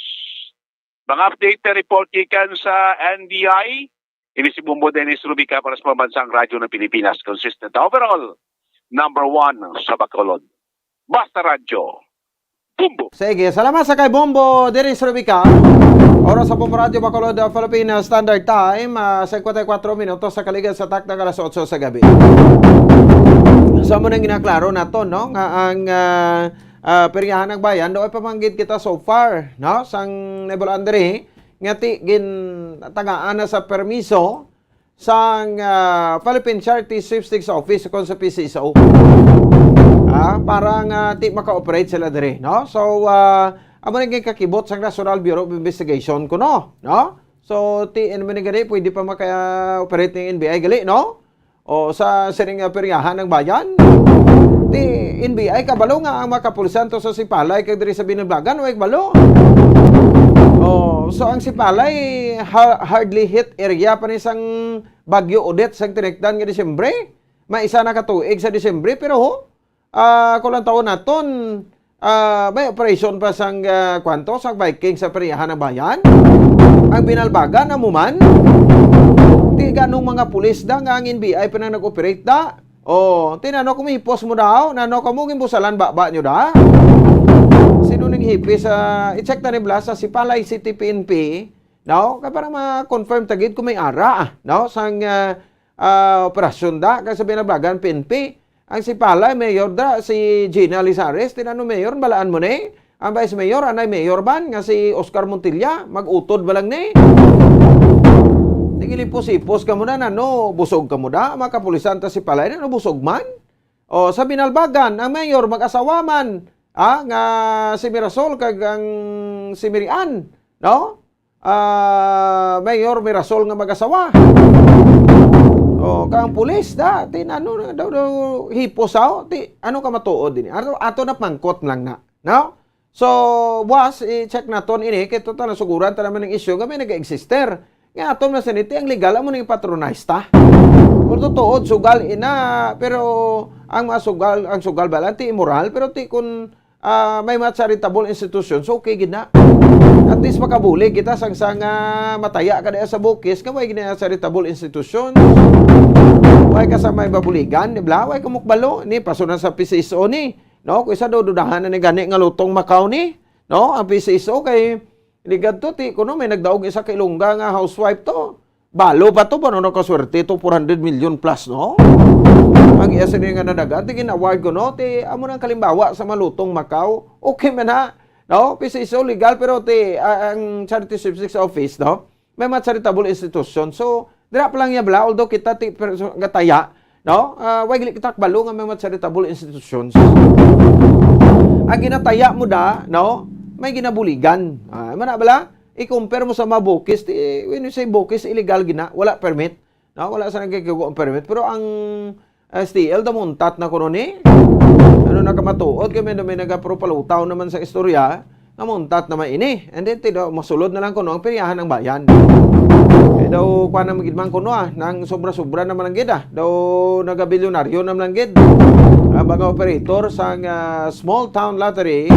Mga update na report ikan sa NBI, ini si Bumbo Dennis Rubica para sa Pambansang Radyo ng Pilipinas, consistent overall, number 1 sa Bacolod. Basta Radyo. Bumbo. Sige, salamat sa kay Bombo Dennis Rubica. Oras sa Bombo Radio Bacolod, Philippines Standard Time, 54 minutos sa kaligan sa takdang alas 8 sa gabi. So, muna ginaklaro na to, no? Nga ang peryahan ng bayan, doon ay pamanggit kita so far, no? Sang Nebel Andre, nga ti gin tagaan na sa permiso sang Philippine Charity Sweepstakes Office kung sa PCSO. Para nga ti maka-operate sila dire, no? So amo naging kakibot sa National Bureau of Investigation ko, no? So ti ano man gani pwede pa maka-operate ng NBI gali, no? O sa siring peryahan ng bayan. Ti NBI kabalo nga ang makapulisan to sa Sipalay kag diri sa Binalbagan, way kabalo. So ang Sipalay hardly hit area pa ni sang Bagyo Odette sang tinekdan nga Disyembre. Maisa na katuig sa Disyembre pero kulang taon naton may operation pa sang kwanto sang biking sa periyahan ng bayan. Ang Binalbagan na muman ti ganong mga pulis da nga ang NBI pa na nag-operate da. Tinano kumipos mo daw, nano ka mo gimbusalan baba nyo da. Sino ning hipis i-check na ni Blas sa Sipalay City PNP, no? Kaya para ma-confirm tagid kung may ara, no? Sang operasyon da kasi Binalbagan PNP. Ang Sipalay mayor da si Gina Lizares, tinano mayor balaan mo ni. Ang vice mayor anay mayor ban nga si Oscar Montilla, mag-utod ba lang ni. Tigilipos-ipos ka muna nano, busog ka muna, makapulisan ta Sipalay nano busog man. Sa Binalbagan ang mayor mag-asawa man. Nga si Mirasol kag ang si Mirian, no? Mayor Mirasol nga mag-asawa. Kang pulis da, tinano daw hiposaw, ano ka matuod din. Ato na pangkot lang na, no? So, was i-check naton ini kay total nasuguran ta naman ng issue nga may nag-exister. Nga aton na saniti ang legal mo ning patronize ta. Kung totoo sugal ina, pero ang sugal balanti immoral, pero ti kun may charitable institutions, okay gid na. At least makabulig kita sang mataya ka sa bukis, ka may gina charitable institutions. Way ka sa may babuligan, di ba? Way kumukbalo ni pasunan sa PCSO ni, no? Kung isa daw dudahan na ni gani nga lutong Macau ni, no? Ang PCSO kay ligad to ti kuno may nagdaog isa kay Ilongga nga housewife to. Balo pa to ba no nakaswerte to 400 million plus, no? Ang iya sini nga nadagan ti gin-award ko no ti amo nang kalimbawa sa malutong Macau. Okay man ha. No, PCSO legal pero ti ang Charity Sweepstakes Office, no? May mga charitable institution. So, dira pa lang ya bala although kita ti gataya, no? Way gili kita balo nga may mga charitable institutions. Ang ginataya mo da, no? May ginabuligan. Mana bala? I-compare mo sa mga bukis, when you say bukis, illegal gina, wala permit. No? Wala sa nagkakago ang permit. Pero ang STL, damuntat na kuno ni. Ano nakamatuod, kami na may nagapropalutaw naman sa istorya, namuntat naman ini. And then, masulod na lang kuno ang peryahan ng bayan. Kaya daw, kuha na magidman kuno nang sobra-sobra naman ang gid daw nagabilyonaryo naman ang gid. Mga operator sa small town lottery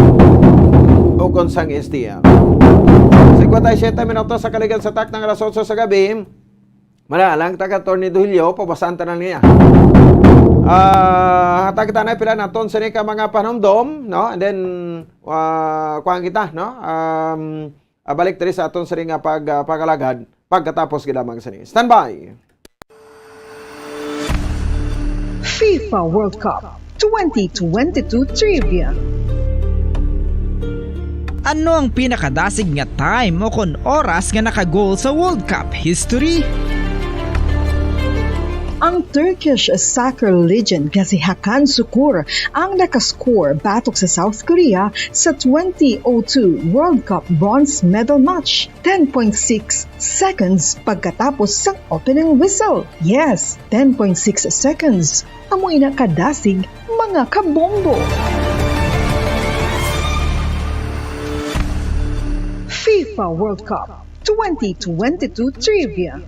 o konsang STL. 57 minutos sa kaligan sa tak ng alas 8 sa gabi. Malalang taga Tornado Hilyo, pabasanta na niya. Hatag tanay pila naton sa ka mga panomdom, no? And then kuhaan kita, no? Balik tari sa aton sa nga pagalagad pagkatapos gidamang sa ni. Standby. FIFA World Cup 2022 Trivia. Ano ang pinakadasig nga time o kon oras nga nakagol sa World Cup history? Ang Turkish soccer legend nga si Hakan Şükür ang nakascore batok sa South Korea sa 2002 World Cup bronze medal match. 10.6 seconds pagkatapos sa opening whistle. Yes, 10.6 seconds. Amoy na kadasig mga kabombo. FIFA World Cup 2022 Trivia.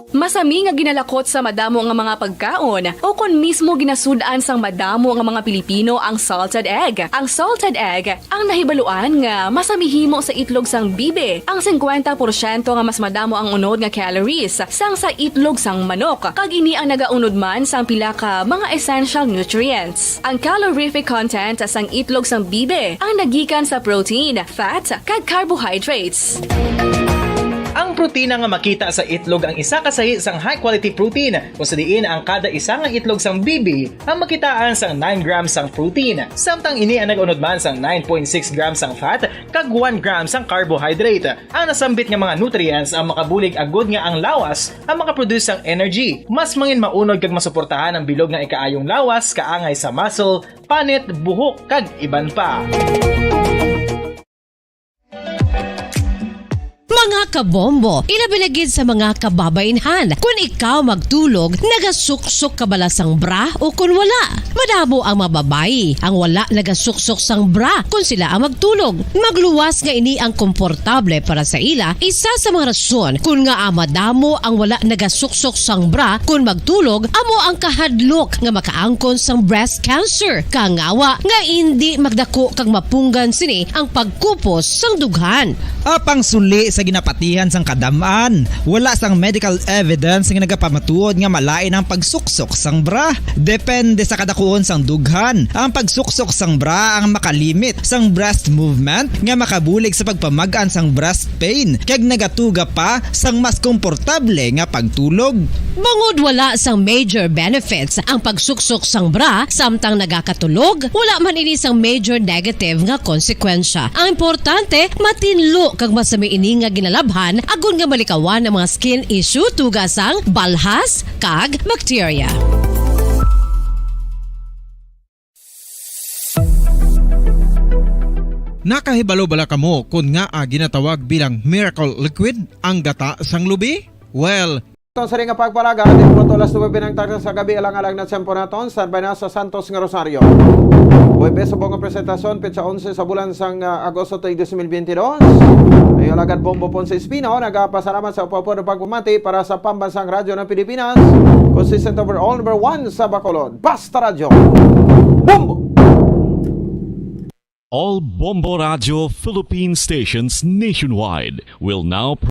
Masami nga ginalakot sa madamo nga mga pagkaon o kon mismo ginasudaan sang madamo nga mga Pilipino ang salted egg. Ang salted egg ang nahibaluan nga masamihimo sa itlog sang bibe. Ang 50% nga mas madamo ang unod nga calories sang sa itlog sang manok. Kag ini ang nagaunod man sang pila ka mga essential nutrients. Ang calorific content sang itlog sang bibe ang nagikan sa protein, fat, kag carbohydrates. Ang protina nga makita sa itlog ang isa kasahi sang high quality protein kung sa diin ang kada isa nga itlog sang bibi ang makitaan sang 9 grams sang protein. Samtang ini ang nag-unod man sang 9.6 grams sang fat kag 1 gram sang carbohydrate. Ang nasambit nga mga nutrients ang makabulig agud nga ang lawas ang makaproduce sang energy. Mas mangin maunod kag masuportahan ang bilog nga ikaayong lawas kaangay sa muscle, panit, buhok kag iban pa. Mga kabombo, ilabilagid sa mga kababainhan. Kung ikaw magtulog, nagasuksok ka bala sang bra o kung wala. Madamo ang mababayi, ang wala nagasuksok sang bra kung sila ang magtulog. Magluwas nga ini ang komportable para sa ila, isa sa mga rason kung nga madamo ang wala nagasuksok sang bra kung magtulog, amo ang kahadlok nga makaangkon sang breast cancer. Kangawa nga hindi magdako kag mapunggan sini ang pagkupos sang dughan. Apang suli sa ginapatihan sang kadamaan, wala sang medical evidence nga nagapamatuod nga malain ang pagsuksok sang bra. Depende sa kadakuon sang dughan. Ang pagsuksok sang bra ang makalimit sang breast movement nga makabulig sa pagpamagaan sang breast pain kag nagatuga pa sang mas komportable nga pagtulog. Bangod wala sang major benefits ang pagsuksok sang bra samtang nagakatulog, wala man ini sang major negative nga konsekwensya. Ang importante, matinlo kag masami ini nga ginalabhan agon nga malikawan ang mga skin issue tugasang balhas kag bacteria. Nakahibalo bala kamo kung nga ginatawag bilang miracle liquid ang gata sang lubi? Well, Itong sa ring pagpalaga, ating puluto alas 9 ng tarde sa gabi, alang-alang na tempo naton, sarbay na sa Santos nga Rosario. Huwebes sa buong presentasyon, petsa 11 sa bulan sang Agosto 2022. Ay alagad Bombo Ponce Espino, nagpasalamat sa upapo ng pagpumati para sa Pambansang Radyo ng Pilipinas. Consistent overall number 1 sa Bacolod. Basta Radyo. Bombo! All Bombo Radio Philippine stations nationwide will now